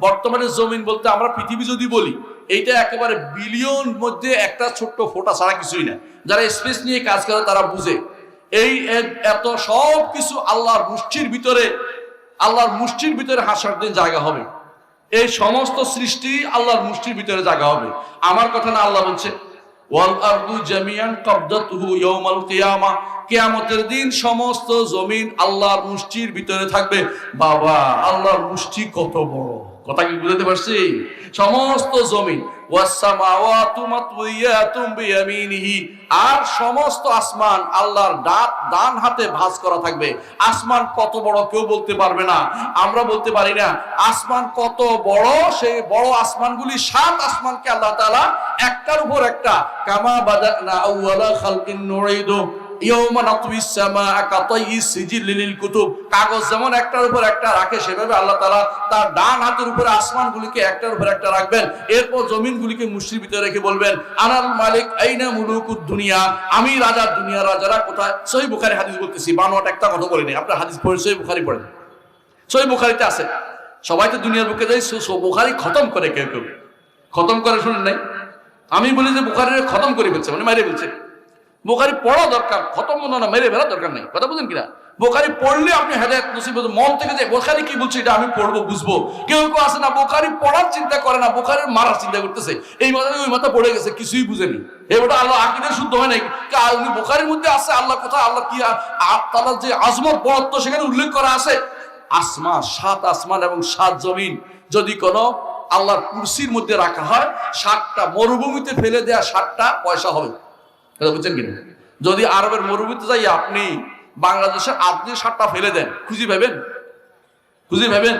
বর্তমানে জমিন বলতে আমরা পৃথিবী যদি বলি, এইটা একেবারে বিলিয়ন মধ্যে একটা ছোট্ট ফোঁটা ছাড়া কিছুই না। যারা স্পেস নিয়ে কাজ করে তারা বুঝে। এই এত সব কিছু আল্লাহর মুষ্টির ভিতরে, আল্লাহর মুষ্টির ভিতরে হাসার দিন জায়গা হবে। এই সমস্ত সৃষ্টি আল্লাহর মুষ্টির ভিতরে জায়গা হবে। আমার কথা না, আল্লাহ বলছে ওয়াল আরদু জামিআন ক্বাবদাতুহু ইয়াওমাল কিয়ামা, কিয়ামতের দিন সমস্ত জমিন আল্লাহর মুষ্টির ভিতরে থাকবে। বাবা, আল্লাহর মুষ্টি কত বড়, কথা কি বুঝতে পারছি? সমস্ত জমিন, ওয়াস সামাওয়াতু মাতউইয়াতুম বিয়ামিনিহি, আর সমস্ত আসমান আল্লাহর ডান হাতে ভাঁজ করা থাকবে। আসমান কত বড় কেউ বলতে পারবে না, আমরা বলতে পারি না। আসমান কত বড়, সেই বড় আসমানগুলি 7 আসমানকে আল্লাহ তাআলা একটার উপর একটা, কামা বাদানা আউওয়ালা খালকিন নুঈদু ইয়াওমা নাতউইস সামাআ কাতাইয়িস সিজিল লিল কুতুব, কাগজ যেমন একটার উপর একটা রাখে, সেভাবে আল্লাহ তাআলা তার ডান হাতের উপরে আসমানগুলিকে একটার উপর একটা রাখবেন। এরপর জমিনগুলিকে মুষ্টির ভিতরে রেখে বলবেন আনাল মালিক আইনা মুলুকুদ দুনিয়া, আমি রাজা, দুনিয়ার রাজারা কোথায়? সহিহ বুখারী হাদিস বলতেছি, বানোয়াট একটা কথা বলিনি। আপনার হাদিস পড়ে সহিহ বুখারী পড়েন, সহিহ বুখারীতে আছে। সবাই তো দুনিয়ার বুকে যাই, সহিহ বুখারী খতম করে, কেউ কেউ খতম করে, শুনেন নাই? আমি বলি যে বুখারীর খতম করে ফেলছে, মানে মেরে ফেলছে। বুখারী পড়া দরকার, খতম না মেরে ফেলা দরকার নেই। কথা বুঝেন কিনা? বুখারী পড়লে আপনি হেদায়েত নসিব হবে, মন থেকে যে বুখারী কি বলছে এটা আমি পড়বো, বুঝবো। কেউ কেউ আছে না, বুখারী পড়ার চিন্তা করে না, বুখারীর মারার চিন্তা করতেছে। এই মাথা ওই মাথা পড়ে গেছে, কিছুই বুঝেনি। এবারে আল্লাহ আকীদা শুদ্ধ হয় নাই। উনি বুখারীর মধ্যে আছে আল্লাহ কথা, আল্লাহ কি তাআলার যে আজমত বড়ত্ব সেখানে উল্লেখ করা আছে। আসমান, 7 আসমান এবং 7 জমিন যদি কোনো আল্লাহর কুরসির মধ্যে রাখা হয়, 7টা মরুভূমিতে ফেলে দেয়া 7টা পয়সা হবে। এটা বুঝছেন কিনা? যদি আরবের মরুভূমিতে যাই আপনি বাংলাদেশের আপনি 7টা ফেলে দেন, খুঁজি ভাবেন? খুঁজি ভাবেন?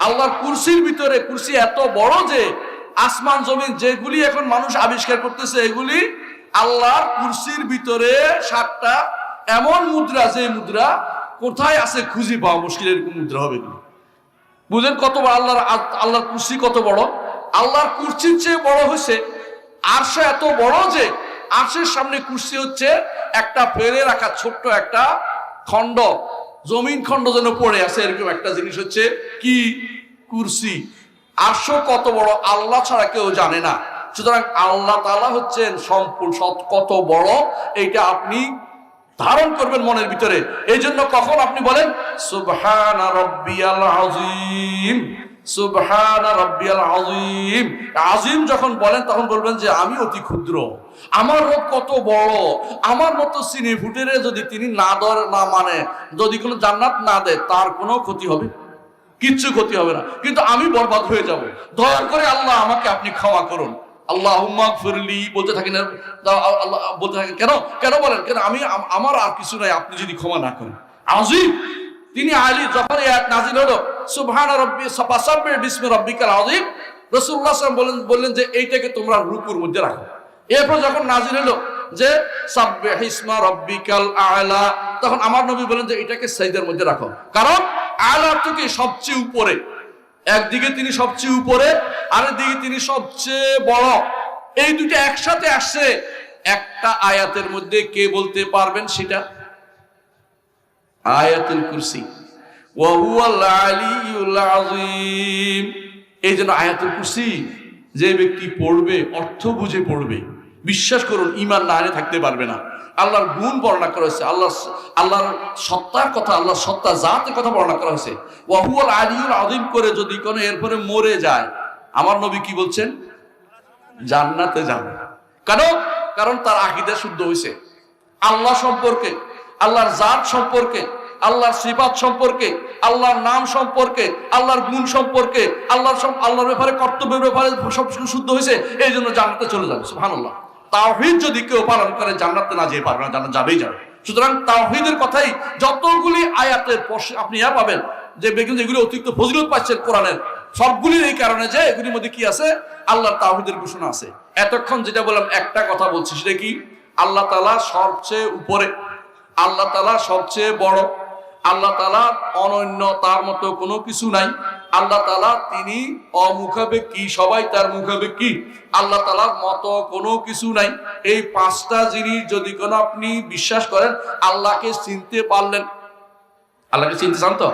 আল্লাহর কুরসির ভিতরে, কুরসি এত বড় যে আসমান জমিন যেগুলি এখন মানুষ আবিষ্কার করতেছে, এগুলি আল্লাহর কুরসির ভিতরে 7টা এমন মুদ্রা, যে মুদ্রা কোথায় আছে খুঁজে পাওয়া মুশকিল, এরকম মুদ্রা হবে। বুঝেন কত বড় আল্লাহর কুরসি, কত বড়। আল্লাহর কুরসির চেয়ে বড় হয়েছে আরশ, এত বড় যে আরশের সামনে কুরসি হচ্ছে একটা ফেলে রাখা ছোট্ট একটা খণ্ড, জমিন খণ্ড যেন পড়ে আছে, এরকম একটা জিনিস হচ্ছে কি কুরসি। আরশ কত বড় আল্লাহ ছাড়া কেউ জানে না। সুতরাং আল্লাহ তাআলা হচ্ছেন সম্পূর্ণ কত বড়, এইটা আপনি ধারণ করবেন মনের ভিতরে। এই জন্য কখন আপনি বলেন সুবহানা রাব্বিয়াল আযীম, সুবহানা রাব্বিয়াল আযীম, আযীম যখন বলেন তখন বলবেন যে আমি অতি ক্ষুদ্র, আমার রব কত বড়, আমার মতো সিনে ফুটেরে যদি তিনি না মানে যদি কোনো জান্নাত না দেয়, তার কোনো ক্ষতি হবে? কিচ্ছু ক্ষতি হবে না, কিন্তু আমি বরবাদ হয়ে যাব। দয়া করে আল্লাহ আমাকে আপনি ক্ষমা করুন। আল্লাহুম্মা গফিরলি বলতে থাকেন, আল্লাহ বলতে থাকেন। কেন কেন বলেন? কেন আমি আমার আর কিছু নাই, আপনি যদি ক্ষমা না করেন। আযীম, তিনি আলী। যখন এই আয়াত নাযিল হলো সুবহানা রাব্বি ফাসাব্বিহ বিসমি রাব্বিকাল আযীম, রাসূলুল্লাহ সাল্লাল্লাহু আলাইহি ওয়াসাল্লাম বললেন যে এইটাকে তোমরা রুকুর মধ্যে রাখো। এরপর যখন নাযিল হলো যে সাব্বিহ ইসমা রাব্বিকাল আ'লা, তখন আমার নবী বলেন যে এটাকে সাজদার মধ্যে রাখো। কারণ আ'লা থেকে সবচেয়ে উপরে, একদিকে তিনি সবচেয়ে উপরে, আরেকদিকে তিনি সবচেয়ে বড়। এই দুটো একসাথে আসছে একটা আয়াতের মধ্যে। কে বলতে পারবেন সেটা? আয়াতুল কুরসি, ওয়া হুয়াল আলিয়্যুল আযীম। এই জন্য আয়াতুল কুরসি যে ব্যক্তি পড়বে, অর্থ বুঝে পড়বে, বিশ্বাস করুন ঈমান না আনে থাকতে পারবে না। আল্লাহর গুণ বর্ণনা করা হয়েছে, আল্লাহর সত্তার কথা, আল্লাহর সত্তা জাতের কথা বর্ণনা করা হয়েছে। ওয়া হুয়াল আলিয়্যুল আযীম করে যদি কোনো এরপরে মরে যায়, আমার নবী কি বলছেন? জান্নাতে যাবে। কারণ তার আকীদা শুদ্ধ হয়েছে আল্লাহ সম্পর্কে, আল্লাহর জাত সম্পর্কে, আল্লাহর সিফাত সম্পর্কে, আল্লাহর নাম সম্পর্কে, আল্লাহর গুণ সম্পর্কে, আল্লাহর ব্যাপারে, কর্তব্যের ব্যাপারে সব শুদ্ধ হয়েছে। এই জন্য জান্নাতে চলে যাবে। সুবহানাল্লাহ। তাওহীদ যদি কেউ পালন করে জান্নাতে না যেতে পারবে না, জান্নাত যাবেই যাবে। সুতরাং তাওহীদের কথাই যতগুলি আয়াতের আপনি পাবেন যে যেগুলি অতিরিক্ত ফজিলত পাচ্ছেন কোরআনের, সবগুলির এই কারণে যে এগুলির মধ্যে কি আছে? আল্লাহর তাওহীদের ঘোষণা আছে। এতক্ষণ যেটা বললাম একটা কথা বলছি, সেটা কি? আল্লাহ তাআলা সবচেয়ে উপরে, আল্লাহ তাআলা সবচেয়ে বড়, আল্লাহ তাআলা অনন্য, তার মতো কোনো কিছু নাই। আল্লাহ তাআলা তিনি অমুখাপেক্ষী, সবাই তার মুখাপেক্ষী। আল্লাহ তাআলার মতো কোনো কিছু নাই। এই 5টা জিনিস যদি কোনো আপনি বিশ্বাস করেন, আল্লাহকে চিনতে পারলেন। আল্লাহকে চিনতে চান তো?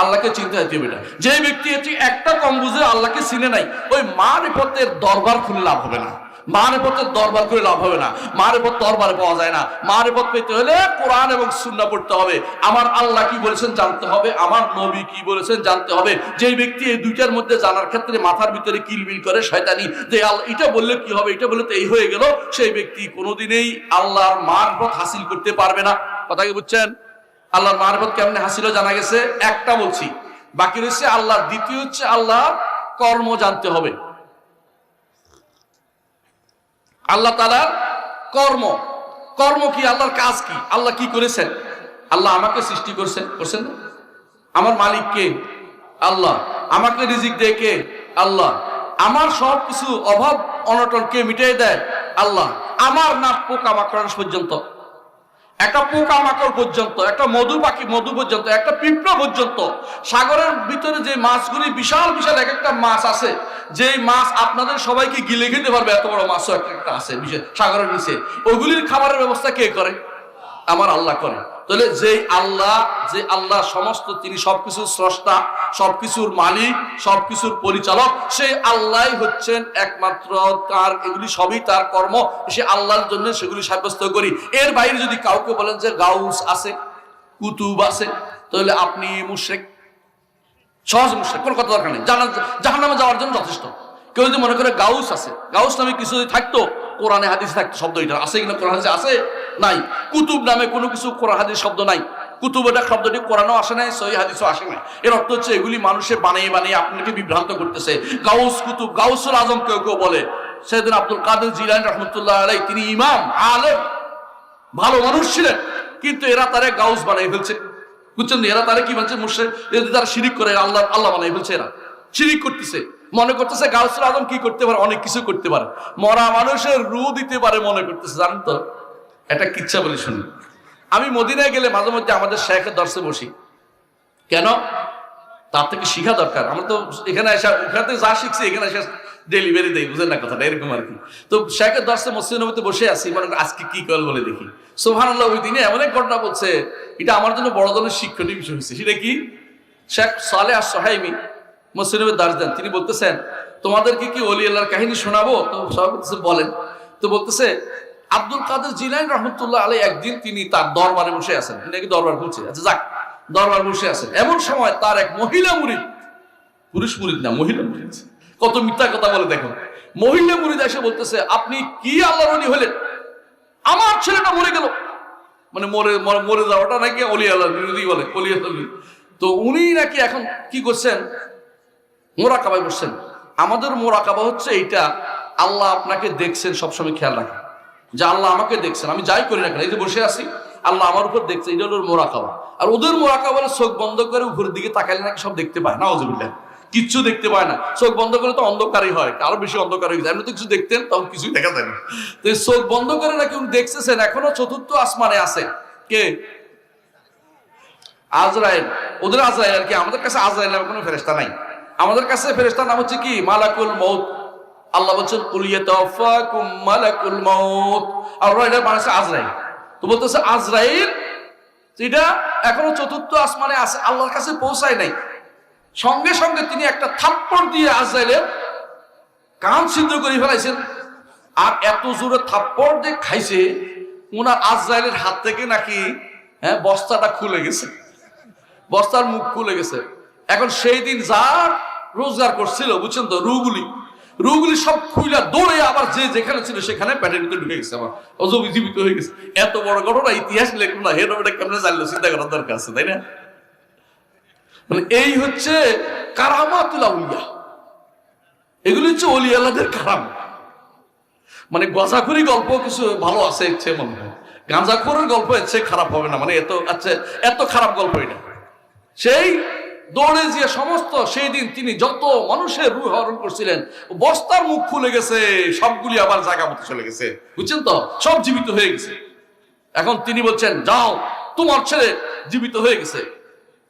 আল্লাহকে চিনতে হইতে হবে। যে ব্যক্তি এটি একটা কম বুঝে আল্লাহকে চিনে নাই, ওই মারিফতের দরবার খুলে লাভ হবে না। মারিফতের দরবার করে লাভ হবে না। মারিফত দরবারে পাওয়া যায় না। মারিফত পেতে হলে কোরআন এবং সুন্নাহ পড়তে হবে। আমার আল্লাহ কি বলেছেন জানতে হবে, আমার নবী কি বলেছেন জানতে হবে। যে ব্যক্তি এই দুইটার মধ্যে জানার ক্ষেত্রে মাথার ভিতরে কিলবিল করে শয়তানি, যে এটা বললে কি হবে, এটা বললে তো এই হয়ে গেল, সেই ব্যক্তি কোনোদিনই আল্লাহর মারিফত হাসিল করতে পারবে না। কথা কি বুঝছেন? আল্লাহর মারিফত কেমনে হাসিল জানা গেছে, একটা বলছি, বাকি রয়েছে আল্লাহর। দ্বিতীয় হচ্ছে আল্লাহর কর্ম জানতে হবে। আল্লাহ তাআলার কর্ম কি, আল্লাহর কাজ কি, আল্লাহ কি করেছেন। আল্লাহ আমাকে সৃষ্টি করছেন না? আমার মালিক কে? আল্লাহ। আমাকে রিজিক দেয় কে? আল্লাহ। আমার সব কিছু অভাব অনটন কে মিটিয়ে দেয়? আল্লাহ। আমার না পোকা মাকড় পর্যন্ত, একটা পোকা মাকড় পর্যন্ত, একটা মধু পাখি মধু পর্যন্ত, একটা পিঁপড়া পর্যন্ত, সাগরের ভিতরে যে মাছগুলি বিশাল বিশাল এক একটা মাছ আছে, যে মাছ আপনাদের সবাইকে গিলে খেতে পারবে, এত বড় মাছও একটা আছে সাগরের নিচে, ওইগুলির খাবারের ব্যবস্থা কে করে? আমার আল্লাহ করে। তাহলে যে আল্লাহ সমস্ত, তিনি সবকিছুর স্রষ্টা, সবকিছুর মালিক, সবকিছুর পরিচালক, সেই আল্লাহ হচ্ছেন একমাত্র। তার এগুলি সবই তার কর্ম, সে আল্লাহর জন্য সেগুলি সাব্যস্ত করি। এর বাইরে যদি কাউকে বলেন যে গাউস আছে, কুতুব আছে, তাহলে আপনি মুশরিক, সহজ মুশরিক, কোনো কথা দরকার নেই, জাহান্নামে যাওয়ার জন্য যথেষ্ট। কেউ যদি মনে করে গাউস আছে, গাউস নামে কিছু যদি থাকতো, কোরআনে হাদিসে থাকতো শব্দ, এটা আছে কিনা কোরআন হাদিসে আছে? নাই। কুতুব নামে কোনো কিছু কোরআন হাদিস শব্দ নাই। কুতুব এটা শব্দটি কোরআনও আসে নাই, সহিহ হাদিসও আসে নাই। এর অর্থ হচ্ছে এগুলি মানুষে বানিয়ে বানিয়ে আপনাকে বিভ্রান্ত করতেছে। গাউস, কুতুব, গাউসুল আজম কেউ কেউ বলে। সাইয়েদনা আব্দুল কাদের জিলানী রাহমাতুল্লাহ আলাইহি, তিনি ইমাম, আলেম, ভালো মানুষ ছিলেন, কিন্তু এরা তারে গাউস বানিয়ে ফেলছে। বুঝছেন? এরা তারে কি বলছে? মুশরিক। তারা শিরিক করে আল্লাহ বানিয়ে ফেলছে, এরা শিরিক করতেছে। মনে করতেছে গাউসুল আজম কি করতে পারে, অনেক কিছু করতে পারে, মরা মানুষের রু দিতে পারে মনে করতেছে। জানেন তো এটা কিচ্ছা বলে শুনি, আমি মদিনায় গেলে মাঝে মধ্যে আমাদের শেখের দর্শে বসি। কেন? তার থেকে শিখা দরকার। আমরা তো এখানে এসে ওখানে যা শিখছি এখানে এসে ডেলিভারি দেই, বুঝেন না কথাটা, এরকম আর কি। তো শেখের দর্শে মসজিদ নবীতে বসে আছি, মানে আজকে কি কল বলে দেখি। সুবহানাল্লাহ, ওই দিনে এমন এক ঘটনা বলছে, এটা আমার জন্য বড় ধরনের শিক্ষণীয় বিষয় হয়েছে। সেটা কি? শেখ সালেহ আস-সুহাইমি মসজিদ নবীর দার্স দেন, তিনি বলতেছেন তোমাদেরকে কি ওলি আল্লাহর কাহিনী শোনাবো? তো সবাই বলতেছে বলেন। তো বলতেছে আব্দুল কাদের জিলানী রহমতুল্লাহ আলাইহি একদিন তিনি তার দরবারে বসে আছেন, তিনি নাকি দরবার ঘুরছে, আচ্ছা যাক, দরবার বসে আছেন। এমন সময় তার এক মহিলা মুরিদ, পুরুষ মুরিদ না মহিলা মুরিদ, কত মিথ্যা কথা বলে দেখো, মহিলা মুরিদ এসে বলতেছে আপনি কি আল্লাহর ওলি হলেন? আমার ছেলেটা মরে গেল। মানে মরে যাওয়াটা নাকি ওলি আল্লাহর বিরোধী বলে, ওলি আল্লাহ। তো উনি নাকি এখন কি করছেন, মোরাকাবায় বসছেন। আমাদের মোরাকাবা হচ্ছে এইটা, আল্লাহ আপনাকে দেখছেন, সবসময় খেয়াল রাখেন যে আল্লাহ আমাকে দেখছেন, আমি যাই করি না কেন, এই যে বসে আছি আল্লাহ আমার উপর দেখছে, এটা হলো মোরাকাবা। আর ওদের মোরাকাবা হলো চোখ বন্ধ করে উপরের দিকে তাকাইলে নাকি সব দেখতে পায়, নাউজুবিল্লাহ, কিচ্ছু দেখতে পায় না। চোখ বন্ধ করে তো অন্ধকারই হয়, আরো বেশি অন্ধকার হয়ে যায়। এমনি তো কিছু দেখতেন, তখন কিছুই দেখা যায় না। তো চোখ বন্ধ করে নাকি উনি দেখতেছেন, এখনো চতুর্থ আসমানে আছে কে? আজরাইল। ওদের আজরাইল আর কি, আমাদের কাছে আজরাইল নামে কোনো ফেরেশতা নাই। আমাদের কাছে ফেরেশতার নাম হচ্ছে কি? মালাকুল মউত। আল্লাহ বলছেন কুল ইয়াতাওয়াফাকুম মালাকুল মউত, আর ওরা এটা বানাচ্ছে আজরাইল। তো বলতেছে আজরাইল এটা এখনো চতুর্থ আসমানে আছে, আল্লাহর কাছে পৌঁছায় নাই। সঙ্গে সঙ্গে তিনি একটা থাপ্পড় দিয়ে আজরাইলের কান ছিদ্র করে ফেলাইছেন। আর এত জোরে থাপ্পড় যে খাইছে, ওনার আজরাইলের হাত থেকে নাকি বস্তাটা খুলে গেছে, বস্তার মুখ খুলে গেছে। এখন সেই দিন যা রোজগার করছিল, বুঝছেন তো, রুগুলি সব খুইলা দৌড়ে আবার যে যেখানে ছিল সেখানে প্যাটের ভিতরে ঢুকে গেছে, আবার অজীবিত হয়ে গেছে। এত বড় ঘটনা, ইতিহাস লেখলো না, হেরোটা কেমনে জানলো, চিন্তা করার দরকার আছে, তাই না? মানে এই হচ্ছে কারামাতুল আউলিয়া, এগুলি হচ্ছে ওলি আল্লাহদের কারাম। মানে গাঁজাখুরি গল্প কিছু ভালো আছে ইচ্ছে মনে হয়, গাঁজাখোরের গল্প ইচ্ছে খারাপ হবে না, মানে এত খারাপ গল্প এটা। সেই দৌড়ে যে সমস্ত সেই দিন তিনি যত মানুষের রূহ হরণ করছিলেন, বস্তার মুখ খুলে গেছে, সবগুলি আবার জায়গা মতো চলে গেছে, বুঝছেন তো, সব জীবিত হয়ে গেছে। এখন তিনি বলছেন যাও, তোমার ছেলে জীবিত হয়ে গেছে।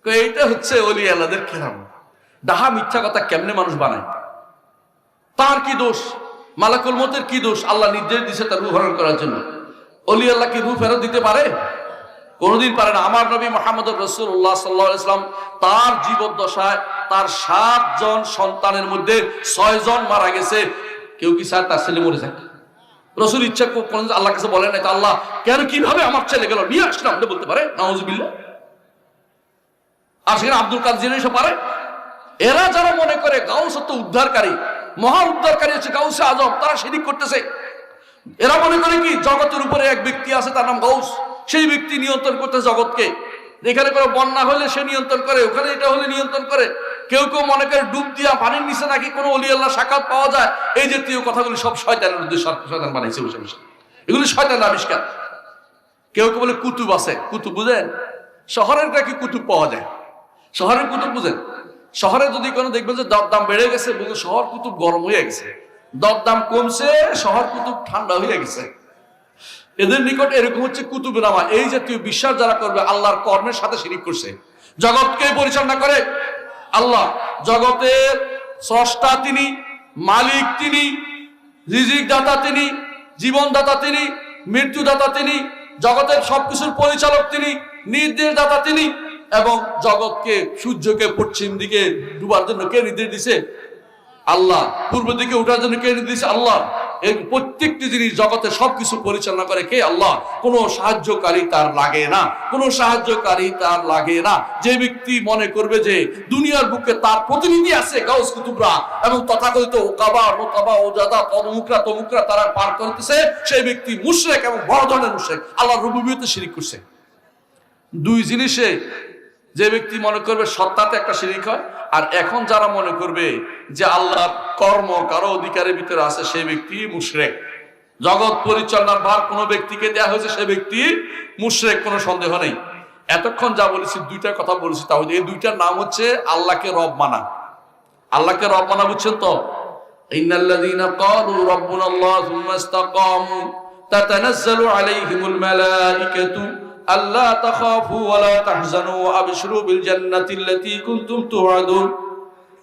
এইটা হচ্ছে ওলি আল্লাহদের কেরাম। ডাহা মিথ্যা কথা কেমনে মানুষ বানায়, তার কি দোষ? মালাকুল মউতের কি দোষ? আল্লাহ নির্দেশ দিয়েছে তার রূহ হরণ করার জন্য। ওলি আল্লাহ কি রূহ ফেরত দিতে পারে? কোনদিন পারে না। আমার নবী মুহাম্মদুর রাসূলুল্লাহ সাল্লাল্লাহু আলাইহি ওয়াসাল্লাম তার জীবদ্দশায় তার 7 জন সন্তানের মধ্যে 6 জন মারা গেছে। কেউ কি স্যার তার ছেলে মরে যায়? রাসূল ইচ্ছা কোন আল্লাহর কাছে বলেন নাই তো আল্লাহ কেন কিভাবে আমার ছেলে গেল, নিয়ে আসলাম, বলতে পারে নাউজুবিল্লাহ। আর সেখানে আব্দুল কাদের জিলানী সব পারে। এরা যারা মনে করে গাউস তো উদ্ধারকারী, মহা উদ্ধারকারী হচ্ছে গাউসে আজম, তারা শিরিক করতেছে। এরা মনে করে কি জগতের উপরে এক ব্যক্তি আছে, তার নাম গাউস, সেই ব্যক্তি নিয়ন্ত্রণ করতে জগৎকে। এখানে কোনো বন্যা হলে সে নিয়ন্ত্রণ করে, ওখানে এটা হলে নিয়ন্ত্রণ করে। কেউ কেউ মনে করে ডুব দিয়া পানির নিচে নাকি কোনো ওলি আল্লাহ সাক্ষাৎ পাওয়া যায়। এই জাতীয় কথাগুলি সব শয়তানের উদ্দেশ্য, শয়তান বানাইছে বসে বসে, এগুলি শয়তানের আবিষ্কার। কেউ কেউ বলে কুতুব আছে, কুতুব বুঝেন? শহরের নাকি কুতুব পাওয়া যায়, শহরের কুতুব বুঝেন? শহরে যদি কোনো দেখবেন যে দরদাম বেড়ে গেছে, বুঝুন শহর কুতুব গরম হয়ে গেছে, দরদাম কমছে, শহর কুতুব ঠান্ডা হয়ে গেছে। এদের নিকট এরকম হচ্ছে কুতুবনামা। এই জাতীয় বিশ্বাস যারা করবে আল্লাহর কর্মের সাথে শিরিক করছে। জগৎকে পরিচালনা করে আল্লাহ, জগতের স্রষ্টা তিনি, মালিক তিনি, রিজিক দাতা তিনি, জীবন দাতা তিনি, মৃত্যু দাতা তিনি, জগতের সবকিছুর পরিচালক তিনি, নির্দেশ দাতা তিনি। এবং জগৎকে, সূর্যকে পশ্চিম দিকে ডুবার জন্য কে নির্দেশ দিছে? আল্লাহ। পূর্ব দিকে উঠার জন্য কে নির্দেশ দিছে? আল্লাহ। এই প্রত্যেকটি জিনিস জগতে সবকিছু পরিচালনা করে কে? আল্লাহ। কোনো সাহায্যকারী তার লাগে না, কোনো সাহায্যকারী তার লাগে না। যে ব্যক্তি মনে করবে যে দুনিয়ার বুকে তার প্রতিনিধি আছে গাউস কুতুবরা এবং তথাকথিত ওকাবা, নোকাবা, ওজাদা, তমুকরা তারা পার করতেছে, সেই ব্যক্তি মুশরিক এবং বড় ধরনের মুশরিক, আল্লাহর রুবুবিয়তে শিরিক করছে। দুই জিনিসে যে ব্যক্তি মনে করবে সত্তাতে একটা শিরিক হয়, আর এখন যারা মনে করবে যে আল্লাহর কর্ম কারো অধিকারের ভিতরে আছে, সেই ব্যক্তি মুশরিক। জগৎ পরিচালনার ভার কোনো ব্যক্তিকে দেওয়া হয়েছে, সে ব্যক্তি মুশরিক, কোনো সন্দেহ নেই। এতক্ষণ যা বলেছি, দুইটা কথা বলেছি, তাহলে এই দুইটার নাম হচ্ছে আল্লাহকে রব মানা, আল্লাহকে রব মানা বুঝছেন তো? ইন্নাল্লাযীনা ক্বালু রাব্বুনাল্লাহ সুম্মা ইসতাকামু তাতানাজ্জালু আলাইহিমুল মালাঈকাতু আল্লা তাখাফু ওয়া লা তাহজানু ওয়া আবশিরু বিল জান্নাতিল্লাতী কুনতুম তুআদুন।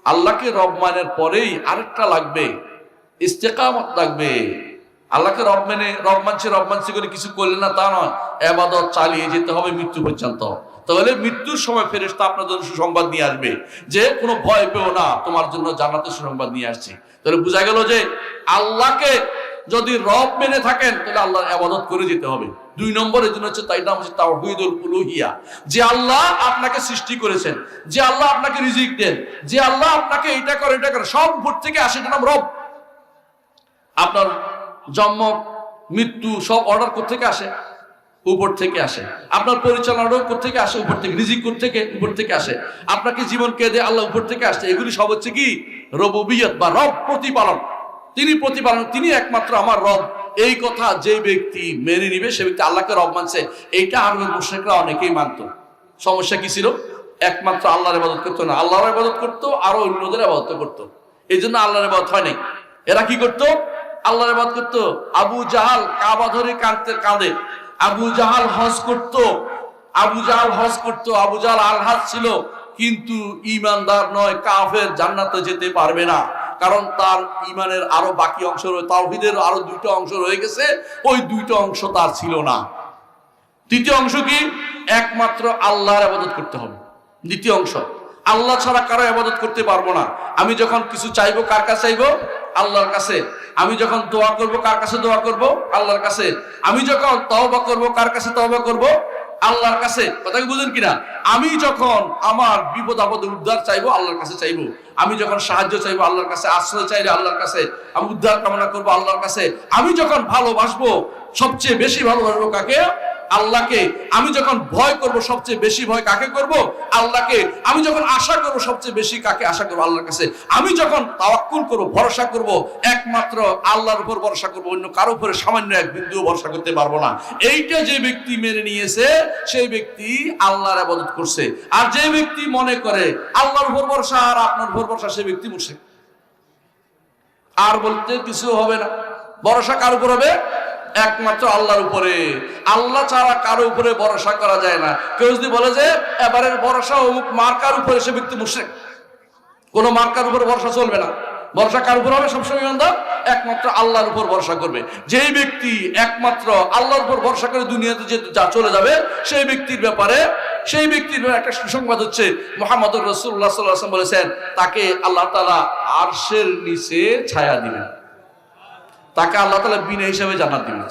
আল্লাহকে রব মানার পরেই আরেকটা লাগবে, ইস্তেকামত লাগবে। আল্লাহকে রব মানছি করে কিছু করলে না তা নয়, ইবাদত চালিয়ে যেতে হবে মৃত্যু পর্যন্ত। তাহলে মৃত্যুর সময় ফেরেশতা আপনার জন্য সুসংবাদ নিয়ে আসবে যে কোনো ভয় পেও না, তোমার জন্য জান্নাতের সুসংবাদ নিয়ে আসছি। তাহলে বোঝা গেল যে আল্লাহকে যদি রব মেনে থাকেন তাহলে আল্লাহর ইবাদত করে যেতে হবে। 2 নম্বরের জন্য হচ্ছে তাই নাম হচ্ছে তাওহীদুল উলুহিয়া, যে আল্লাহ আপনাকে সৃষ্টি করেছেন, যে আল্লাহ আপনাকে রিজিক দেন, যে আল্লাহ আপনাকে এটা করে সব উপর থেকে আসে, এটা নাম রব। আপনার জন্ম মৃত্যু সব অর্ডার কোথা থেকে আসে? উপর থেকে আসে। আপনার পরিচালনাও কোথা থেকে আসে? উপর থেকে। রিজিক কোথা থেকে? উপর থেকে আসে। আপনাকে জীবন কে দেয়? আল্লাহ উপর থেকে আসে। এগুলি সব হচ্ছে কি রুবুবিয়ত বা রব প্রতিপালন। তিনি প্রতিপালন, তিনি একমাত্র আমার রব। এই কথা যে ব্যক্তি মেনে নিবে সে ব্যক্তি আল্লাহকে রব মানছে। এইটা আরবের মুশরিকরা অনেকেই মানতো। সমস্যা কি ছিল? একমাত্র আল্লাহর ইবাদত করতো না, আল্লাহর ইবাদত করতো আর অন্যদের ইবাদত করতো। এই জন্য আল্লাহর ইবাদত হয় নাই। এরা কি করতো? আল্লাহর ইবাদত করতো। আবু জাহাল কাবা ধরে কাঁদে। আবু জাহাল হজ করতো। আবু জাহাল আলহাজ ছিল, কিন্তু ঈমানদার নয়, কাফের, জান্নাতে যেতে পারবে না। কারণ তার ঈমানের আরো বাকি অংশ রয়েছে, তাওহীদের আরো 2টা অংশ রয়ে গেছে, ওই 2টা অংশ তার ছিল না। তৃতীয় অংশ কি? একমাত্র আল্লাহর ইবাদত করতে হবে। দ্বিতীয় অংশ, আল্লাহ ছাড়া কারো ইবাদত করতে পারবো না। আমি যখন কিছু চাইবো কার কাছে চাইবো? আল্লাহর কাছে। আমি যখন দোয়া করব কার কাছে দোয়া করব? আল্লাহর কাছে। আমি যখন তওবা করব কার কাছে তওবা করব? আল্লাহর কাছে। কথা কি বুঝেন কিনা? আমি যখন আমার বিপদ আপদে উদ্ধার চাইবো আল্লাহর কাছে চাইবো। আমি যখন সাহায্য চাইবো আল্লাহর কাছে, আশ্রয় চাইলে আল্লাহর কাছে, আমি উদ্ধার কামনা করবো আল্লাহর কাছে। আমি যখন ভালোবাসবো সবচেয়ে বেশি ভালোবাসবো কাকে? আল্লাহকে। আমি যখন ভয় করব সবচেয়ে বেশি ভয় কাকে করব? আল্লাহকে। আমি যখন আশা করব সবচেয়ে বেশি কাকে আশা করব? আল্লাহর কাছে। আমি যখন তাওয়াক্কুল করব, ভরসা করব, একমাত্র আল্লাহর উপর ভরসা করব, অন্য কারো উপরে সামান্য এক বিন্দুও ভরসা করতে পারবো না। এইটা যে ব্যক্তি মেনে নিয়েছে সেই ব্যক্তি আল্লাহর ইবাদত করছে। আর যে ব্যক্তি মনে করে আল্লাহর উপর ভরসা আর আপনার উপর ভরসা, সেই ব্যক্তি মুশরিক। আর বলতে কিছু হবে না। ভরসা কার উপর হবে? একমাত্র আল্লাহর উপরে। আল্লাহ ছাড়া কারো উপরে ভরসা করা যায় না। কেউ যদি বলে যে এবারের ভরসা অমুক মার্কার উপরে, সে ব্যক্তি মুশরিক। কোন মার্কার উপরে ভরসা চলবে না। ভরসা কার উপর হবে? সবসময় ইমানদার একমাত্র আল্লাহর উপর ভরসা করবে। যেই ব্যক্তি একমাত্র আল্লাহর উপর ভরসা করে দুনিয়াতে যে চলে যাবে, সেই ব্যক্তির ব্যাপারে একটা সুসংবাদ হচ্ছে, মুহাম্মদুর রাসূলুল্লাহ সাল্লাল্লাহু আলাইহি ওয়াসাল্লাম বলেছেন, তাকে আল্লাহ তাআলা আরশের নিচে ছায়া দিবেন। তাকে আল্লাহ তাআলা বিনা হিসাবে জান্নাত দিবেন।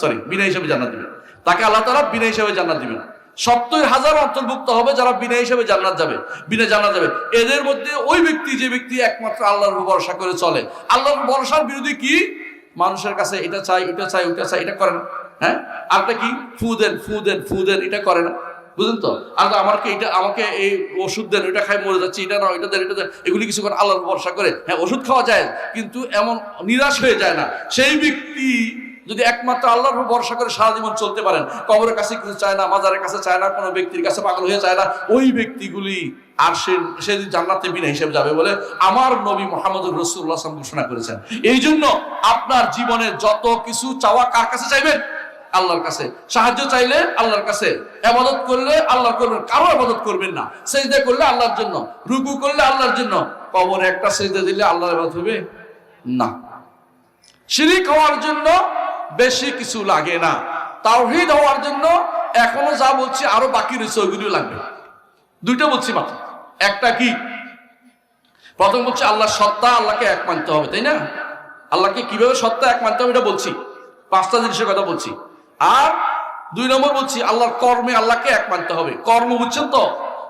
তাকে আল্লাহ তাআলা বিনা হিসাবে জান্নাত দিবেন। 70,000 অন্তর্ভুক্ত হবে যারা বিনা হিসাবে জান্নাত যাবে। এদের মধ্যে ওই ব্যক্তি, যে ব্যক্তি একমাত্র আল্লাহর উপর ভরসা করে চলে। আল্লাহর ভরসার বিরোধী কি? মানুষের কাছে এটা চাই, এটা করে না। হ্যাঁ, আরটা কি? ফু দেন, এটা করে না। বুঝলেন তো? আর আমাকে এই ওষুধ দেন, ওইটা খাই মরে যাচ্ছি, এটা না, ওইটা দেন, এগুলি কিছু করে আল্লাহর ভরসা করে। হ্যাঁ, ওষুধ খাওয়া যায়, কিন্তু এমন নিরাশ হয়ে যায় না। সেই ব্যক্তি যদি একমাত্র আল্লাহর উপর ভরসা করে সারা জীবন চলতে পারেন, কবরের কাছে কিছু চায় না, মাজারের কাছে চায় না, কোনো ব্যক্তির কাছে পাগল হয়ে চায় না, ওই ব্যক্তিগুলি আর সেদিন জান্নাতে বিনা হিসেবে যাবে বলে আমার নবী মুহাম্মদুর রাসূলুল্লাহ সাল্লাল্লাহু আলাইহি ওয়াসাল্লাম ঘোষণা করেছেন। এই জন্য আপনার জীবনে যত কিছু চাওয়া কার কাছে চাইবেন? আল্লাহর কাছে। সাহায্য চাইলে আল্লাহর কাছে, ইবাদত করলে আল্লাহ করবেন, কারো ইবাদত করবেন না। সিজদা করলে আল্লাহর জন্য, রুকু করলে আল্লাহর জন্য। কবরে একটা সিজদা দিলে আল্লাহর ইবাদত হবে না। শিরিক হওয়ার জন্য বেশি কিছু লাগে না। তাওহীদ হওয়ার জন্য এখনো যা বলছি আরো বাকি রয়েছে, ওইগুলো লাগবে। 2টা বলছি মাত্র। একটা কি? প্রথম হচ্ছে আল্লাহর সত্তা, আল্লাহকে এক মানতে হবে, তাই না? আল্লাহকে কিভাবে সত্তা এক মানতে হবে এটা বলছি। 5টা জিনিসের কথা বলছি। আর 2 নম্বর বলছি আল্লাহর কর্মে আল্লাহকে এক মানতে হবে। কর্ম বুঝছেন তো?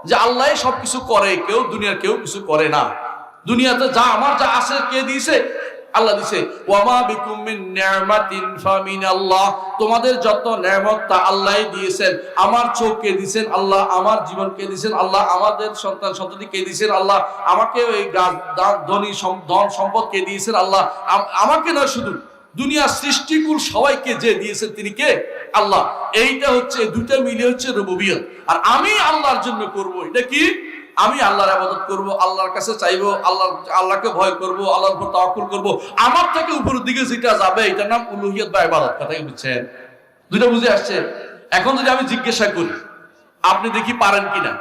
যে আল্লাহ সবকিছু করে, দুনিয়ার কেউ কিছু করে না। দুনিয়াতে আমার যা আছে কে দিয়েছে? আল্লাহ দিয়েছে। ওয়ামা বিকুম মিন নি'মাতিন ফামিনাল্লাহ, তোমাদের যত নেয়ামত তা আল্লাহই দিয়েছেন। আমার চোখ কে দিয়েছেন? আল্লাহ। আমার জীবন কে দিয়েছেন? আল্লাহ। আমাদের সন্তান সন্ততি কে দিয়েছেন? আল্লাহ। আমাকে ওই ধনী ধন সম্পদ কে দিয়েছেন? আল্লাহ। আমাকে নয়, শুধু দুনিয়া সৃষ্টিকুল সবাইকে যে দিয়েছেন তিনি কে? আল্লাহ। এইটা হচ্ছে 2টা মিলে হচ্ছে রুবুবিয়ত। আর আমি আল্লাহর জন্য করব, এটা কি? আমি আল্লাহর ইবাদত করব, আল্লাহর কাছে চাইবো, আল্লাহকে ভয় করব, আল্লাহর উপর তাওয়াক্কুল করব, আমার থেকে উপরের দিকে যেটা যাবে এটার নাম উলুহিয়ত বা ইবাদত। কথা কি বুঝছেন? দুটো বুঝে আসছে? এখন যদি আমি জিজ্ঞাসা করি, আপনি দেখি পারেন কিনা।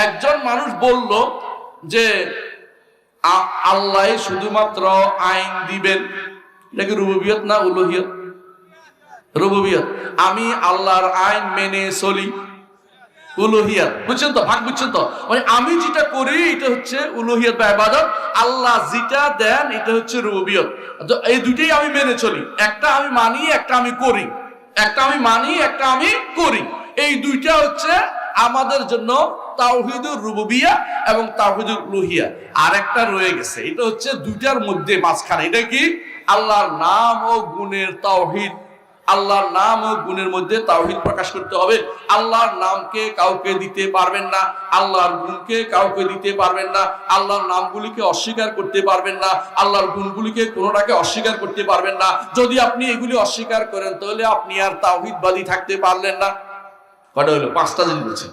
একজন মানুষ বলল যে আল্লাহ শুধুমাত্র আইন দিবেন, এটা কি রুবুবিয়ত না উলুহিয়ত? রুবুবিয়ত। আমি আল্লাহর আইন মেনে চলি, উলুহিয়ত। বুঝছেন তো? ভাগ বুঝছেন তো? মানে আমি যেটা করি এটা হচ্ছে উলুহিয়ত বা ইবাদত, আল্লাহ যেটা দেন এটা হচ্ছে রুবুবিয়ত। তো এই দুইটাই আমি মেনে চলি, একটা আমি মানি, একটা আমি করি, একটা আমি মানি, একটা আমি করি। এই দুইটা হচ্ছে আমাদের জন্য তাওহীদুর রুবুবিয়্যাহ এবং তাওহীদুল উলুহিয়্যাহ। আর একটা রয়ে গেছে, এটা হচ্ছে দুইটার মধ্যে মাঝখানে। এটা কি? আল্লাহর নাম ও গুণের তাওহীদ। আল্লাহর নাম ও গুণের মধ্যে তাওহীদ প্রকাশ করতে হবে। আল্লাহর নামকে কাউকে দিতে পারবেন না, আল্লাহর গুণকে কাউকে দিতে পারবেন না, আল্লাহর নামগুলিকে অস্বীকার করতে পারবেন না, আল্লাহর গুণগুলিকে কোনোটাকে অস্বীকার করতে পারবেন না। যদি আপনি এগুলি অস্বীকার করেন তাহলে আপনি আর তাওহীদবাদী থাকতে পারলেন না। কটা হলো? পাঁচটা জিনিস বলছি।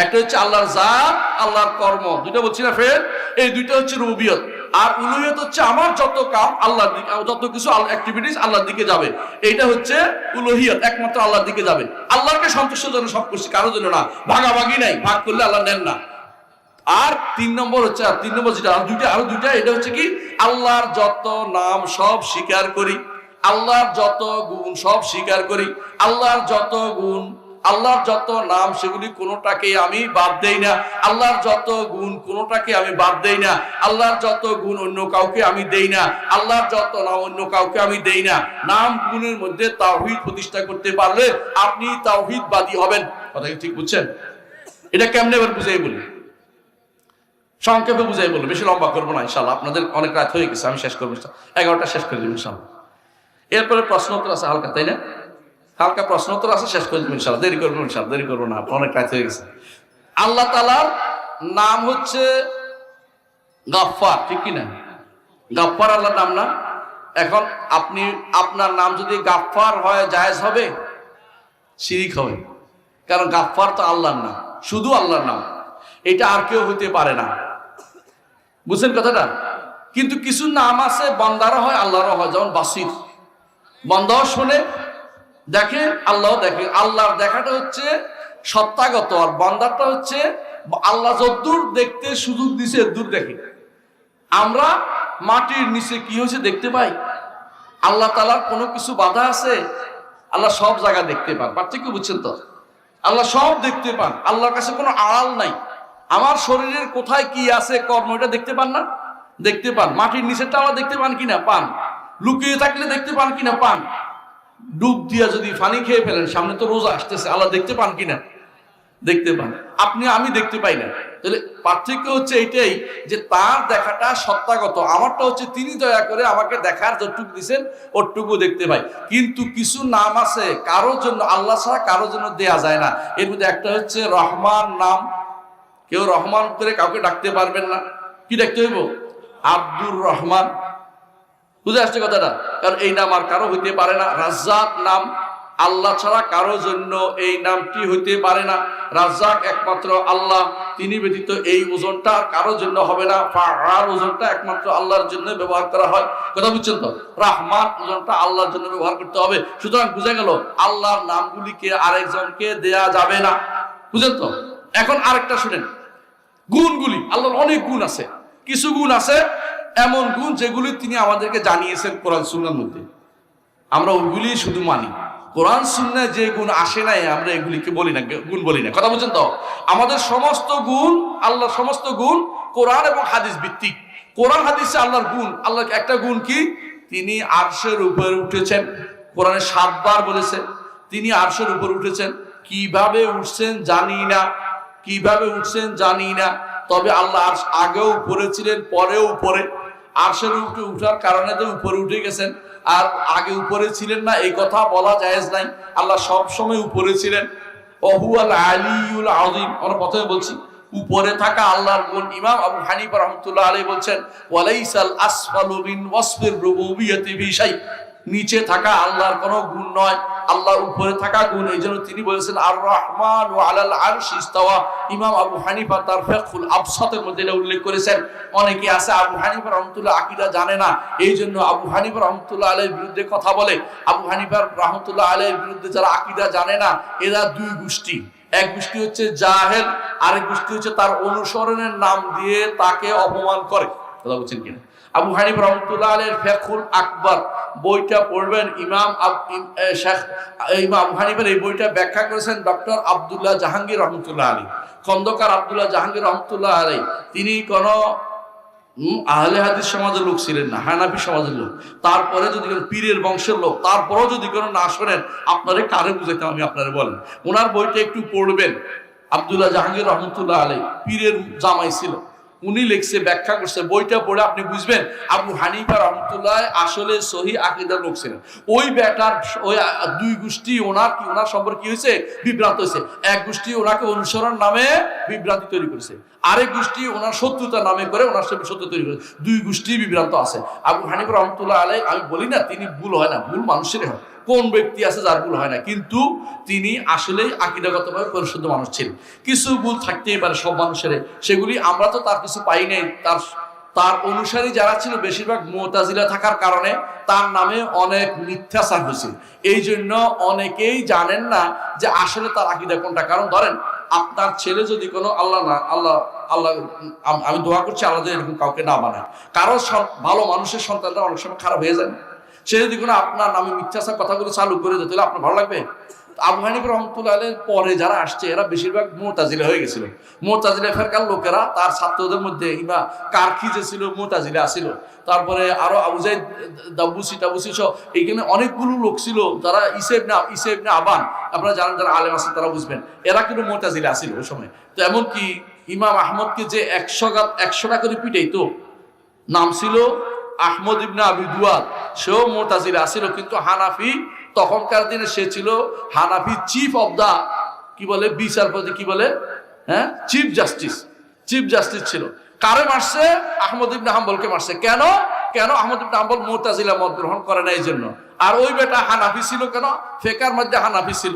একটা হচ্ছে আল্লাহর জাত, আল্লাহর কর্ম, দুটো বলছি না ফের? এই দুইটা হচ্ছে রুবুবিয়ত। আর উলুহিয়ত হচ্ছে আমার যত কাম আল্লাহর দিকে, যত কিছু অ্যাক্টিভিটিস আল্লাহর দিকে যাবে, এইটা হচ্ছে উলুহিয়ত, একমাত্র আল্লাহর দিকে যাবে। আল্লাহকে সন্তুষ্টের জন্য সব করছি, কারোর জন্য না। ভাগাভাগি নাই, ভাগ করলে আল্লাহ নেন না। আর তিন নম্বর হচ্ছে, যেটা আরো দুইটা, এটা হচ্ছে কি? আল্লাহর যত নাম সব স্বীকার করি, আল্লাহর যত গুণ সব স্বীকার করি, আল্লাহর যত গুণ, আল্লাহর যত নাম সেগুলি কোনোটাকে আমি বাদ দেই না, আল্লাহর যত গুণ কোনোটাকে আমি বাদ দেই না, আল্লাহর যত গুণ অন্য কাউকে আমি দেই না, আল্লাহর যত নাম অন্য কাউকে আমি দেই না। নাম গুণের মধ্যে তাওহীদ প্রতিষ্ঠা করতে পারলে আপনি তাওহীদবাদী হবেন। কথা কি ঠিক বুঝছেন? এটা কেমনে এবার বুঝাই বলি, সংক্ষেপে বুঝাই বলবো, বেশি লম্বা করবো না ইনশাল্লাহ। আপনাদের অনেক রাত হয়ে গেছে, আমি শেষ করবো 11টা শেষ করে দেবো ইনশাল্লাহ। এরপরে প্রশ্ন উত্তর আছে হালকা, তাই না? হালকা প্রশ্ন উত্তর আছে, শেষ করে দেবো ইনশাল্লাহ। দেরি করবো ইনশাল্লাহ, দেরি করবো না, অনেক রাত হয়ে গেছে। আল্লাহ তাআলার নাম হচ্ছে গাফফার, ঠিক কিনা? গাফফার আল্লাহর নাম না? এখন আপনি, আপনার নাম যদি গাফফার হয় জায়েজ হবে? শিরিক হবে। কারণ গাফফার তো আল্লাহর নাম, শুধু আল্লাহর নাম, এটা আর কেউ হইতে পারে না। বুঝছেন কথাটা? কিন্তু কিছু নাম আছে বান্দারও হয় আল্লাহরও হয়, যেমন বাসির, বান্দাও শোনে দেখে, আল্লাহ দেখে। আল্লাহর দেখাটা হচ্ছে সত্তাগত, আর বান্দারটা হচ্ছে আল্লাহ যদ্দূর দেখতে সুযোগ দিছে দূর দেখে। আমরা মাটির নিচে কি হয়েছে দেখতে পাই, আল্লাহ তাআলার কোনো কিছু বাধা আছে? আল্লাহ সব জায়গা দেখতে পান। পার্থক্য বুঝছেন তো? আল্লাহ সব দেখতে পান, আল্লাহর কাছে কোনো আড়াল নাই। আমার শরীরের কোথায় কি আছে কর্ম, এটা দেখতে পান না? দেখতে পান। মাটির নিচেরটা আমরা দেখতে পান কিনা? পান। লুকিয়ে থাকলে দেখতে পান কিনা? পান। ডুব দিয়া যদি পানি খেয়ে ফেলেন, সামনে তো রোজা আসতেছে, আল্লাহ দেখতে পান কিনা? দেখতে পান। আপনি, আমি দেখতে পাই না। তাহলে পার্থক্য হচ্ছে এটাই যে তার দেখাটা সত্তাগত, আমারটা হচ্ছে তিনি দয়া করে আমাকে দেখার যতটুকু দিচ্ছেন ওটুকু দেখতে পাই। কিন্তু কিছু নাম আছে কারোর জন্য, আল্লাহ ছাড়া কারোর জন্য দেয়া যায় না। এর মধ্যে একটা হচ্ছে রহমান নাম, কেউ রহমান করে কাউকে ডাকতে পারবেন না। কি ডাকতে হইব? আব্দুর রহমান। বুঝে আসছে কথাটা? কারণ এই নাম আর কারো হইতে পারে না। রাজ্জাক নাম, আল্লাহ ছাড়া কারো জন্য এই নামটি হইতে পারে না। রাজ্জাক একমাত্র আল্লাহ, তিনি ব্যতীত এই ওজনটা আর কারোর জন্য হবে না। ফাআল ওজনটা একমাত্র আল্লাহর জন্য ব্যবহার করা হয়। কথা বুঝছেন তো? রহমান ওজনটা আল্লাহর জন্য ব্যবহার করতে হবে। সুতরাং বুঝা গেল আল্লাহর নামগুলিকে আরেকজনকে দেয়া যাবে না। বুঝেন তো? এখন আরেকটা শুনেন, গুণগুলি। আল্লাহর অনেক গুণ আছে, কিছু গুণ আছে এমন গুণ যেগুলি তিনি আমাদেরকে জানিয়েছেন কোরআন সুন্নাহর মধ্যে, আমরা ওইগুলি শুধু মানি। কোরআন সুন্নাহয় যে গুণ আসে নাই আমরা এগুলিকে বলি না, গুণ বলি না। কথা বলছেন তো? আমাদের সমস্ত গুণ, আল্লাহর সমস্ত গুণ কোরআন এবং হাদিস ভিত্তিক। কোরআন হাদিসে আল্লাহর গুণ, আল্লাহর একটা গুণ কি? তিনি আরশের উপরে উঠেছেন। কোরআনে 7 বার বলেছে তিনি আরশের উপরে উঠেছেন। কিভাবে উঠছেন জানি না, কিভাবে উঠছেন জানি না, তবে আল্লাহ আরশ আগেও উপরে ছিলেন, পরেও উপরে। আরশের উপরে উঠার কারণে তো উপরে উঠে গেছেন, আর আগে উপরে ছিলেন না এই কথা বলা জায়েজ নাই। আল্লাহ সব সময় উপরে ছিলেন। ওহুয়াল আলিয়ুল আযীম, আমরা প্রথমে বলছি উপরে থাকা আল্লাহর গুণ। ইমাম আবু হানিফা রাহমাতুল্লাহ আলাইহি বলছেন ওয়ালাইসাল আসফালু মিন ওয়াসফির রুবুবিয়্যাতি বিশাই, নিচে থাকা আল্লাহর কোনো গুণ নয়, আল্লাহ উপরে থাকা গুণ, এই জন্য তিনি বলেছেন আর রহমান ওয়া আলাল আরশি ইস্তাওয়া। ইমাম আবু হানিফা তার ফিকহুল আবসাতের মধ্যে এটা উল্লেখ করেছেন। অনেকে আছে আবু হানিফা রাহমাতুল্লাহ আকীদা জানে না, এই জন্য আবু হানিফা রাহমাতুল্লাহ আলাইহির বিরুদ্ধে কথা বলে। আবু হানিফা রাহমাতুল্লাহ আলাইহির বিরুদ্ধে যারা আকীদা জানে না, এরা দুই গোষ্ঠী। এক গোষ্ঠী হচ্ছে জাহেল, আরেক গোষ্ঠী হচ্ছে তার অনুসরণের নাম দিয়ে তাকে অপমান করে। কথা বুঝছেন কিনা? আবু হানিফা রাহমাতুল্লাহ আলাইহির ফিকহুল আকবার বইটা পড়বেন, ইমাম আবু হানিফার এই বইটা ব্যাখ্যা করেছেন ডক্টর আব্দুল্লাহ জাহাঙ্গীর রহমতুল্লাহ আলাইহি। খন্দকার আব্দুল্লাহ জাহাঙ্গীর রহমতুল্লাহ আলাইহি তিনি কোন আহলে হাদিস সমাজের লোক ছিলেন না, হানাফি সমাজের লোক। তারপরে যদি পীরের বংশের লোক, তারপরেও যদি কোনো না শোনেন, আপনারে কারে বুঝাইতাম আমি আপনারে বলেন। ওনার বইটা একটু পড়বেন। আব্দুল্লাহ জাহাঙ্গীর রহমতুল্লাহ আলাইহি পীরের জামাই ছিল, উনি লিখছে, ব্যাখ্যা করছে, বইটা পড়ে আপনি বুঝবেন আবু হানিফা রহমতুল্লাহ আসলে সহি আকীদার লোক ছিলেন। ওই বেটার ওই দুই গোষ্ঠী ওনার সম্পর্কে কি হয়েছে, বিভ্রান্ত হয়েছে। এক গোষ্ঠী ওনাকে অনুসরণ নামে বিভ্রান্তি তৈরি করেছে, আরেক গোষ্ঠী ওনার শত্রুতা নামে করে ওনার সাথে শত্রু তৈরি করেছে। দুই গোষ্ঠী বিভ্রান্ত আছে। আবু হানিফা রহমতুল্লাহ আলাইহি, আমি বলি না তিনি ভুল হয় না, ভুল মানুষেরই হয়। কোন ব্যক্তি আছে যার ভুল হয় না, কিন্তু তিনি আসলেই আকীদাগতভাবে পরিশুদ্ধ মানুষ ছিলেন। কিছু ভুল থাকতেই পারে সব মানুষের, সেগুলি আমরা তো তার কিছু পাই নাই। তার অনুসারী যারা ছিল বেশিরভাগ মুতাজিলা থাকার কারণে তার নামে অনেক মিথ্যাচার হয়েছে। এই জন্য অনেকেই জানেন না যে আসলে তার আকীদা কোনটা। কারণ ধরেন আপনার ছেলে যদি কোনো আল্লাহ আমি দোয়া করছি আল্লাহ এরকম কাউকে না বানায়। কারো ভালো মানুষের সন্তানরা অনেক সময় খারাপ হয়ে যায়। সে যদি কোনো আপনার নামে মিথ্যাচার কথাগুলো চালু করে দিত, তাহলে আপনার ভালো লাগবে? আবু হানিফা রাহমাতুল্লাহ আলাইহির পরে যারা আসছে এরা বেশিরভাগ মুতাজিলা হয়ে গেছিল। মুতাজিলা ফেরকার লোকেরা, তার ছাত্রদের মধ্যে ইমা কারখি যে ছিল মুতাজিলা ছিল, তারপরে আরো আবু যায়েদ টাবুসি সহ এইখানে অনেকগুলো লোক ছিল যারা ঈসা ইবনে আবান, আপনারা জানেন, যারা আলেম আছেন তারা বুঝবেন, এরা কিন্তু মুতাজিলা ছিল ওই সময়। তো এমনকি ইমাম আহমদকে যে 100টা করে পিটাইতো, নাম ছিল আহমদ ইবনে আবি দুয়াদ, সেও মুতাজিলা ছিল। কিন্তু হানাফি, তখনকার দিনে সে ছিল হানাফি চিফ অফ দা কি বলে বিচারপতি, কি বলে, হ্যাঁ, চিফ জাস্টিস ছিল। কারে মারছে? আহমদ ইবনে হাম্বলকে মারছে। কেন আহমদ ইবনে হাম্বল মুতাজিলা মত গ্রহণ করে না এই জন্য। আর ওই বেটা হানাফি ছিল। কেন? ফিকহের মধ্যে হানাফি ছিল,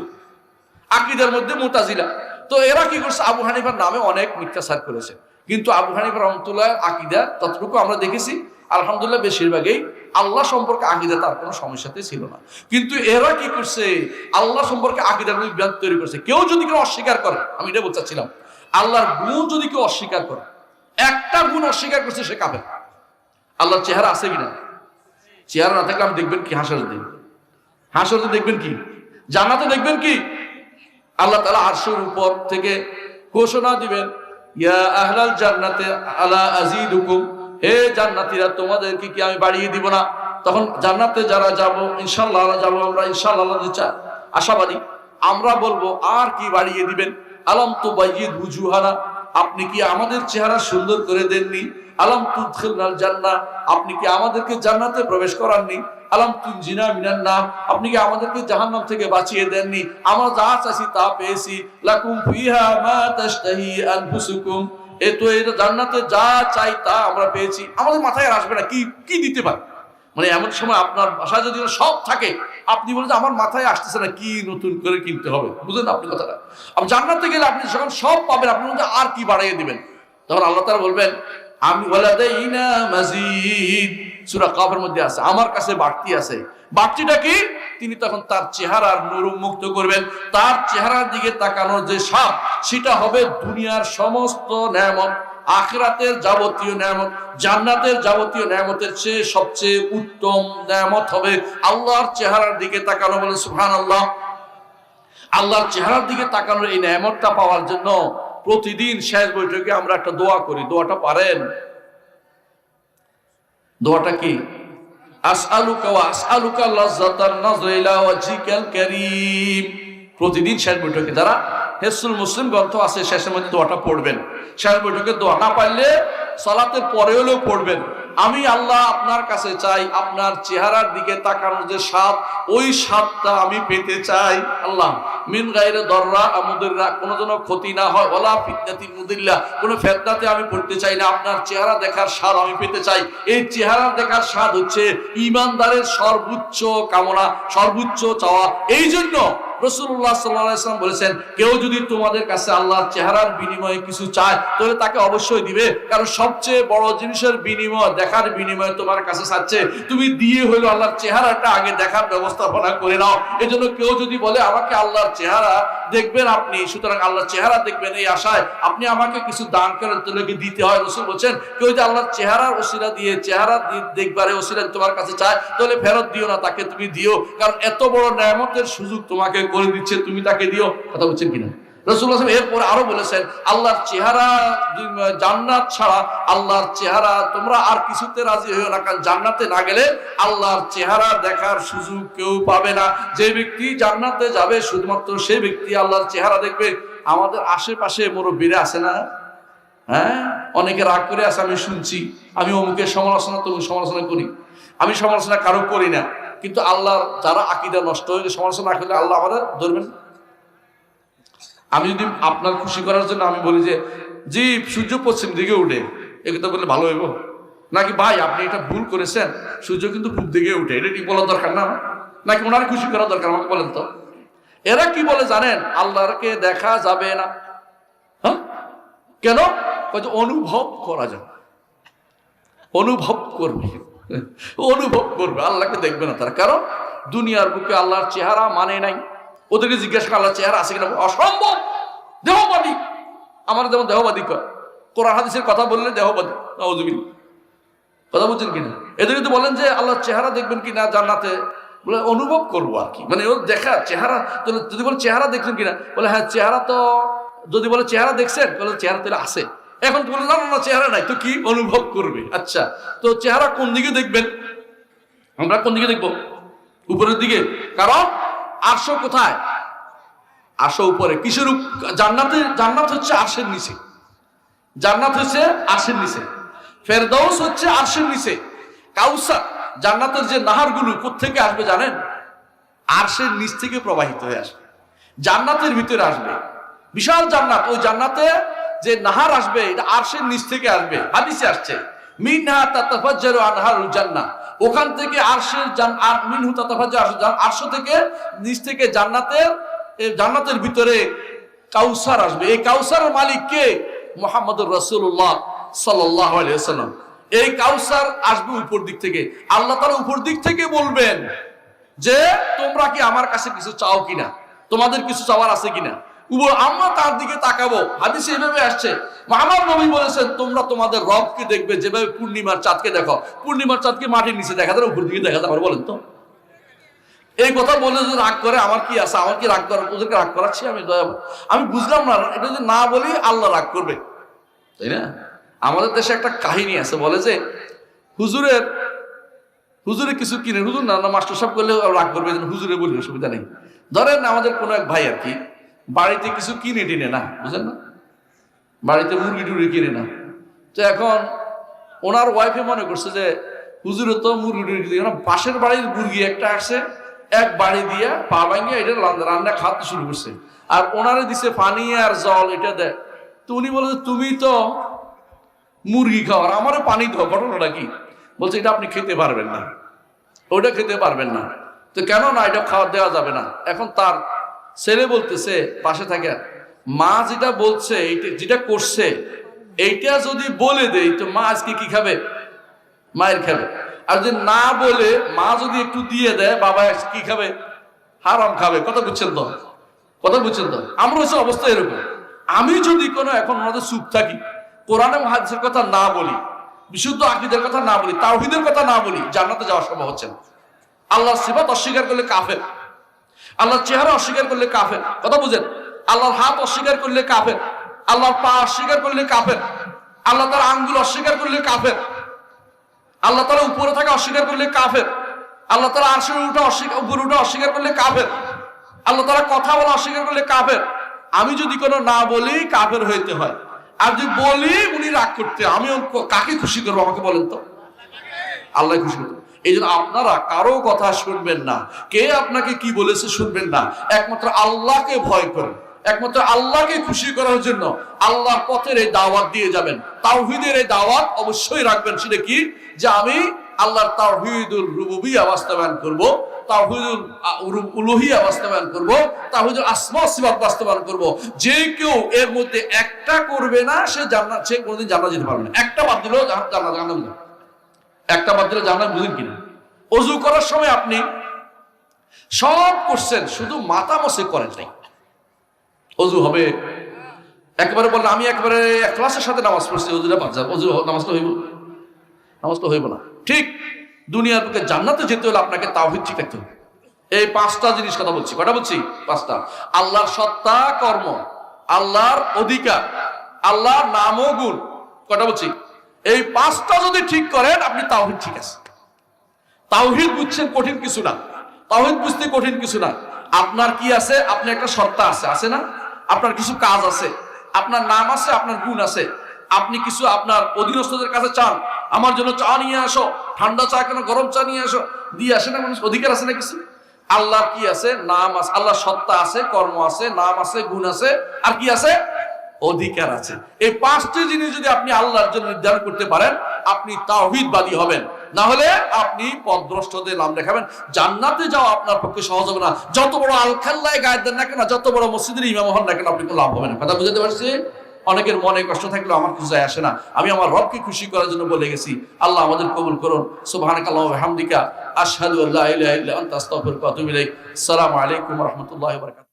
আকীদার মধ্যে মুতাজিলা। তো এরা কি করছে, আবু হানিফার নামে অনেক মিথ্যাচার করেছে। কিন্তু আবু হানিফা রাহমাতুল্লাহ আকীদা ততটুকু আমরা দেখেছি আলহামদুলিল্লাহ বেশিরভাগই আল্লাহ সম্পর্কে আকীদা তার কোনো সমস্যাতে ছিল না। কিন্তু এরা কি করছে, আল্লাহ সম্পর্কে আকীদার বিভ্রান্তি তৈরি করছে। কেউ যদি কেউ অস্বীকার করে, আমি এটা বলতে চাচ্ছিলাম, আল্লাহর গুণ যদি কেউ অস্বীকার করে, একটা গুণ অস্বীকার করছে, সে কাফের। আল্লাহর চেহারা আছে কিনা? চেহারা না থাকলে আপনি দেখবেন কি? হাসরের দিন দেখবেন কি? জান্নাতে দেখবেন কি? আল্লাহ তাআলা আরশের উপর থেকে ঘোষণা দিবেন, ইয়া আহলাল জান্নাতে আলা আযীদুকুম, হে জান্নাতীরা তোমাদেরকে কি আমি বাড়িয়ে দিব না? তখন জান্নাতে যারা যাব, ইনশাআল্লাহ যাব আমরা, ইনশাআল্লাহ আশাবাদী। আমরা বলবো, আর কি বাড়িয়ে দিবেন? আলাম তুবাইয়িদ উজুহানা, আপনি কি আমাদের চেহারা সুন্দর করে দেননি? আলাম তুদখিলনাল জান্নাহ, আপনি কি আমাদেরকে জান্নাতে প্রবেশ করাননি? আলাম তুনজিনা মিনান নার, আপনি কি আমাদেরকে জাহান্নাম থেকে বাঁচিয়ে দেননি? আমরা যা চাইছি তা পেয়েছি। লাকুম ফিহা মা তাশতাহি আনফুসুকুম, জান্নাতে যা চাই তা আমরা পেয়েছি। আমাদের মাথায় আর আসবে না কি দিতে পারে। মানে এমন সময় আপনার বাসায় যদি সব থাকে, আপনি বলেন যে আমার মাথায় আসতেছে না, কি নতুন করে কিনতে হবে। বুঝলেন আপনি কথাটা? আপনি জান্নাতে গেলে আপনি যখন সব পাবেন, আপনি বলছেন আর কি বাড়াইয়ে দিবেন? তখন আল্লাহ তাআলা বলবেন, আমি ওয়ালাদাইনা মাজিদ, সূরা কাফের মধ্যে আছে, আমার কাছে বাড়তি আছে। বাড়তিটা কি? তিনি তখন তার চেহারার নূর মুক্ত করবেন। তার চেহারার দিকে তাকানোর যে সাপ, সেটা হবে দুনিয়ার সমস্ত নেয়ামত, আখিরাতের যাবতীয় নেয়ামত, জান্নাতের যাবতীয় নেয়ামতের চেয়ে সবচেয়ে উত্তম নেয়ামত হবে আল্লাহর চেহারার দিকে তাকানো। বলে সুবহানাল্লাহ। আল্লাহর চেহারার দিকে তাকানোর এই নেয়ামতটা পাওয়ার জন্য প্রতিদিন শেষ বৈঠকে আমরা একটা দোয়া করি। দোয়াটা পারেন? দোয়াটা কি? আসআলুকা ওয়া আসআলুকা লাজ্জাতান নাযরি ইলা ওয়াজহিকাল কারীম। প্রতিদিন শেষ বৈঠকে যারা হিসনুল মুসলিম গ্রন্থ আছে, শেষের মধ্যে দোয়াটা পড়বেন। শেষ বৈঠকে দোয়া না পারলে সালাতের পরে হলেও পড়বেন। আমি আল্লাহ আপনার কাছে চাই আপনার চেহারার দিকে তাকানোর যে স্বাদ, ওই স্বাদটা আমি পেতে চাই। আল্লাহ মিন গায়রে দররা মুদিররা, কোনো যেন ক্ষতি না হয়, ওয়ালা ফিতনাতিন মুদিল্লা, কোনো ফিতনাতে আমি পড়তে চাই না। আপনার চেহারা দেখার স্বাদ আমি পেতে চাই। এই চেহারা দেখার স্বাদ হচ্ছে ঈমানদারের সর্বোচ্চ কামনা, সর্বোচ্চ চাওয়া। এই জন্য রাসূলুল্লাহ সাল্লাল্লাহু আলাইহি ওয়াসাল্লাম বলেছেন, কেউ যদি তোমাদের কাছে আল্লাহর চেহারার বিনিময়ে কিছু চায় তাহলে তাকে অবশ্যই দিবে, কারণ সবচেয়ে বড় জিনিসের বিনিময় দেখার বিনিময়ে তোমার কাছে চাচ্ছে, তুমি দিয়ে হলো আল্লাহর চেহারাটা আগে দেখার ব্যবস্থাপনা করে নাও। এজন্য কেউ যদি বলে আমাকে আল্লাহর চেহারা দেখবেন আপনি, সুতরাং আল্লাহর চেহারা দেখবেন এই আশায় আপনি আমাকে কিছু দান করেন, তাহলে দিতে হয়। রাসূল বলেন, কেউ যদি আল্লাহর চেহারার ওসিলা দিয়ে, চেহারা দেখবারে ওসিলা তোমার কাছে চায় তাহলে ফেরত দিও না, তাকে তুমি দিও, কারণ এত বড় নেয়ামতের সুযোগ তোমাকে করে দিচ্ছে, তুমি তাকে দিও। কথা বলছেন কিনা? রাসূলুল্লাহ সাল্লাল্লাহু আলাইহি ওয়াসাল্লাম এরপরে আরো বলেছেন, আল্লাহর চেহারা, জান্নাত ছাড়া আল্লাহর চেহারা তোমরা আর কিছুতে রাজি হইও না, কারণ জান্নাতে না গেলে আল্লাহর চেহারা দেখার সুযোগ কেউ পাবে না। যে ব্যক্তি জান্নাতে যাবে শুধুমাত্র সেই ব্যক্তি আল্লাহর চেহারা দেখবে। আমাদের আশেপাশে মুরব্বীরা আছে না, হ্যাঁ, অনেকে রাগ করে আছে, আমি শুনছি, আমি অমুকের সমালোচনা তমুক সমালোচনা করি। আমি সমালোচনা কারো করি না, কিন্তু আল্লাহর যারা আকীদা নষ্ট হয়ে সমালোচনা না করলে আল্লাহ আমাদের ধরবেন। আমি যদি আপনার খুশি করার জন্য আমি বলি যে জি সূর্য পশ্চিম দিকে উঠে, এ কথা বললে ভালো হইব নাকি? ভাই আপনি এটা ভুল করেছেন, সূর্য কিন্তু পূব দিকে উঠে, এটা কি বলার দরকার না? নাকি ওনার খুশি করার দরকার? আমাকে বলেন তো। এরা কি বলে জানেন? আল্লাহকে দেখা যাবে না। হ্যাঁ, কেন? অনুভব করা যাবে, অনুভব করবে, অনুভব করবে, আল্লাহকে দেখবে না তারা। কারণ দুনিয়ার বুকে আল্লাহর চেহারা মানে নাই। ওদেরকে জিজ্ঞাসা করে আল্লাহর চেহারা আছে কিনা, অসম্ভব, দেহবাদী। আমার যেমন দেহবাদী কয়, কোরআন হাদিসের কথা বললে দেহবাদী, নাউযুবিল্লাহ। কথা বলছেন কিনা? এদের যদি বলেন যে আল্লাহর চেহারা দেখবেন কিনা জান্নাতে, বলে অনুভব করবো আর কি, মানে ওর দেখা চেহারা। যদি বলে চেহারা দেখছেন কিনা, বলে হ্যাঁ চেহারা তো, যদি বলে চেহারা দেখছেন বলে চেহারা তাহলে আছে। এখন বলে না না চেহারা নাই, তো কি অনুভব করবে? আচ্ছা, তো চেহারা কোন দিকে দেখবেন? আমরা কোন দিকে দেখবো? উপরের দিকে। কারণ আরশ কোথায়? আরশ উপরে। কিসের? জান্নাতে। জান্নাত হচ্ছে আরশের নিচে, জান্নাত হচ্ছে আরশের নিচে, ফেরদাউস হচ্ছে আরশের নিচে। কাউসার, জান্নাতের যে নাহারগুলো কোত্থেকে আসবে জানেন? আরশের নিচ থেকে প্রবাহিত হয়ে আসবে, জান্নাতের ভিতরে আসবে। বিশাল জান্নাত, ওই জান্নাতে যে নাহার আসবে এটা আরশের নিচ থেকে আসবে। হাদিসে আসছে মিনহা তাতাফাজ্জারু আনহারুল জান্নাহ, ওখান থেকে আরশের মিনহু তাতাফাজ্জারু, আরশ থেকে নিচ থেকে জান্নাতের ভিতরে কাউসার আসবে। এই কাউসারের মালিক কে? মুহাম্মদুর রাসূলুল্লাহ সাল্লাল্লাহু আলাইহি ওয়াসাল্লাম। এই কাউসার আসবে উপর দিক থেকে। আল্লাহ তাআলা উপর দিক থেকে বলবেন যে তোমরা কি আমার কাছে কিছু চাও কিনা, তোমাদের কিছু চাওয়ার আছে কিনা। আমরা তার দিকে তাকাবো। হাদিসে এভাবে আসছে, আমার নবী বলেছেন তোমরা তোমাদের রবকে দেখবে যেভাবে পূর্ণিমার চাঁদকে দেখো। পূর্ণিমার চাঁদকে মাটির নিচে দেখা যায়, উপর দিকে দেখা যায়। বলেন তো, এই কথা বলে যদি রাগ করে আমার কি আছে? আমার কি রাগ করার? ওদেরকে রাগ করাচ্ছি আমি বুঝলাম না। এটা যদি না বলি আল্লাহ রাগ করবে, তাই না? আমাদের দেশে একটা কাহিনী আছে, বলে যে হুজুরে কিছু কিনে, হুজুর না মাস্টার সাহেব করলে রাগ করবে, হুজুরে বলি অসুবিধা নেই। ধরেন আমাদের কোনো এক ভাই আর কি বাড়িতে কিছু কিনে টিনে না, বুঝলেন না, বাড়িতে মুরগি টুরগি কিনে না। তো এখন ওনার ওয়াইফে মনে করছে যে হুজুরে তো মুরগি টুরগি কিনে না, পাশের বাড়ির মুরগি একটা আসছে, এক বাড়ি দিয়া পা ভাঙিয়ে এটা রান্না খাওয়াতে শুরু করছে, আর ওনারে দিছে পানি আর জল, এটা দেয়। তো উনি বলে তুমি তো মুরগি খাওয়ার, আমারও পানি দাও, ঘটনাটা কি? বলছে এটা আপনি খেতে পারবেন না, ওটা খেতে পারবেন না। তো কেন না, এটা খাওয়া দেওয়া যাবে না। এখন তার ছেলে বলতেছে পাশে থাকে, মা যেটা বলছে, যেটা করছে, এইটা যদি বলে দেই তো মা আজকে কি খাবে? মায়ের খাবে। আর যদি না বলে মা যদি একটু দিয়ে দেয়, বাবা কি খাবে? হারাম খাবে। কথা বুঝছেন তো? কথা বুঝছেন তো? আমরা হচ্ছে অবস্থা এরকম। আমি যদি কোনো এখন ওনাদের চুপ থাকি, কোরআন এবং হাদিসের কথা না বলি, বিশুদ্ধ আকীদার কথা না বলি, তাওহীদের কথা না বলি, জান্নাতে যাওয়া সম্ভব হচ্ছে না। আল্লাহর সিফাত অস্বীকার করলে কাফের, আল্লাহর চেহারা অস্বীকার করলে কাফের। কথা বুঝেন? আল্লাহর হাত অস্বীকার করলে কাফের, আল্লাহর পা অস্বীকার করলে কাফের, আল্লাহ তাআলার আঙ্গুল অস্বীকার করলে কাফের, আল্লাহ তাআলা উপরে থাকা অস্বীকার করলে কাফের, আল্লাহ তাআলা আরশের উপরে উঠা অস্বীকার করলে কাফের, আল্লাহ তাআলা কথা বলা অস্বীকার করলে কাফের। আমি যদি কোনো না বলি কাফের হইতে হয়, আর যদি বলি উনি রাগ করতে, আমি কাকে খুশি করবো? আমাকে বলেন তো। আল্লাহ খুশি করতে। এই জন্য আপনারা কারো কথা শুনবেন না, কে আপনাকে কি বলেছে শুনবেন না, একমাত্র আল্লাহকে ভয় করেন, একমাত্র আল্লাহকে খুশি করার জন্য আল্লাহর পথের এই দাওয়াত দিয়ে যাবেন। তাওহীদের এই দাওয়াত অবশ্যই রাখবেন। সেটা কি? যে আমি আল্লাহর তাওহীদুল রুবুবিয়্যাহ বাস্তবায়ন করব, তাওহীদুল উলুহিয়্যাহ বাস্তবায়ন করব, তাওহীদুল আসমা ওয়া সিফাত বাস্তবায়ন করব। যে কেউ এর মধ্যে একটা করবে না সে জান্নাত, সে কোনোদিন জান্নাত যেতে পারবে না। একটা বাদ দিলেও জান্নাত, একটা বাদ দিলে জান্নাত। বুঝেন কিনা? ওযু করার সময় আপনি সব করছেন, শুধু মাথা মসে করেন নাই। ওযু হবে একেবারে বললেন আমি একেবারে ইখলাসের সাথে নামাজ পড়ছি, ওযুটা বাদ যাবে, ওযু নামাজটা হইব? নামাজটা হইব না। ঠিক দুনিয়ার বুকে জান্নাতে যেতে হলে আপনাকে তাওহীদ ঠিক রাখতে হবে। এই পাঁচটা জিনিস কথা বলছি। কটা বলছি? পাঁচটা। আল্লাহর সত্তা, কর্ম, আল্লাহর অধিকার, আল্লাহর নাম ও গুণ। কটা বলছি? এই পাঁচটা যদি ঠিক করেন আপনি তাওহীদ ঠিক আছে। তাওহীদ বুঝছেন কঠিন কিছু না, তাওহীদ বুঝতে কঠিন কিছু না। আপনার কি আছে? আপনি একটা সত্তা আছে, আছে না? আপনার কিছু কাজ আছে, আপনার নাম আছে, আপনার গুণ আছে। আপনি কিছু আপনার অধীনস্থদের কাছে চান, আমার জন্য চা নিয়ে আসো, ঠান্ডা চা কেন, গরম চা নিয়ে আসো, দিয়ে আসে না মানুষ? অধিকার আছে না কিছু? আল্লাহর কি আছে? নাম আছে, আল্লাহর সত্তা আছে, কর্ম আছে, নাম আছে, গুণ আছে, আর কি আছে? অধিকার আছে। এই পাঁচটি জিনিস যদি আপনি আল্লাহর জন্য নির্ধারণ করতে পারেন আপনি তাওহীদবাদী হবেন। না হলে আপনি পথভ্রষ্টদের নাম দেখাবেন। জান্নাতে যাওয়া আপনার পক্ষে সহজ হবে না। যত বড় আল-খাল্লায় গায়ের দেন না কেন, যত বড় মসজিদের ইমাম হন না কেন, আপনি কোনো লাভ হবে না। কথা বুঝতে পারছি? অনেকের মনে কষ্ট থাকলেও আমার কিছু যায় আসে না, আমি আমার রবকে খুশি করার জন্য বলে গেছি। আল্লাহ আমাদের কবুল করুন। সুবহানাকাল্লাহু ওয়া বিহামদিকা আশহাদু আল্লা ইলাহা ইল্লা আনতা আস্তাগফিরুকা ওয়া আতুবু ইলাইক। আসসালামু আলাইকুম ওয়া রাহমাতুল্লাহি ওয়া বারাকাতুহু।